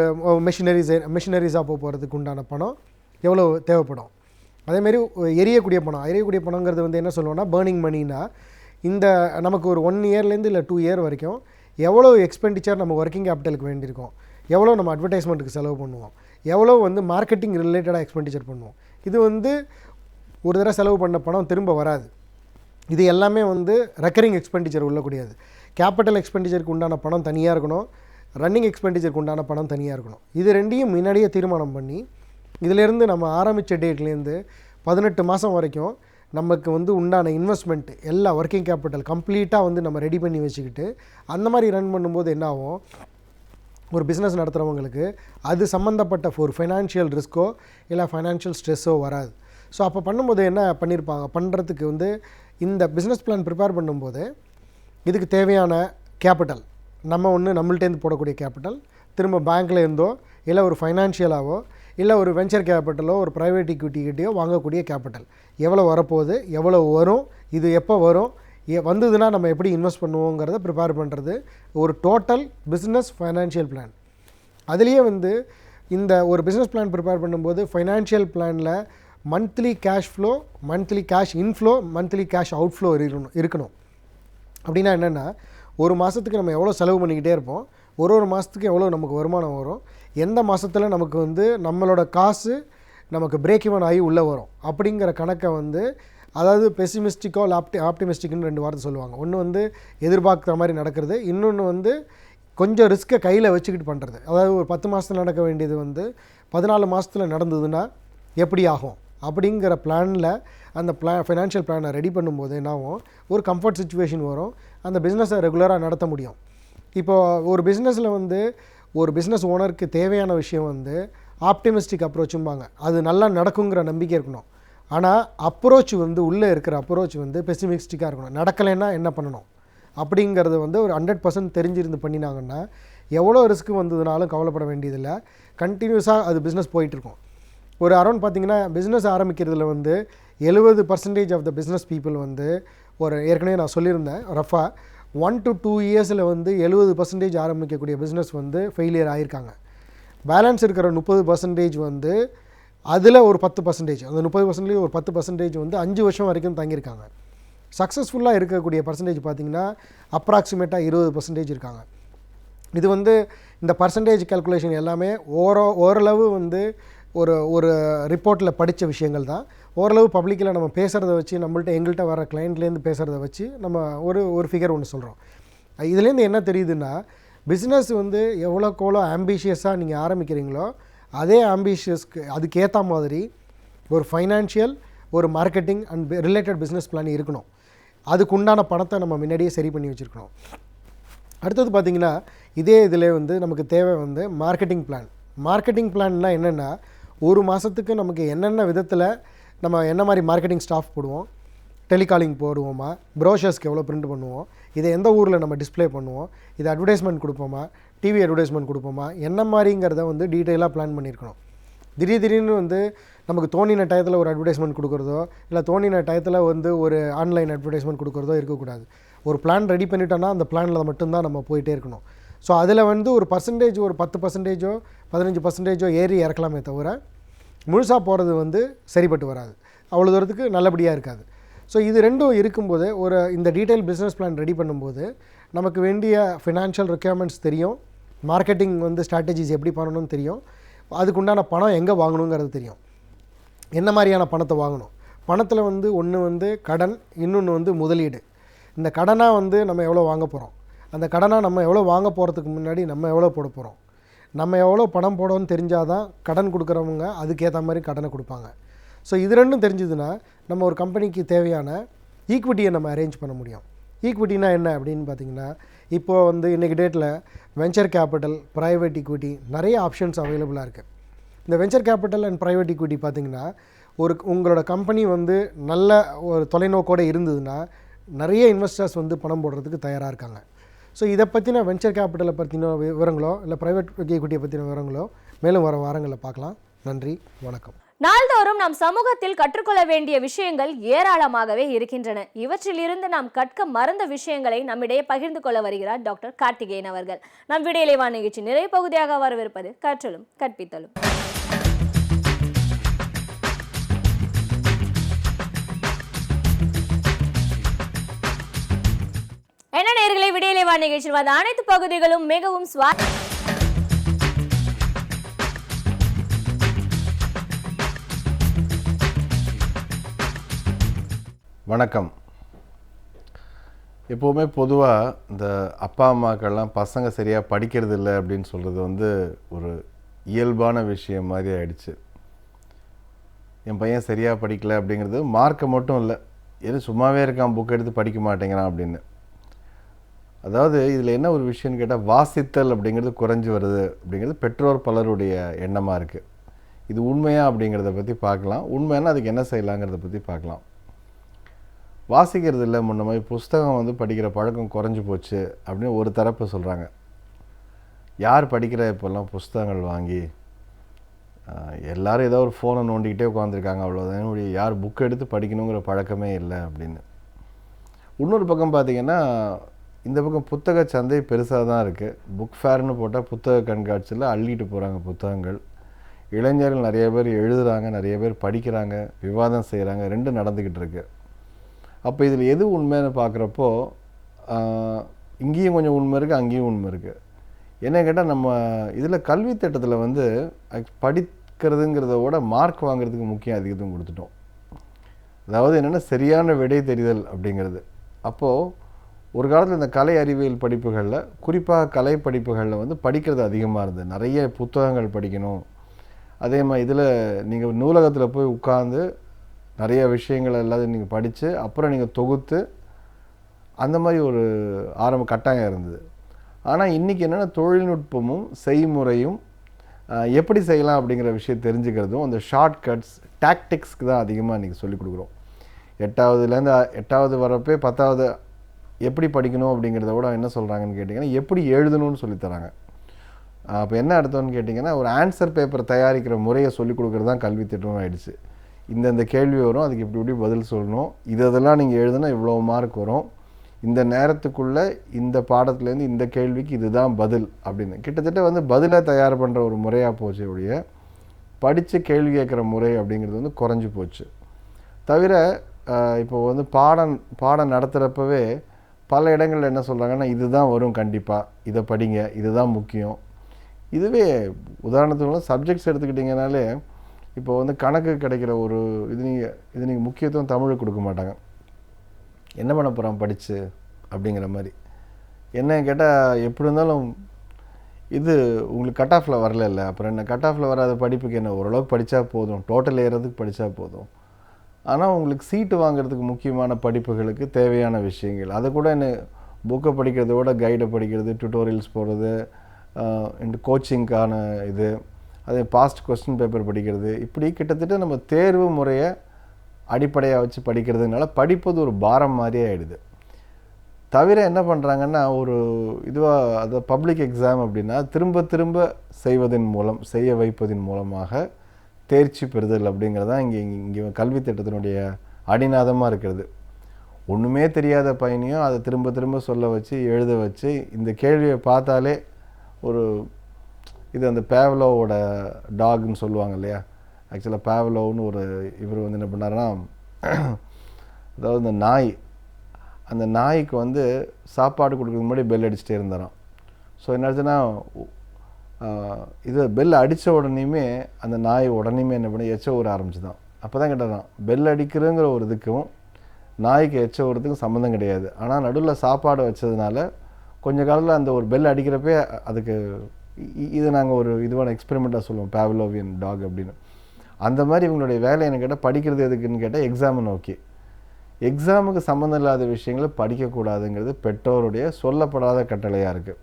மிஷினரிஸாக போகிறதுக்கு உண்டான பணம் எவ்வளோ தேவைப்படும். அதேமாரி எரியக்கூடிய பணங்கிறது வந்து என்ன சொல்லுவோம்னா பர்னிங் மணினா, இந்த நமக்கு ஒரு 1 yearலேருந்து இல்லை 2 year வரைக்கும் எவ்வளோ எக்ஸ்பெண்டிச்சர் நம்ம ஒர்க்கிங் கேபிட்டலுக்கு வேண்டியிருக்கோம், எவ்வளோ நம்ம அட்வர்டைஸ்மெண்ட்டுக்கு செலவு பண்ணுவோம், எவ்வளோ வந்து மார்க்கெட்டிங் ரிலேட்டடாக எக்ஸ்பெண்டிச்சர் பண்ணுவோம். இது வந்து ஒரு தடவை செலவு பண்ண பணம் திரும்ப வராது. இது எல்லாமே வந்து ரெக்கரிங் எக்ஸ்பெண்டிச்சர் உள்ளக்கூடியது. கேபிட்டல் எக்ஸ்பெண்டிச்சருக்கு உண்டான பணம் தனியாக இருக்கணும், ரன்னிங் எக்ஸ்பெண்டிச்சருக்கு உண்டான பணம் தனியாக இருக்கணும். இது ரெண்டையும் முன்னாடியே தீர்மானம் பண்ணி இதிலேருந்து நம்ம ஆரம்பித்த டேட்லேருந்து 18 மாதம் வரைக்கும் நமக்கு வந்து உண்டான இன்வெஸ்ட்மெண்ட் எல்லா ஒர்க்கிங் கேபிட்டல் கம்ப்ளீட்டாக வந்து நம்ம ரெடி பண்ணி வச்சுக்கிட்டு அந்த மாதிரி ரன் பண்ணும்போது என்ன ஆகும், ஒரு பிஸ்னஸ் நடத்துகிறவங்களுக்கு அது சம்மந்தப்பட்ட ஒரு ஃபைனான்ஷியல் ரிஸ்க்கோ இல்லை ஃபைனான்ஷியல் ஸ்ட்ரெஸ்ஸோ வராது. ஸோ அப்போ பண்ணும்போது என்ன பண்ணியிருப்பாங்க, பண்ணுறதுக்கு வந்து இந்த பிஸ்னஸ் பிளான் ப்ரிப்பேர் பண்ணும்போது இதுக்கு தேவையான கேபிட்டல் நம்ம நம்மள்டேருந்து போடக்கூடிய கேபிட்டல், திரும்ப பேங்க்கில் இருந்தோ இல்லை ஒரு ஃபைனான்ஷியலாகவோ இல்லை ஒரு வெஞ்சர் கேபிட்டலோ ஒரு ப்ரைவேட் ஈக்விட்டிகிட்டையோ வாங்கக்கூடிய கேபிட்டல் எவ்வளோ வரப்போகுது, எவ்வளோ வரும், இது எப்போ வரும், வந்ததுன்னா நம்ம எப்படி இன்வெஸ்ட் பண்ணுவோங்கிறத ப்ரிப்பேர் பண்ணுறது ஒரு டோட்டல் பிஸ்னஸ் ஃபைனான்ஷியல் பிளான். அதுலேயே வந்து இந்த ஒரு பிஸ்னஸ் பிளான் ப்ரிப்பேர் பண்ணும்போது ஃபைனான்ஷியல் பிளானில் monthly cash flow, monthly cash inflow, monthly cash outflow இருக்கணும். அப்படின்னா என்னென்னா, ஒரு மாதத்துக்கு நம்ம எவ்வளோ செலவு பண்ணிக்கிட்டே இருப்போம், ஒரு மாதத்துக்கு எவ்வளோ நமக்கு வருமானம் வரும், எந்த மாதத்தில் நமக்கு வந்து நம்மளோட காசு நமக்கு பிரேக் ஈவன் ஆகி உள்ளே வரும் அப்படிங்கிற கணக்கை வந்து, அதாவது பெசிமிஸ்டிக்கோ இல்லை ஆப்டிமிஸ்டிக்னு 2 வார்த்தை சொல்லுவாங்க. ஒன்று வந்து எதிர்பார்க்குற மாதிரி நடக்கிறது, இன்னொன்று வந்து கொஞ்சம் ரிஸ்க்கை கையில் வச்சுக்கிட்டு பண்ணுறது. அதாவது ஒரு 10 மாதத்தில் நடக்க வேண்டியது வந்து 14 மாதத்தில் நடந்ததுன்னா எப்படி ஆகும் அப்படிங்கிற பிளானில் அந்த ஃபைனான்ஷியல் பிளானை ரெடி பண்ணும்போது என்னாகும், ஒரு கம்ஃபர்ட் சுச்சுவேஷன் வரும், அந்த பிஸ்னஸை ரெகுலராக நடத்த முடியும். இப்போது ஒரு பிஸ்னஸில் வந்து ஒரு பிஸ்னஸ் ஓனருக்கு தேவையான விஷயம் வந்து ஆப்டிமிஸ்டிக் அப்ரோச்சும்பாங்க, அது நல்லா நடக்குங்கிற நம்பிக்கை இருக்கணும். ஆனால் அப்ரோச் வந்து உள்ளே இருக்கிற அப்ரோச் வந்து பெசிமிஸ்டிக்காக இருக்கணும். நடக்கலைன்னா என்ன பண்ணணும் அப்படிங்கிறது வந்து ஒரு 100% தெரிஞ்சிருந்து பண்ணினாங்கன்னா எவ்வளோ ரிஸ்க் வந்ததுனாலும் கவலைப்பட வேண்டியதில்லை. கண்டினியூஸாக அது பிஸ்னஸ் போயிட்டுருக்கும். ஒரு அரௌண்ட் பார்த்திங்கன்னா பிஸ்னஸ் ஆரம்பிக்கிறதுல வந்து 70% ஆஃப் த பிஸ்னஸ் பீப்புள் வந்து ஒரு ஏற்கனவே நான் சொல்லியிருந்தேன் ரஃபாக 1 to 2 இயர்ஸில் வந்து 70% ஆரம்பிக்கக்கூடிய பிஸ்னஸ் வந்து ஃபெயிலியர் ஆகியிருக்காங்க. பேலன்ஸ் இருக்கிற 30% வந்து அதில் ஒரு 10%, அந்த 30% ஒரு 10% வந்து 5 வருஷம் வரைக்கும் தங்கியிருக்காங்க. சக்ஸஸ்ஃபுல்லாக இருக்கக்கூடிய பர்சன்டேஜ் பார்த்திங்கன்னா அப்ராக்சிமேட்டாக 20% இருக்காங்க. இது வந்து இந்த பர்சன்டேஜ் கால்குலேஷன் எல்லாமே ஓரளவு வந்து ஒரு ரிப்போர்ட்டில் படித்த விஷயங்கள் தான். ஓரளவு பப்ளிக்கில் நம்ம பேசுகிறத வச்சு எங்கள்கிட்ட வர கிளைண்ட்லேருந்து பேசுகிறத வச்சு நம்ம ஒரு ஃபிகர் ஒன்று சொல்கிறோம். இதுலேருந்து என்ன தெரியுதுன்னா, பிஸ்னஸ் வந்து எவ்வளோக்கெவ்வளோ ஆம்பிஷியஸாக நீங்கள் ஆரம்பிக்கிறீங்களோ அதே ஆம்பிஷியஸ்க்கு அதுக்கேற்ற மாதிரி ஒரு ஃபைனான்ஷியல், ஒரு marketing and related business plan இருக்கணும். அதுக்குண்டான பணத்தை நம்ம முன்னாடியே சரி பண்ணி வச்சுருக்கணும். அடுத்தது பார்த்திங்கன்னா இதே இதில் வந்து நமக்கு தேவை வந்து மார்க்கெட்டிங் பிளான். மார்க்கெட்டிங் பிளான்னா என்னென்னா, ஒரு மாதத்துக்கு நமக்கு என்னென்ன விதத்தில் நம்ம என்ன மாதிரி மார்க்கெட்டிங் ஸ்டாஃப் போடுவோம், டெலிகாலிங் போடுவோமா, ப்ரோஷர்ஸ்க்கு எவ்வளோ பிரிண்ட் பண்ணுவோம், இதை எந்த ஊரில் நம்ம டிஸ்ப்ளே பண்ணுவோம், இது அட்வர்டைஸ்மெண்ட் கொடுப்போமா, டிவி அட்வர்டைஸ்மெண்ட் கொடுப்போமா, என்ன மாதிரிங்கிறத வந்து டீட்டெயிலாக பிளான் பண்ணியிருக்கணும். திடீர்னு வந்து நமக்கு தோணின டயத்தில் ஒரு அட்வர்டைஸ்மெண்ட் கொடுக்குறதோ இல்லை தோணின டயத்தில் வந்து ஒரு ஆன்லைன் அட்வர்டைஸ்மெண்ட் கொடுக்குறதோ இருக்கக்கூடாது. ஒரு பிளான் ரெடி பண்ணிட்டோன்னா அந்த பிளானில் மட்டும்தான் நம்ம போயிட்டே இருக்கணும். ஸோ அதில் வந்து ஒரு பர்சன்டேஜ், ஒரு 10%, 15% ஏறி இறக்கலாமே தவிர முழுசாக போகிறது வந்து சரிப்பட்டு வராது, அவ்வளோ தூரத்துக்கு நல்லபடியாக இருக்காது. ஸோ இது ரெண்டும் இருக்கும்போது இந்த டீட்டெயில் பிஸ்னஸ் பிளான் ரெடி பண்ணும்போது நமக்கு வேண்டிய ஃபினான்ஷியல் ரெக்யர்மெண்ட்ஸ் தெரியும், மார்க்கெட்டிங் வந்து ஸ்ட்ராட்டஜிஸ் எப்படி பண்ணணும்னு தெரியும், அதுக்குண்டான பணம் எங்கே வாங்கணுங்கிறது தெரியும், என்ன மாதிரியான பணத்தை வாங்கணும். பணத்தில் வந்து ஒன்று வந்து கடன், இன்னொன்று வந்து முதலீடு. இந்த கடனாக வந்து நம்ம எவ்வளோ வாங்க போகிறோம், அந்த கடனாக நம்ம எவ்வளோ வாங்க போகிறதுக்கு முன்னாடி நம்ம எவ்வளோ போட போகிறோம், நம்ம எவ்வளோ பணம் போடணும்னு தெரிஞ்சால் தான் கடன் கொடுக்குறவங்க அதுக்கேற்ற மாதிரி கடனை கொடுப்பாங்க. ஸோ இது ரெண்டும் தெரிஞ்சதுன்னா நம்ம ஒரு கம்பெனிக்கு தேவையான ஈக்விட்டியை நம்ம அரேஞ்ச் பண்ண முடியும். ஈக்விட்டினா என்ன அப்படின்னு பார்த்திங்கன்னா, இப்போது வந்து இன்றைக்கி டேட்டில் வெஞ்சர் கேபிட்டல், ப்ரைவேட் ஈக்விட்டி நிறைய ஆப்ஷன்ஸ் அவைலபிளாக இருக்குது. இந்த venture capital and private equity பார்த்திங்கன்னா, உங்களோட கம்பெனி வந்து நல்ல ஒரு தொலைநோக்கோடு இருந்ததுன்னா நிறைய இன்வெஸ்டர்ஸ் வந்து பணம் போடுறதுக்கு தயாராக இருக்காங்க. ஸோ இதை பற்றின வெஞ்சர் கேபிட்டலை பற்றின விவரங்களோ இல்லை ப்ரைவேட் ஈக்விட்டியை பற்றின விவரங்களோ மேலும் வர வாரங்களில் பார்க்கலாம். நன்றி, வணக்கம். நாள்தோறும் நாம் சமூகத்தில் கற்றுக்கொள்ள வேண்டிய விஷயங்கள் ஏராளமாகவே இருக்கின்றன. இவற்றிலிருந்து நாம் கற்க மறந்த விஷயங்களை நம்மிடையே பகிர்ந்து கொள்ள வருகிறார் டாக்டர் கார்த்திகேயன் அவர்கள். நம் விடியலைவா நிகழ்ச்சி நிறைய பகுதியாக வரவிருப்பது கற்றலும் கற்பித்தலும். என்ன நேயர்களே, விடியலைவா நிகழ்ச்சியில் வந்த அனைத்து பகுதிகளும் மிகவும் வணக்கம். எப்போவுமே பொதுவாக இந்த அப்பா அம்மாக்கள்லாம் பசங்க சரியாக படிக்கிறது இல்லை அப்படின்னு சொல்கிறது வந்து ஒரு இயல்பான விஷயம் மாதிரி ஆயிடுச்சு. என் பையன் சரியாக படிக்கலை அப்படிங்கிறது மார்க்கை மட்டும் இல்லை, எது சும்மாவே இருக்கான், புக் எடுத்து படிக்க மாட்டேங்கிறான் அப்படின்னு. அதாவது இதில் என்ன ஒரு விஷயம்னு கேட்டால், வாசித்தல் அப்படிங்கிறது குறைஞ்சி வருது அப்படிங்கிறது பெற்றோர் பலருடைய எண்ணமாக இருக்குது. இது உண்மையா அப்படிங்கிறத பற்றி பார்க்கலாம், உண்மையான அதுக்கு என்ன செய்யலாங்கிறத பற்றி பார்க்கலாம். வாசிக்கிறது இல்லை, முன்ன மாதிரி புஸ்தகம் வந்து படிக்கிற பழக்கம் குறைஞ்சி போச்சு அப்படின்னு ஒரு தரப்பு சொல்கிறாங்க. யார் படிக்கிற இப்போல்லாம் புஸ்தகங்கள் வாங்கி, எல்லோரும் ஏதோ ஒரு ஃபோனை நோண்டிக்கிட்டே உட்காந்துருக்காங்க, அவ்வளோதான், யார் புக் எடுத்து படிக்கணுங்கிற பழக்கமே இல்லை அப்படின்னு. இன்னொரு பக்கம் பார்த்திங்கன்னா, இந்த பக்கம் புத்தக சந்தை பெருசாக தான் இருக்குது. புக் ஃபேர்னு போட்டால் புத்தக கண்காட்சியில் அள்ளிட்டு போகிறாங்க புத்தகங்கள். இளைஞர்கள் நிறைய பேர் எழுதுகிறாங்க, நிறைய பேர் படிக்கிறாங்க, விவாதம் செய்கிறாங்க, ரெண்டும் நடந்துக்கிட்டு இருக்கு. அப்போ இதில் எது உண்மைன்னு பார்க்குறப்போ இங்கேயும் கொஞ்சம் உண்மை இருக்குது, அங்கேயும் உண்மை இருக்குது. என்ன கேட்டால், நம்ம இதில் கல்வி திட்டத்தில் வந்து படிக்கிறதுங்கிறத விட மார்க் வாங்குறதுக்கு முக்கியம் அதிகத்துவம் கொடுத்துட்டோம். அதாவது என்னென்னா சரியான விடை தெரிதல் அப்படிங்கிறது. அப்போது ஒரு காலத்தில் இந்த கலை அறிவியல் படிப்புகளில், குறிப்பாக கலை படிப்புகளில் வந்து படிக்கிறது அதிகமாக இருந்தது. நிறைய புத்தகங்கள் படிக்கணும், அதே மாதிரி இதில் நீங்கள் நூலகத்தில் போய் உட்கார்ந்து நிறைய விஷயங்கள் எல்லாத்தையும் நீங்கள் படித்து அப்புறம் நீங்கள் தொகுத்து அந்த மாதிரி ஒரு ஆரம்ப கட்டாயம் இருந்தது. ஆனால் இன்றைக்கி என்னென்னா தொழில்நுட்பமும் செய்முறையும் எப்படி செய்யலாம் அப்படிங்கிற விஷயம் தெரிஞ்சுக்கிறதும் அந்த ஷார்ட்கட்ஸ் டாக்டிக்ஸ்க்கு தான் அதிகமாக இன்றைக்கி சொல்லிக் கொடுக்குறோம். 8வது வரப்பே 10வது எப்படி படிக்கணும் அப்படிங்கிறத விட என்ன சொல்கிறாங்கன்னு கேட்டிங்கன்னா எப்படி எழுதணும்னு சொல்லித்தராங்க. அப்போ என்ன அர்த்தம்னு கேட்டிங்கன்னா ஒரு ஆன்சர் பேப்பர் தயாரிக்கிற முறையை சொல்லிக் கொடுக்குறது தான் கல்வி திட்டமும் ஆகிடுச்சு. இந்த கேள்வி வரும், அதுக்கு இப்படி பதில் சொல்லணும், இதெல்லாம் நீங்கள் எழுதுனா இவ்வளோ மார்க் வரும், இந்த நேரத்துக்குள்ளே இந்த பாடத்துலேருந்து இந்த கேள்விக்கு இதுதான் பதில் அப்படின்னு கிட்டத்தட்ட பதிலை தயார் பண்ணுற ஒரு முறையாக போச்சு ஒழிய படித்து கேள்வி கேட்குற முறை அப்படிங்கிறது குறைஞ்சி போச்சு. தவிர இப்போ பாடம் நடத்துகிறப்பவே பல இடங்களில் என்ன சொல்கிறாங்கன்னா இதுதான் வரும், கண்டிப்பாக இதை படிங்க, இதுதான் முக்கியம். இதுவே உதாரணத்துக்கு சப்ஜெக்ட்ஸ் எடுத்துக்கிட்டிங்கனாலே இப்போ கணக்கு கிடைக்கிற ஒரு இது நீங்கள் முக்கியத்துவம் தமிழுக்கு கொடுக்க மாட்டாங்க. என்ன பண்ண போகிறான் படித்து அப்படிங்கிற மாதிரி. என்ன கேட்டால் எப்படி இருந்தாலும் இது உங்களுக்கு கட் ஆஃபில் வரல, அப்புறம் என்ன கட் ஆஃபில் வராத படிப்புக்கு என்ன ஓரளவுக்கு படித்தா போதும், டோட்டல் ஏறதுக்கு படித்தா போதும். ஆனால் உங்களுக்கு சீட்டு வாங்குறதுக்கு முக்கியமான படிப்புகளுக்கு தேவையான விஷயங்கள் அதை கூட என்ன புக்கை படிக்கிறத விட கைடை படிக்கிறது, டுட்டோரியல்ஸ் போடுறது, கோச்சிங்க்கான இது, அதே பாஸ்ட் கொஸ்டின் பேப்பர் படிக்கிறது, இப்படி கிட்டத்தட்ட நம்ம தேர்வு முறையை அடிப்படையாக வச்சு படிக்கிறதுனால படிப்பது ஒரு பாரம் மாதிரியே ஆகிடுது. தவிர என்ன பண்ணுறாங்கன்னா ஒரு இதுவாக அதை பப்ளிக் எக்ஸாம் அப்படின்னா திரும்ப திரும்ப செய்ய வைப்பதின் மூலமாக தேர்ச்சி பெறுதல் அப்படிங்கிறது தான் இங்கே கல்வி திட்டத்தினுடைய அடிநாதமாக இருக்கிறது. ஒன்றுமே தெரியாத பையனையும் அதை திரும்ப திரும்ப சொல்ல வச்சு எழுத வச்சு இந்த கேள்வியை பார்த்தாலே ஒரு இது அந்த பேவ்லோவோட டாக்னு சொல்லுவாங்க இல்லையா, ஆக்சுவலாக பேவ்லோன்னு ஒரு இவர் என்ன பண்ணாருன்னா அதாவது இந்த நாய், அந்த நாய்க்கு சாப்பாடு கொடுக்குறதுக்கு முன்னாடி பெல் அடிச்சுட்டே இருந்தாராம். ஸோ என்னாச்சுன்னா இது பெல் அடித்த உடனேயுமே அந்த நாய் உடனேயுமே என்ன பண்ணி எச்ச ஊற ஆரம்பிச்சுதான். அப்போ தான் கேட்டாராம் பெல் அடிக்கிறதுங்கிற ஒரு இதுக்கும் நாய்க்கு எச்ச ஊறதுக்கும் சம்மந்தம் கிடையாது. ஆனால் நடுவில் சாப்பாடு வச்சதுனால கொஞ்ச காலத்தில் அந்த ஒரு பெல் அடிக்கிறப்பே அதுக்கு இது நாங்கள் ஒரு இதுவான எக்ஸ்பெரிமெண்ட்டாக சொல்லுவோம் பேவ்லோவியன் டாக் அப்படின்னு. அந்த மாதிரி இவங்களுடைய வேலை என்ன கேட்டால் படிக்கிறது எதுக்குன்னு கேட்டால் எக்ஸாமை நோக்கி. எக்ஸாமுக்கு சம்மந்தம் இல்லாத விஷயங்களை படிக்கக்கூடாதுங்கிறது பெற்றோருடைய சொல்லப்படாத கட்டளையாக இருக்குது.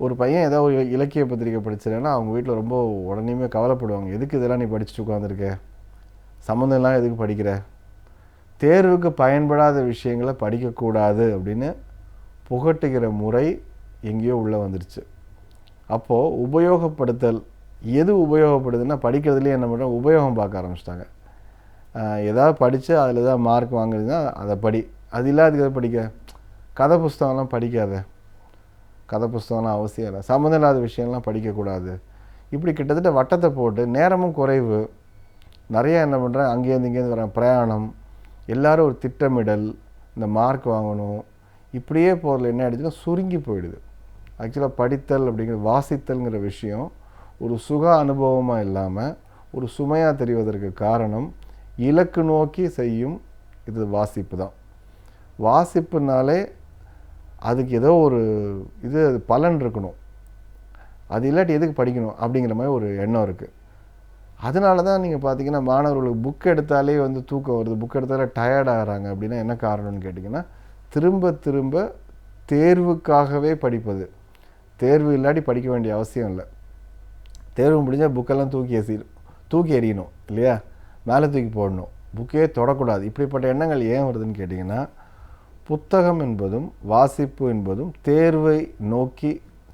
ஒரு பையன் ஏதோ ஒரு இலக்கிய பத்திரிக்கை படிச்சிருன்னா அவங்க வீட்டில் ரொம்ப உடனேயுமே கவலைப்படுவாங்க, எதுக்கு இதெல்லாம் நீ படிச்சுட்டு உட்காந்துருக்க, சம்மந்தம் எல்லாம் எதுக்கு படிக்கிற, தேர்வுக்கு பயன்படாத விஷயங்களை படிக்கக்கூடாது அப்படின்னு புகட்டுகிற முறை எங்கேயோ உள்ளே வந்துடுச்சு. அப்போது உபயோகப்படுத்தல் எது உபயோகப்படுதுன்னா படிக்கிறதுலேயே என்ன பண்ணுறோம் உபயோகம் பார்க்க ஆரம்பிச்சிட்டாங்க. ஏதாவது படித்து அதில் ஏதாவது மார்க் வாங்குறதுன்னா அதை படி, அது இல்லாததுக்கு படிக்க, கதை புஸ்தகம்லாம் படிக்காத, கதை புஸ்தகம்லாம் அவசியம் இல்லை, சம்மந்தம் இல்லாத விஷயம்லாம் படிக்கக்கூடாது. இப்படி கிட்டத்தட்ட வட்டத்தை போட்டு நேரமும் குறைவு, நிறையா என்ன பண்ணுறேன் அங்கேருந்து இங்கேருந்து வரேன் பிரயாணம், எல்லோரும் ஒரு திட்டமிடல், இந்த மார்க் வாங்கணும், இப்படியே போகிறதுல என்ன ஆகிடுச்சுன்னா சுருங்கி போயிடுது. ஆக்சுவலாக படித்தல் அப்படிங்கிற வாசித்தல்ங்கிற விஷயம் ஒரு சுக அனுபவமாக இல்லாமல் ஒரு சுமையாக தெரிவதற்கு காரணம் இலக்கு நோக்கி செய்யும் இது வாசிப்பு தான். வாசிப்புனாலே அதுக்கு ஏதோ ஒரு இது பலன் இருக்கணும், அது இல்லாட்டி எதுக்கு படிக்கணும் அப்படிங்கிற மாதிரி ஒரு எண்ணம் இருக்குது. அதனால தான் நீங்கள் பார்த்தீங்கன்னா மாணவர்களுக்கு புக் எடுத்தாலே தூக்கம் வருது, புக் எடுத்தாலே டயர்ட் ஆகிறாங்க. அப்படின்னா என்ன காரணம்னு கேட்டிங்கன்னா திரும்ப திரும்ப தேர்வுக்காகவே படிப்பது. தேர்வு இல்லாட்டி படிக்க வேண்டிய அவசியம் இல்லை. தேர்வு முடிஞ்சால் புக்கெல்லாம் தூக்கி எறியணும் இல்லையா, மேலே தூக்கி போடணும், புக்கே தொடக்கூடாது. இப்படிப்பட்ட எண்ணங்கள் ஏன் வருதுன்னு கேட்டிங்கன்னா புத்தகம் என்பதும் வாசிப்பு என்பதும் தேர்வை நோக்கி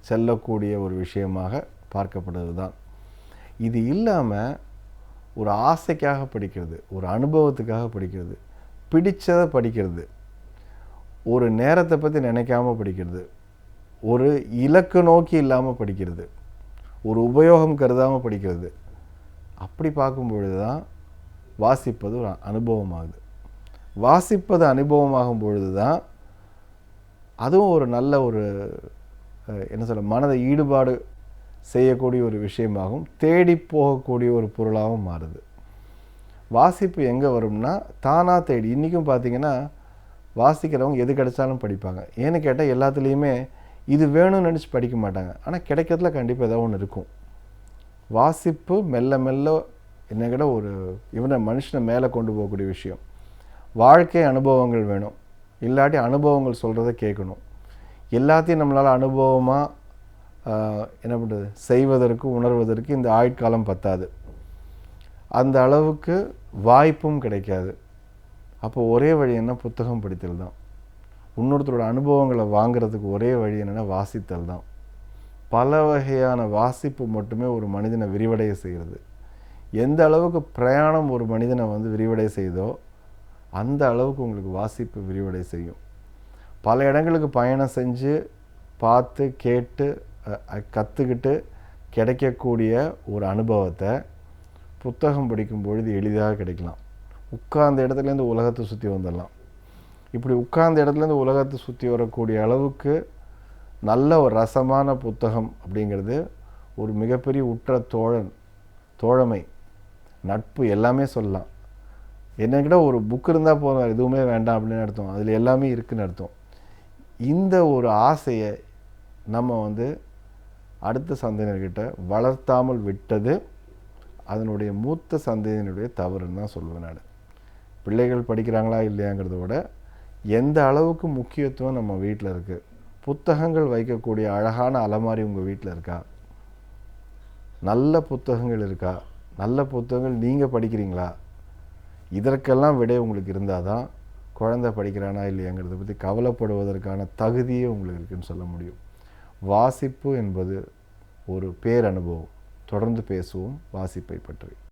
செல்லக்கூடிய ஒரு விஷயமாக பார்க்கப்படுவது தான். இது இல்லாமல் ஒரு ஆசைக்காக படிக்கிறது, ஒரு அனுபவத்துக்காக படிக்கிறது, பிடிச்சதை படிக்கிறது, ஒரு நேரத்தை பற்றி நினைக்காமல் படிக்கிறது, ஒரு இலக்கு நோக்கி இல்லாமல் படிக்கிறது, ஒரு உபயோகம் கருதாமல் படிக்கிறது, அப்படி பார்க்கும்பொழுது தான் வாசிப்பது ஒரு அனுபவமாகுது. வாசிப்பது அனுபவமாகும் பொழுது தான் அதுவும் ஒரு நல்ல ஒரு என்ன சொல்ல மனதை ஈடுபாடு செய்யக்கூடிய ஒரு விஷயமாகவும் தேடி போகக்கூடிய ஒரு பொருளாகவும் மாறுது. வாசிப்பு எங்கே வரும்னா தானாக தேடி. இன்றைக்கும் பார்த்திங்கன்னா வாசிக்கிறவங்க எது கிடைச்சாலும் படிப்பாங்க. ஏன்னு கேட்டால் எல்லாத்துலேயுமே இது வேணும்னு நினச்சி படிக்க மாட்டாங்க. ஆனால் கிடைக்கிறதுல கண்டிப்பாக ஏதாவது ஒன்று இருக்கும். வாசிப்பு மெல்ல மெல்ல என்னை ஒரு மனுஷனை மேலே கொண்டு போகக்கூடிய விஷயம். வாழ்க்கை அனுபவங்கள் வேணும், இல்லாட்டி அனுபவங்கள் சொல்கிறத கேட்கணும். எல்லாத்தையும் நம்மளால் அனுபவமாக என்ன பண்ணுறது, செய்வதற்கு உணர்வதற்கு இந்த ஆயுட்காலம் பத்தாது, அந்த அளவுக்கு வாய்ப்பும் கிடைக்காது. அப்போ ஒரே வழி என்ன, புத்தகம் படித்தல் தான். இன்னொருத்தரோட அனுபவங்களை வாங்கிறதுக்கு ஒரே வழி என்னென்னா வாசித்தல் தான். பல வகையான வாசிப்பு மட்டுமே ஒரு மனிதனை விரிவடைய செய்கிறது. எந்த அளவுக்கு பிரயாணம் ஒரு மனிதனை விரிவடைய செய்தோ அந்த அளவுக்கு உங்களுக்கு வாசிப்பு விரிவடை செய்யும். பல இடங்களுக்கு பயணம் செஞ்சு பார்த்து கேட்டு கற்றுக்கிட்டு கிடைக்கக்கூடிய ஒரு அனுபவத்தை புத்தகம் படிக்கும் பொழுது எளிதாக கிடைக்கலாம். உட்கார்ந்த இடத்துலேருந்து உலகத்தை சுற்றி வந்துடலாம். இப்படி உட்கார்ந்த இடத்துலேருந்து உலகத்தை சுற்றி வரக்கூடிய அளவுக்கு நல்ல ஒரு ரசமான புத்தகம் அப்படிங்கிறது ஒரு மிகப்பெரிய உற்ற தோழமை, நட்பு எல்லாமே சொல்லலாம். என்னக்கிட்ட ஒரு புக் இருந்தால் போதும், எதுவுமே வேண்டாம் அப்படின்னு அர்த்தம், அதில் எல்லாமே இருக்குதுன்னு அர்த்தம். இந்த ஒரு ஆசையை நம்ம அடுத்த சந்ததியினர்கிட்ட வளர்த்தாமல் விட்டது அதனுடைய மூத்த சந்ததியினுடைய தவறுன்னு தான் சொல்லுவேன் நான். பிள்ளைகள் படிக்கிறாங்களா இல்லையாங்கிறத விட எந்த அளவுக்கு முக்கியத்துவம் நம்ம வீட்டில் இருக்குது. புத்தகங்கள் வைக்கக்கூடிய அழகான அலமாரி உங்கள் வீட்டில் இருக்கா? நல்ல புத்தகங்கள் இருக்கா? நல்ல புத்தகங்கள் நீங்கள் படிக்கிறீங்களா? இதற்கெல்லாம் விட உங்களுக்கு இருந்தால் தான் குழந்தை படிக்கிறானா இல்லையாங்கிறத பற்றி கவலைப்படுவதற்கான தகுதியே உங்களுக்கு இருக்குன்னு சொல்ல முடியும். வாசிப்பு என்பது ஒரு பேரனுபவம். தொடர்ந்து பேசுவோம் வாசிப்பை பற்றி.